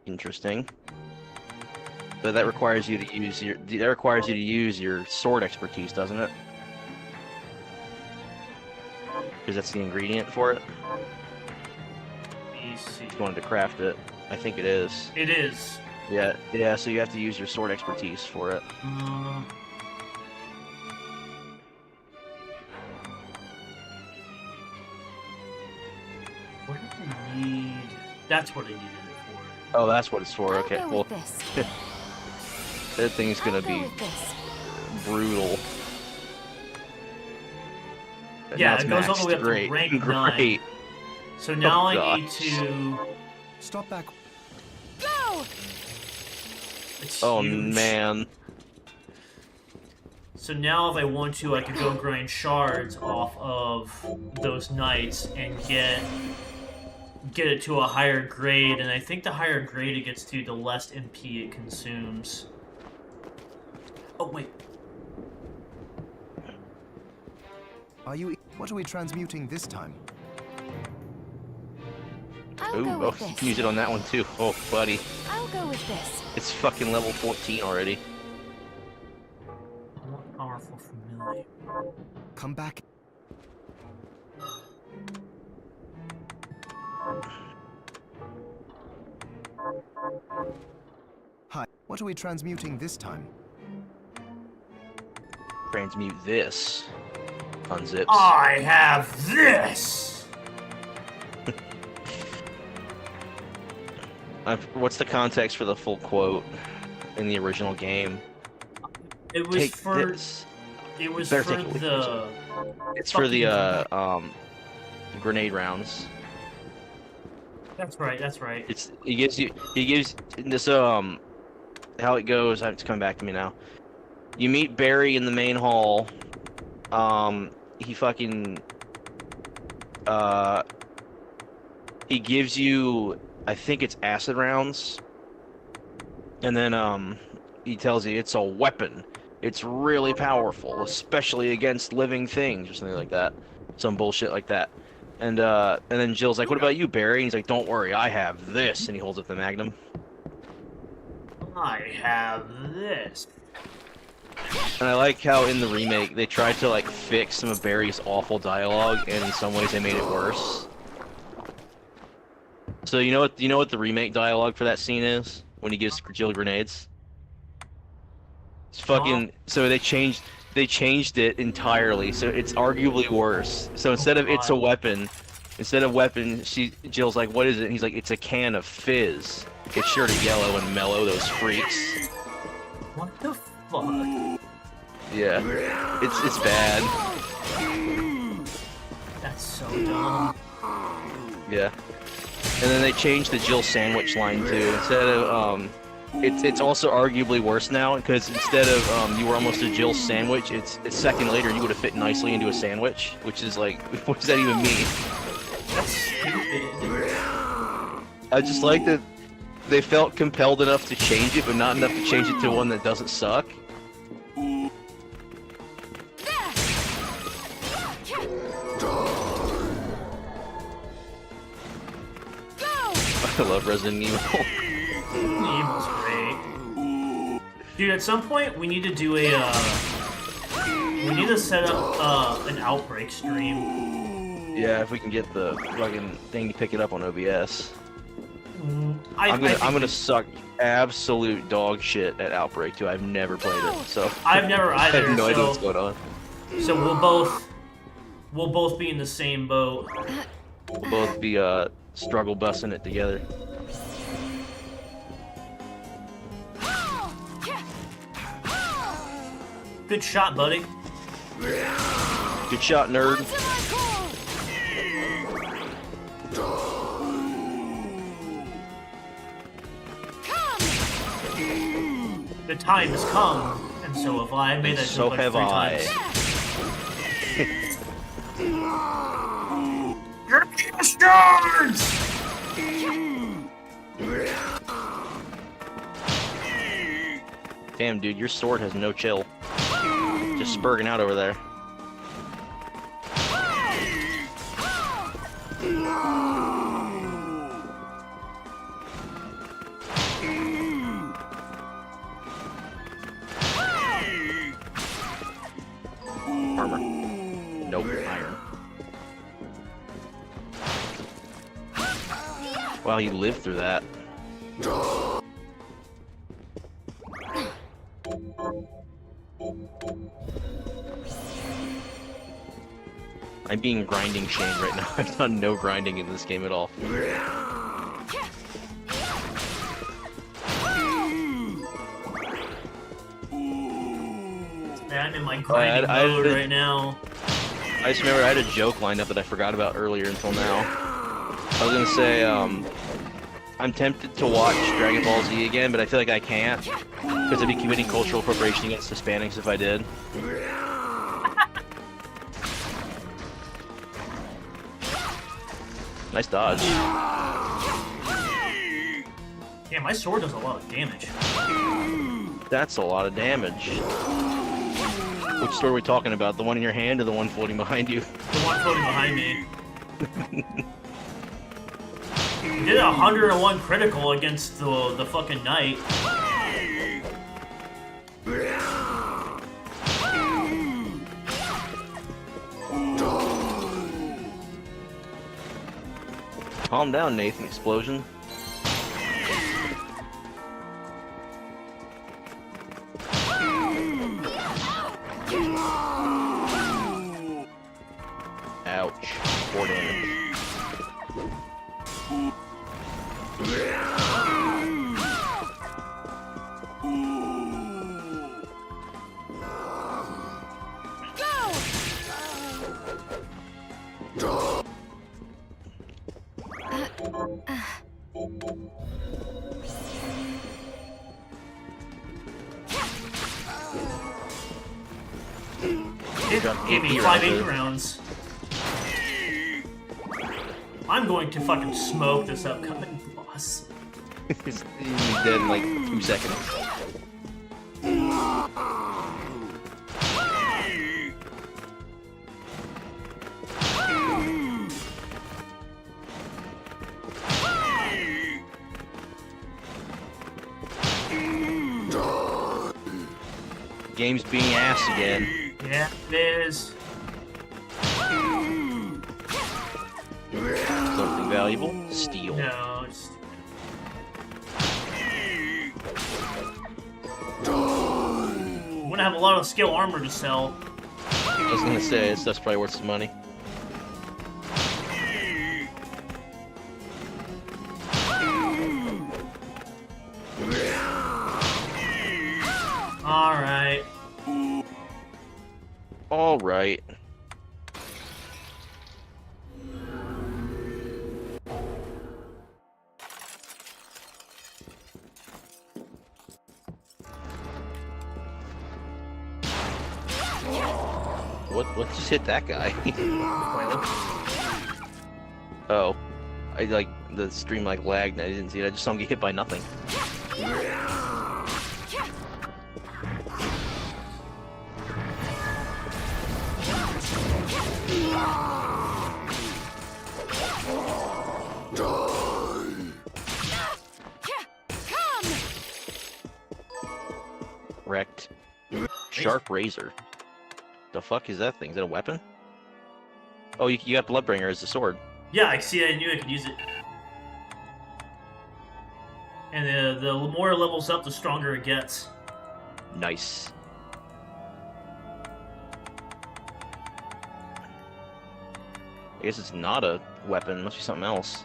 Interesting. But that requires you to use your sword expertise, doesn't it? Because that's the ingredient for it. Let me see. If you wanted to craft it, I think it is. It is. Yeah, yeah. So you have to use your sword expertise for it. What do I need? That's what I needed it for. Oh, that's what it's for. Okay, I'll go well, with this. that thing's gonna I'll go be with this. brutal. And Yeah, now it goes all it's the way up to great. rank 9. Great. So now Oh, I need gosh. to. Stop back. Go! It's Oh huge. man. So now if I want to, I could go grind shards off of those knights and get it to a higher grade, and I think the higher grade it gets to, the less MP it consumes. Oh wait. What are we transmuting this time? I'll Ooh, go oh, with you this. can use it on that one too. Oh, buddy. I'll go with this. It's fucking level 14 already. More powerful familiar. Come back. Hi. What are we transmuting this time? Transmute this. Unzips. I have this! What's the context for the full quote in the original game? It was Take for this. it was Better for take it with the It's for the fucking grenade rounds. That's right, that's right. He gives this how it goes. It's coming back to me now. You meet Barry in the main hall. He fucking he gives you, I think it's acid rounds, and then he tells you it's a weapon. It's really powerful, especially against living things or something like that. Some bullshit like that. And then Jill's like, "What about you, Barry?" And he's like, "Don't worry, I have this." And he holds up the magnum. I have this. And I like how in the remake they tried to like fix some of Barry's awful dialogue, and in some ways they made it worse. So you know what the remake dialogue for that scene is when he gives Jill grenades? It's fucking. So they changed it entirely, so it's arguably worse. So instead of "it's a weapon," Jill's like, "What is it?" And he's like, "It's a can of fizz. It's sure to yellow and mellow those freaks." What the fuck? Yeah, it's bad. That's so dumb. Yeah. And then they changed the Jill sandwich line too. Instead of it's also arguably worse now because instead of you were almost a Jill sandwich, it's a second later you would have fit nicely into a sandwich, which is like, what does that even mean? That's stupid. I just like that they felt compelled enough to change it, but not enough to change it to one that doesn't suck. I love Resident Evil. Evil's great. Dude, at some point we need to do a we need to set up an Outbreak stream. Yeah, if we can get the fucking thing to pick it up on OBS. I'm I'm gonna suck absolute dog shit at Outbreak too. I've never played it, so I've never I either. have no idea so, what's going on. So we'll both be in the same boat. We'll both be struggle busting it together. Good shot, buddy. Good shot, nerd. The time has come, and so have I. Made that So joke like have 3 I. times. You're bastards! Damn, dude, your sword has no chill. Just spurging out over there. Wow, you lived through that. I'm being grinding shamed right now. I've done no grinding in this game at all. I'm in my grinding mode right now. I just remember I had a joke lined up that I forgot about earlier until now. I was gonna say, I'm tempted to watch Dragon Ball Z again, but I feel like I can't, because I'd be committing cultural appropriation against Hispanics if I did. Nice dodge. Yeah, my sword does a lot of damage. That's a lot of damage. Which sword are we talking about? The one in your hand or the one floating behind you? The one floating behind me. You did 101 critical against the fucking knight. Calm down, Nathan. Explosion. Ouch. 4 damage. Give me 5 rounds. I'm going to fucking smoke this upcoming boss. He's dead in like 2 seconds. Game's being ass again. Yeah, it is. Something valuable? Steel. No, it's... I'm gonna have a lot of skill armor to sell. I was gonna say, that's probably worth some money. Alright. Alright. What just hit that guy? Oh. I like the stream like lagged and I didn't see it. I just saw him get hit by nothing. Wrecked. Sharp razor. The fuck is that thing? Is that a weapon? Oh, you got Bloodbringer as the sword. Yeah, I see. I knew I could use it. And the more it levels up, the stronger it gets. Nice. I guess it's not a weapon. It must be something else.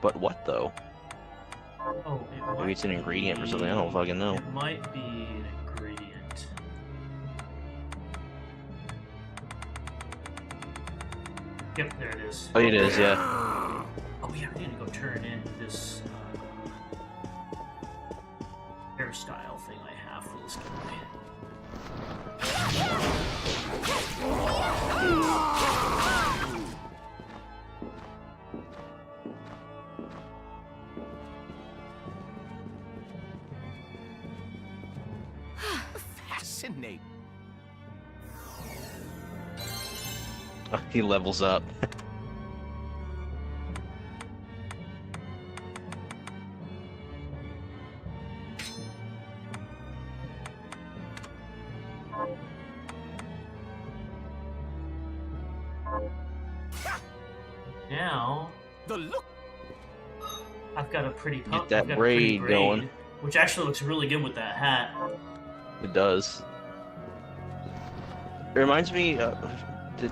But what though? Oh, Maybe it's an ingredient or something. I don't fucking know. It might be an ingredient. Yep, there it is. Oh, it is, yeah. Oh yeah, I need to go turn in this hairstyle thing I have for this guy. Fascinating. He levels up. Now the look. I've got a pretty pump. that I've got a pretty braid going. which actually looks really good with that hat. It does. It reminds me,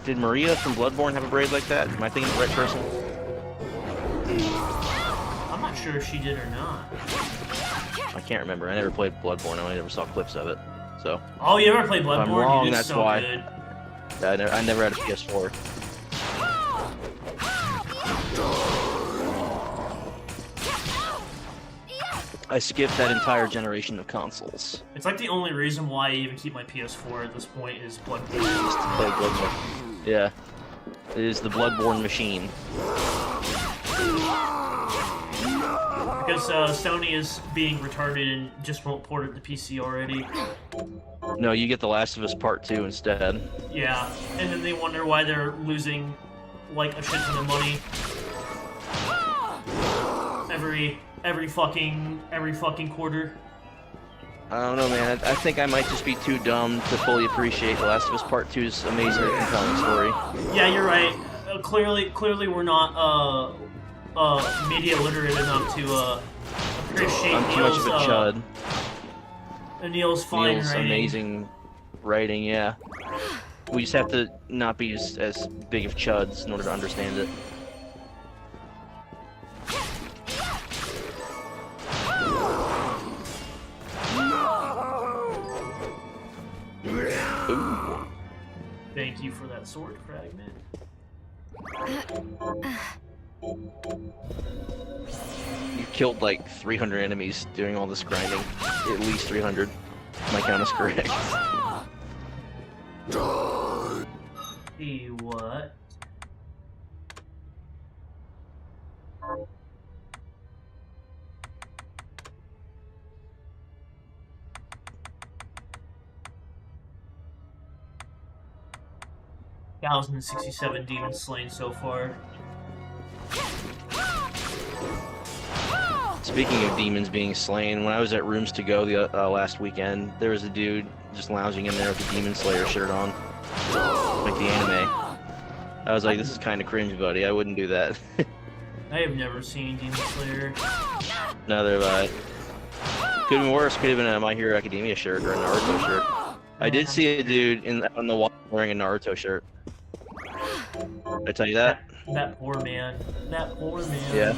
did Maria from Bloodborne have a braid like that? Am I thinking of the right person? I'm not sure if she did or not. I can't remember. I never played Bloodborne. I only never saw clips of it. So. Oh, you ever played Bloodborne? I'm wrong, Dude, it's that's so why. good. Yeah, I never had a PS4. I skipped that entire generation of consoles. It's like the only reason why I even keep my PS4 at this point is Bloodborne. Just to play Bloodborne. Yeah. It is the Bloodborne machine. Because Sony is being retarded and just won't port it to PC already. No, you get The Last of Us Part 2 instead. Yeah, and then they wonder why they're losing like a shit ton of money every fucking quarter. I don't know, man. I think I might just be too dumb to fully appreciate The Last of Us Part 2's amazing and compelling story. Yeah, you're right. Clearly we're not media literate enough to appreciate I'm too much of a chud. Neil's fine Neil's writing. amazing writing, yeah. We just have to not be as big of chuds in order to understand it. Ooh. Thank you for that sword fragment. You killed like 300 enemies doing all this grinding. At least 300. My count is correct. See what? $1,067 demons slain so far. Speaking of demons being slain, when I was at Rooms to Go the last weekend, there was a dude just lounging in there with a Demon Slayer shirt on, like the anime. I was like, this is kind of cringe, buddy. I wouldn't do that. I have never seen Demon Slayer. Neither have I. Could have been worse. Could have been a My Hero Academia shirt or a Naruto shirt. I did see a dude on the wall wearing a Naruto shirt. Did I tell you that? That poor man. That poor man. Yeah.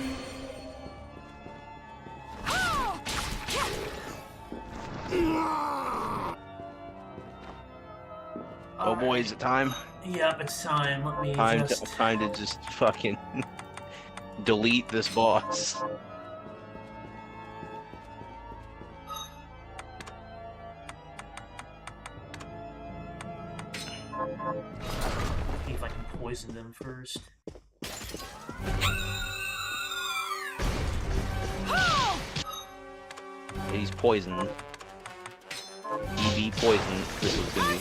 Oh boy, is it time? Yep, it's time. Let me Time just... to just fucking delete this boss. See if I can poison them first. He's poisoned. EV poison. This is gonna be.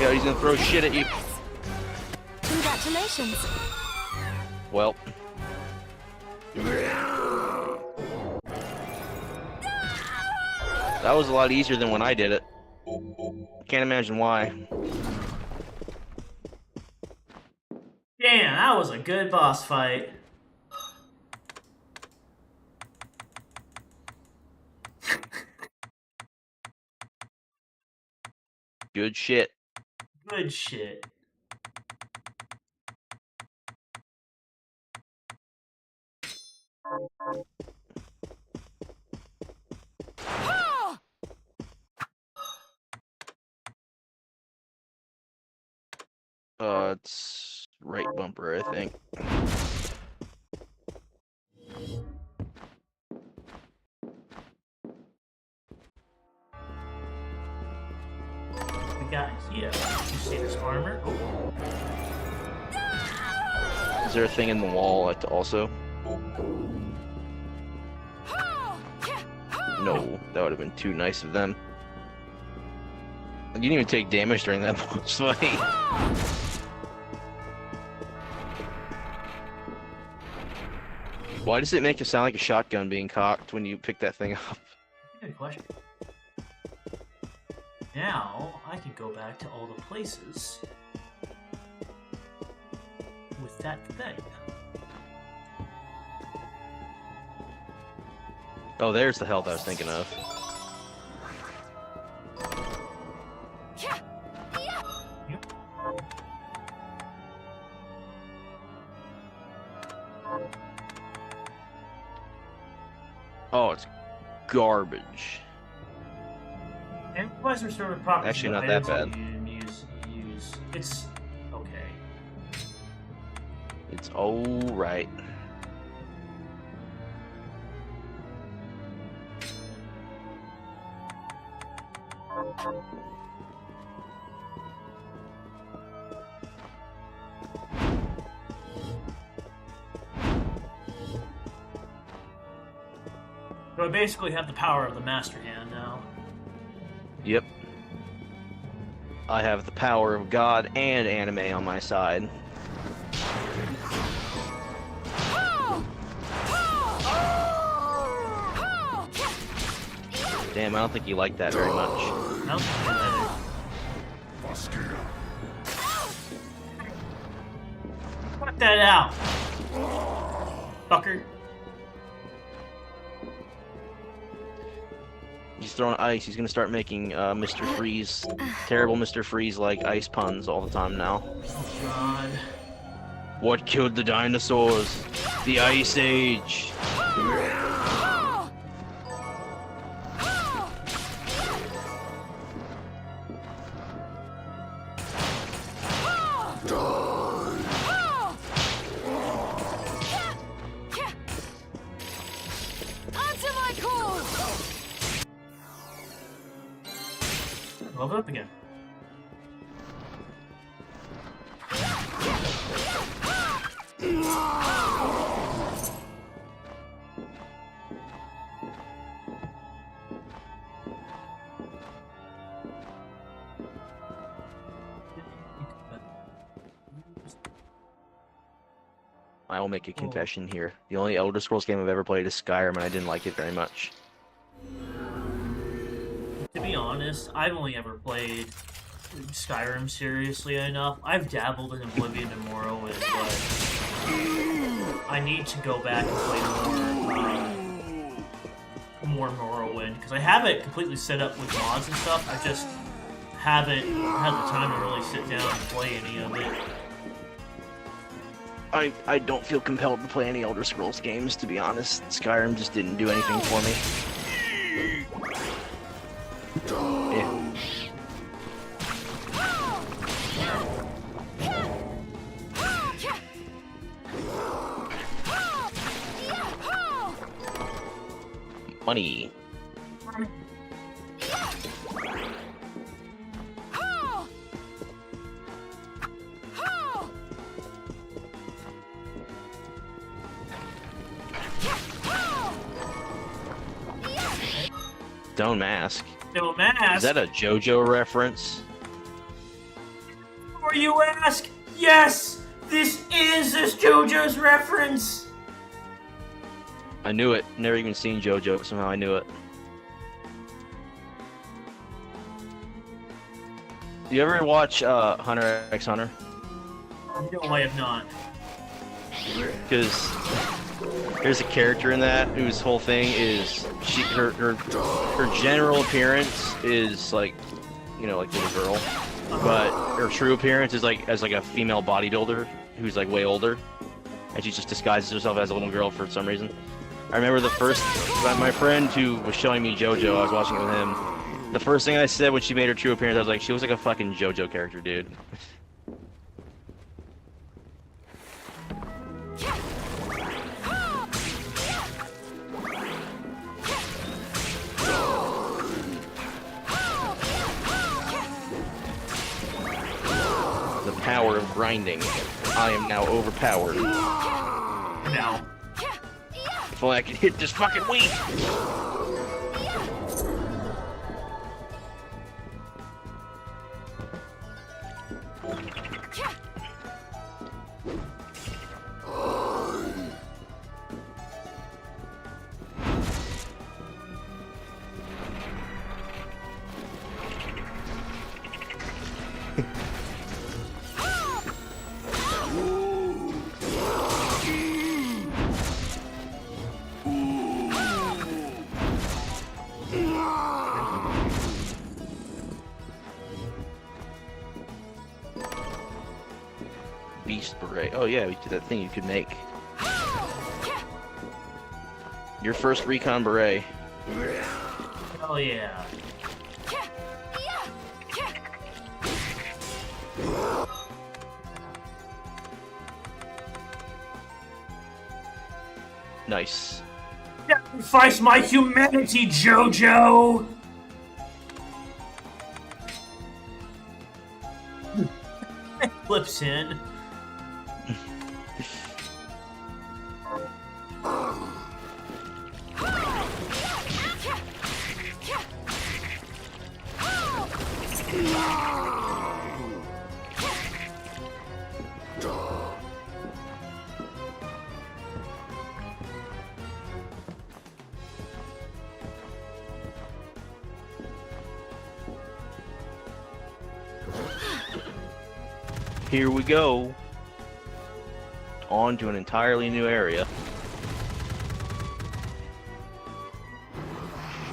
Yeah, he's gonna throw shit at you. Congratulations. Well. That was a lot easier than when I did it. Can't imagine why. Damn, that was a good boss fight. Good shit. Good shit. It's right bumper, I think. We got here. You see this armor? Is there a thing in the wall also? No, that would have been too nice of them. You didn't even take damage during that boss fight. Why does it make it sound like a shotgun being cocked when you pick that thing up? Good question. Now, I can go back to all the places with that thing. Oh, there's the health I was thinking of. Yep. Oh, it's garbage. Improvise restorative properties. Actually, of not that items bad. you use. It's okay. It's alright. So I basically have the power of the Master Hand now. Yep. I have the power of God and anime on my side. Damn, I don't think you like that very much. No? Cut that out! Fucker. He's throwing ice. He's gonna start making Mr. Freeze, terrible Mr. Freeze-like ice puns all the time now. Oh god. What killed the dinosaurs? The Ice Age. Answer my call! Level up again. I will make a confession here. The only Elder Scrolls game I've ever played is Skyrim, and I didn't like it very much. To be honest, I've only ever played Skyrim seriously enough. I've dabbled in Oblivion and Morrowind, but I need to go back and play more Morrowind, because I have it completely set up with mods and stuff. I just haven't had the time to really sit down and play any of it. I don't feel compelled to play any Elder Scrolls games, to be honest. Skyrim just didn't do anything for me. Yeah. Money. Stone Mask. No mask. Is that a JoJo reference? Before you ask, yes, this is this JoJo's reference. I knew it. Never even seen JoJo, but somehow I knew it. Do you ever watch Hunter x Hunter? No, I have not. Because there's a character in that whose whole thing is her general appearance is like, you know, like little girl, but her true appearance is like as like a female bodybuilder who's like way older, and she just disguises herself as a little girl for some reason. I remember the first my friend who was showing me JoJo, I was watching it with him. The first thing I said when she made her true appearance, I was like, she looks like a fucking JoJo character, dude. The power of grinding. I am now overpowered. No. If only I could hit this fucking weed. Oh yeah, we did that thing you could make. Your first recon beret. Hell yeah. Nice. Sacrifice my humanity, Jojo! Flips in. Here we go. On to an entirely new area.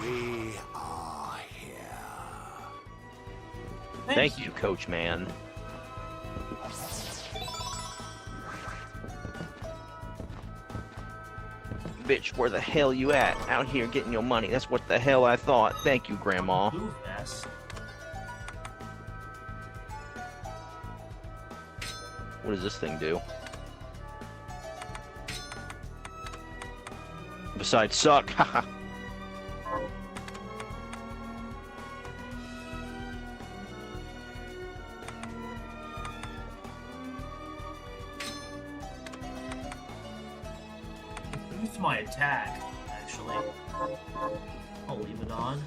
We are here. Thank you, Coach Man. Bitch, where the hell you at? Out here getting your money. That's what the hell I thought. Thank you, Grandma. Move fast. What does this thing do? Besides suck, haha. Boost my attack, actually. I'll leave it on.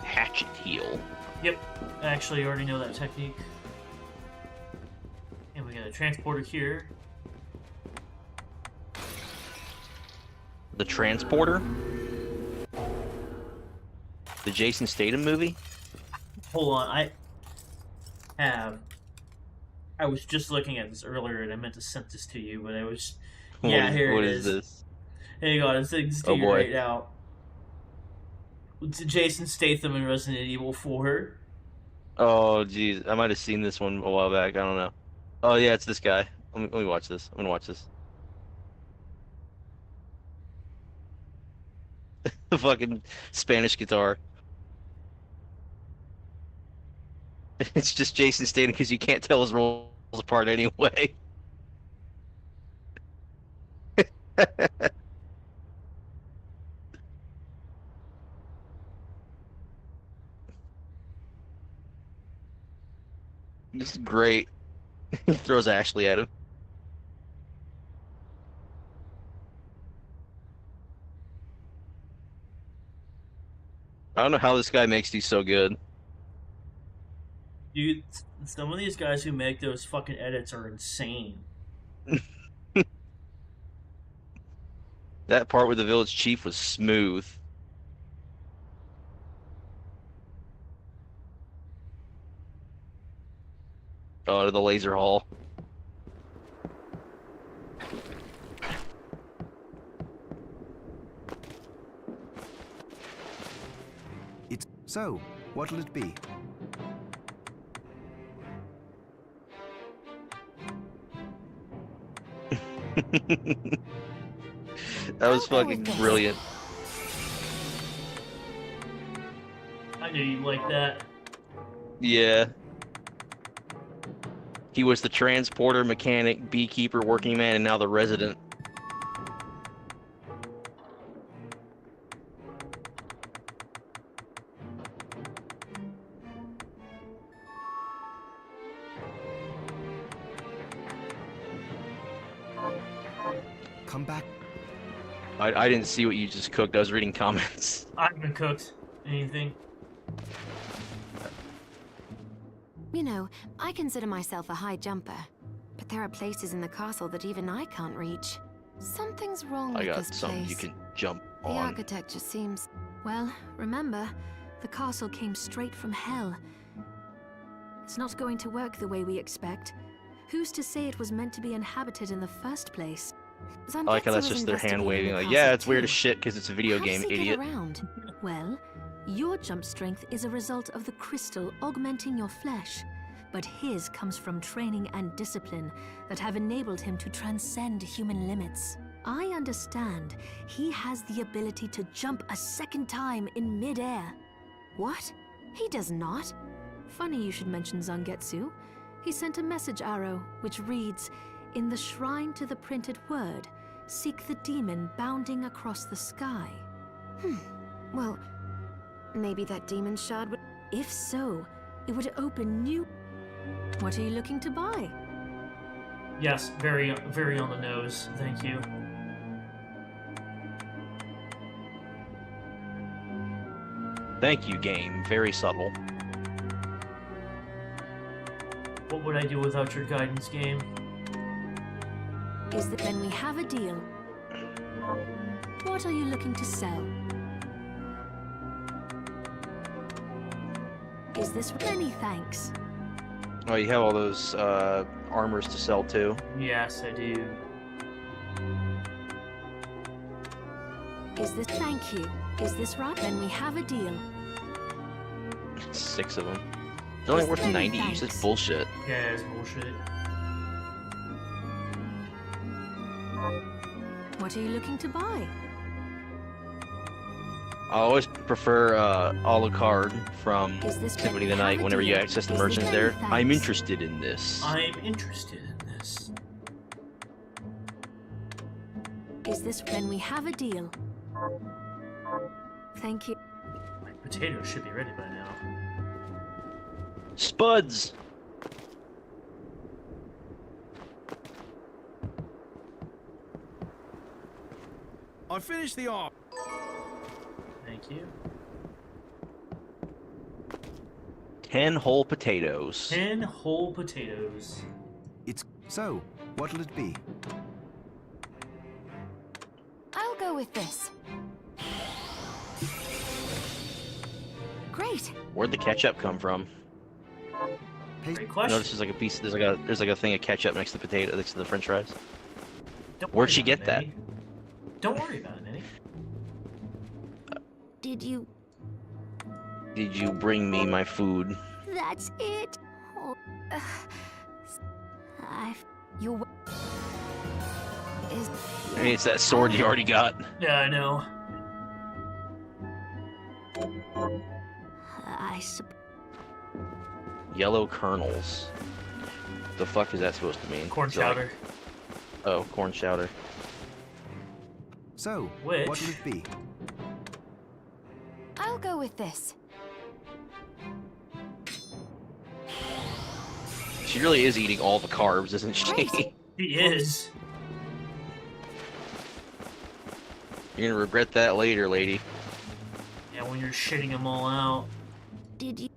Hatchet heal. Yep, actually, you already know that technique. And we got a transporter here. The Transporter? The Jason Statham movie? Hold on, I was just looking at this earlier, and I meant to send this to you, but I was... Yeah, here what it is is. this? Here you go, I'm sending this to Oh, you boy. right now. It's Jason Statham in Resident Evil 4. Oh, jeez. I might have seen this one a while back. I don't know. Oh, yeah, it's this guy. Let me watch this. I'm gonna watch this. The fucking Spanish guitar. It's just Jason Statham because you can't tell his roles apart anyway. This is great. He throws Ashley at him. I don't know how this guy makes these so good. Dude, some of these guys who make those fucking edits are insane. That part with the village chief was smooth. Oh, to the laser hall. It's so. What'll it be? That was fucking brilliant. I knew you'd like that. Yeah. He was the transporter, mechanic, beekeeper, working man, and now the resident. Come back. I didn't see what you just cooked. I was reading comments. I haven't cooked anything. You know, I consider myself a high jumper, but there are places in the castle that even I can't reach. Something's wrong I with got this something place. you can jump The on. architecture seems... Well, remember, the castle came straight from hell. It's not going to work the way we expect. Who's to say it was meant to be inhabited in the first place? I like how that's just their hand waving, like, yeah, it's weird as shit because it's a video How game, does he idiot. get around? Well, your jump strength is a result of the crystal augmenting your flesh, but his comes from training and discipline that have enabled him to transcend human limits. I understand he has the ability to jump a second time in midair. What? He does not? Funny you should mention Zangetsu. He sent a message arrow which reads, "In the shrine to the printed word, seek the demon bounding across the sky." Well, maybe that demon shard would... If so, it would open new... What are you looking to buy? Yes, very, very on the nose. Thank you. Thank you, game. Very subtle. What would I do without your guidance, game? Is that then we have a deal? What are you looking to sell? Is this many thanks? Oh, you have all those armors to sell too. Yes, I do. Is this thank you? Is this right? Then we have a deal. 6 of them. They're only Is worth there 90 any each. That's thanks? bullshit. Yeah, it's bullshit. What are you looking to buy? I always prefer a la carte from Is this Symphony of the have Night a whenever you deal? access the Is this merchants many there. I'm thanks? interested in this. I'm interested in this. Is this then we have a deal? Thank you. My potatoes should be ready by now. Spuds! I finished the art. Thank you. 10 whole potatoes. 10 whole potatoes. It's so. What'll it be? I'll go with this. Great. Where'd the ketchup come from? Great question. Notice there's like a piece. There's like a thing of ketchup next to the potato, next to the French fries. Don't Where'd worry she about get it, that? Minnie. Don't worry about it, Minnie. Did you... Did you bring me my food? That's it. Oh, you... Is... I mean, it's that sword you already got. Yeah, I know. I sup... Yellow kernels. The fuck is that supposed to mean? Corn Is it like- chowder. oh, corn chowder. So, Which- what'll it be? I'll go with this. She really is eating all the carbs, isn't she? Great. He is. You're gonna regret that later, lady. Yeah, when you're shitting them all out. Did you...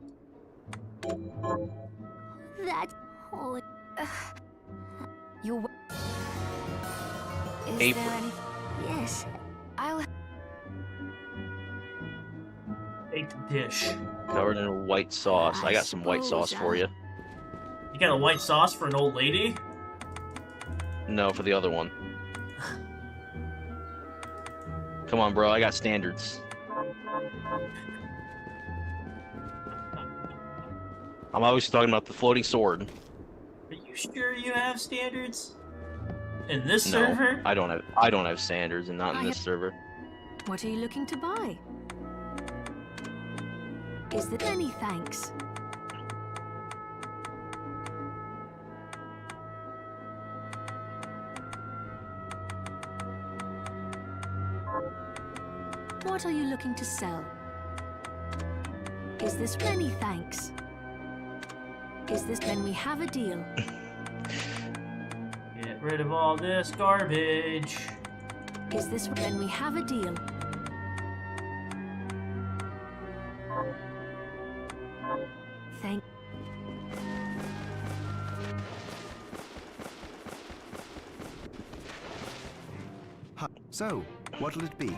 That... Holy... you... Is Apron. there any... Yes. I'll... Baked dish. Covered in white sauce. I I got some white sauce suppose, for you. You got a white sauce for an old lady? No, for the other one. Come on, bro. I got standards. I'm always talking about the floating sword. Are you sure you have standards? In this No, server? I don't have standards, and not in this server. What are you looking to buy? Is there many thanks? What are you looking to sell? Is this many thanks? Is this then we have a deal? Get rid of all this garbage. Is this then we have a deal? Thank... So, what'll it be?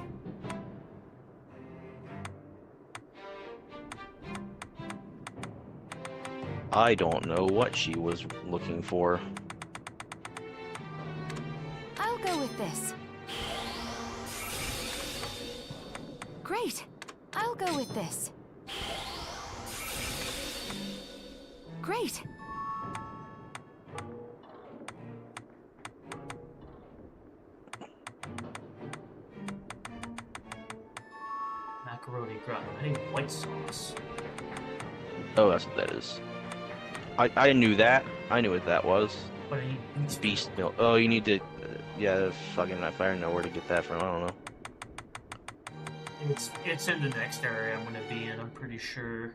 I don't know what she was looking for. I'll go with this. I'll go with this. Great. Macaroni gratin. I need white sauce. Oh, that's what that is. I knew that. I knew what that was. But I need It's beast milk. Oh, you need to. Yeah, fucking. If I don't know where to get that from, I don't know. It's in the next area I'm gonna be in. I'm pretty sure.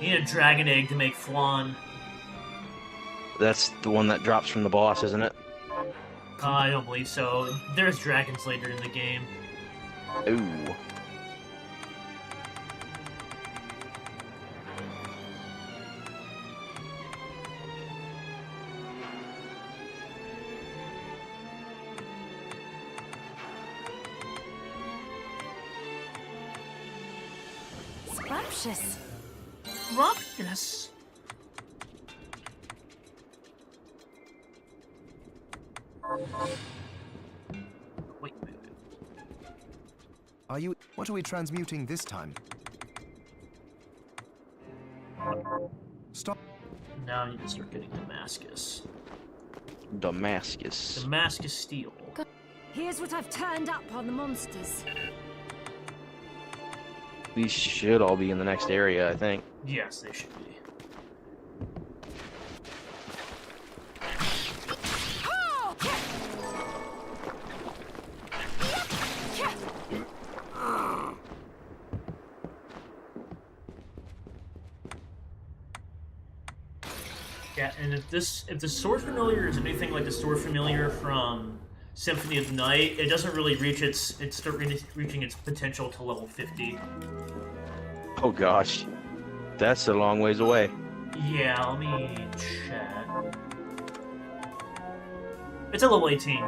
You need a dragon egg to make flan. That's the one that drops from the boss, isn't it? I don't believe so. There's dragons later in the game. Ooh. Scrumptious. Rumpus. Wait. Are you... What are we transmuting this time? Stop. Now I need to start getting Damascus. Damascus. Damascus steel. Here's what I've turned up on the monsters. These should all be in the next area, I think. Yes, they should be. Yeah, and if the sword familiar is anything like the sword familiar from Symphony of the Night, it doesn't really reach reaching its potential to level 50. Oh gosh. That's a long ways away. Yeah, let me check. It's a level 18.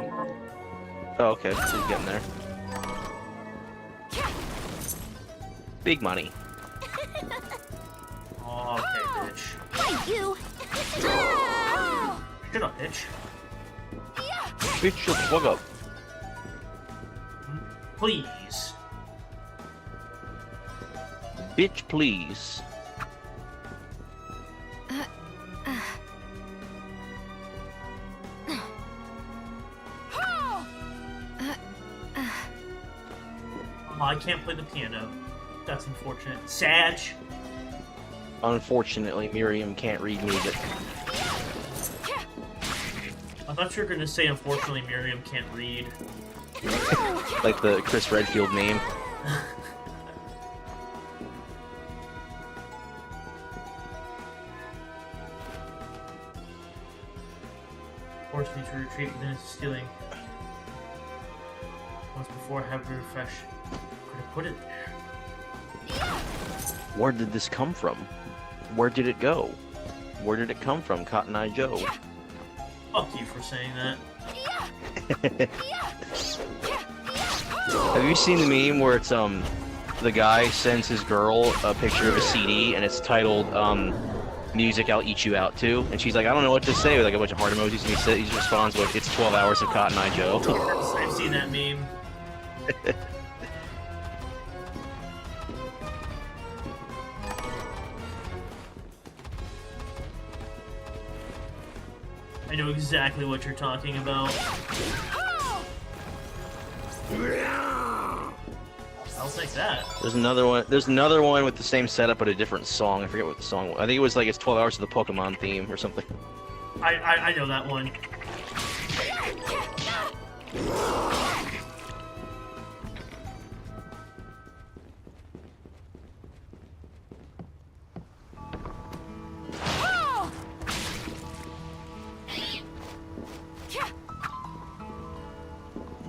Oh, okay. So he's getting there. Big money. Oh, okay, bitch. Thank you. Shut up, bitch. Bitch, shut the fuck up. Please. Bitch, please. Oh, I can't play the piano. That's unfortunate. Sag. Unfortunately, Miriam can't read music. I thought you were going to say, unfortunately, Miriam can't read. Like the Chris Redfield meme. Forced me to retreat within its stealing. Once before, I have to refresh. Could have put it there. Where did this come from? Where did it go? Where did it come from, Cotton Eye Joe? Fuck you for saying that. Have you seen the meme where it's the guy sends his girl a picture of a CD and it's titled Music I'll Eat You Out To, and she's like, I don't know what to say, with like a bunch of heart emojis, and he responds with, it's 12 hours of Cotton Eye Joe. I've seen that meme. I know exactly what you're talking about. I'll take that. There's another one. There's another one with the same setup but a different song. I forget what the song was. I think it was like it's 12 hours of the Pokemon theme or something. I know that one.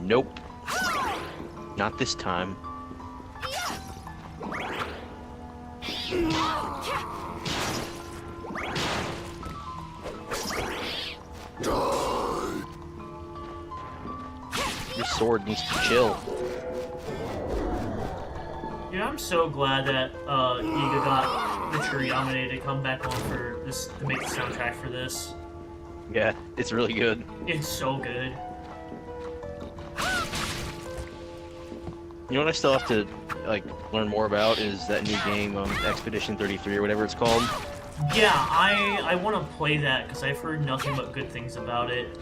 Nope. Not this time. Your sword needs to chill. Yeah, I'm so glad that Iga got Richard Yamane to come back on for this to make the soundtrack for this. Yeah, it's really good. It's so good. You know what I still have to like learn more about is that new game, Expedition 33 or whatever it's called. Yeah, I want to play that because I've heard nothing but good things about it.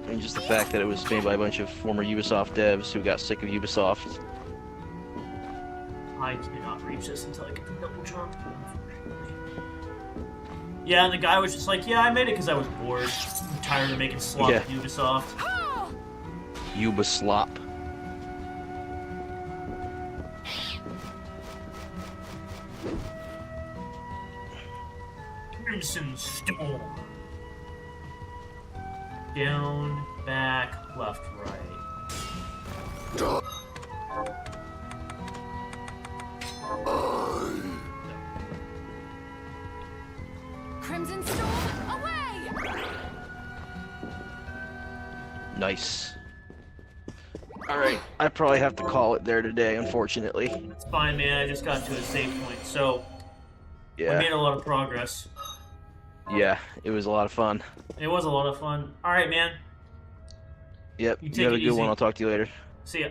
And just the fact that it was made by a bunch of former Ubisoft devs who got sick of Ubisoft. I cannot reach this until I get the double jump, unfortunately. Yeah, and the guy was just like, yeah, I made it because I was bored. I'm tired of making slop with Ubisoft. Ubislop. Crimson Storm. Down, back, left, right. Crimson Storm, away! Nice. Alright, I probably have to call it there today, unfortunately. It's fine, man. I just got to a save point, so Yeah. we made a lot of progress. Yeah, it was a lot of fun. It was a lot of fun. Alright, man. Yep, You you have take a it good easy. one. I'll talk to you later. See ya.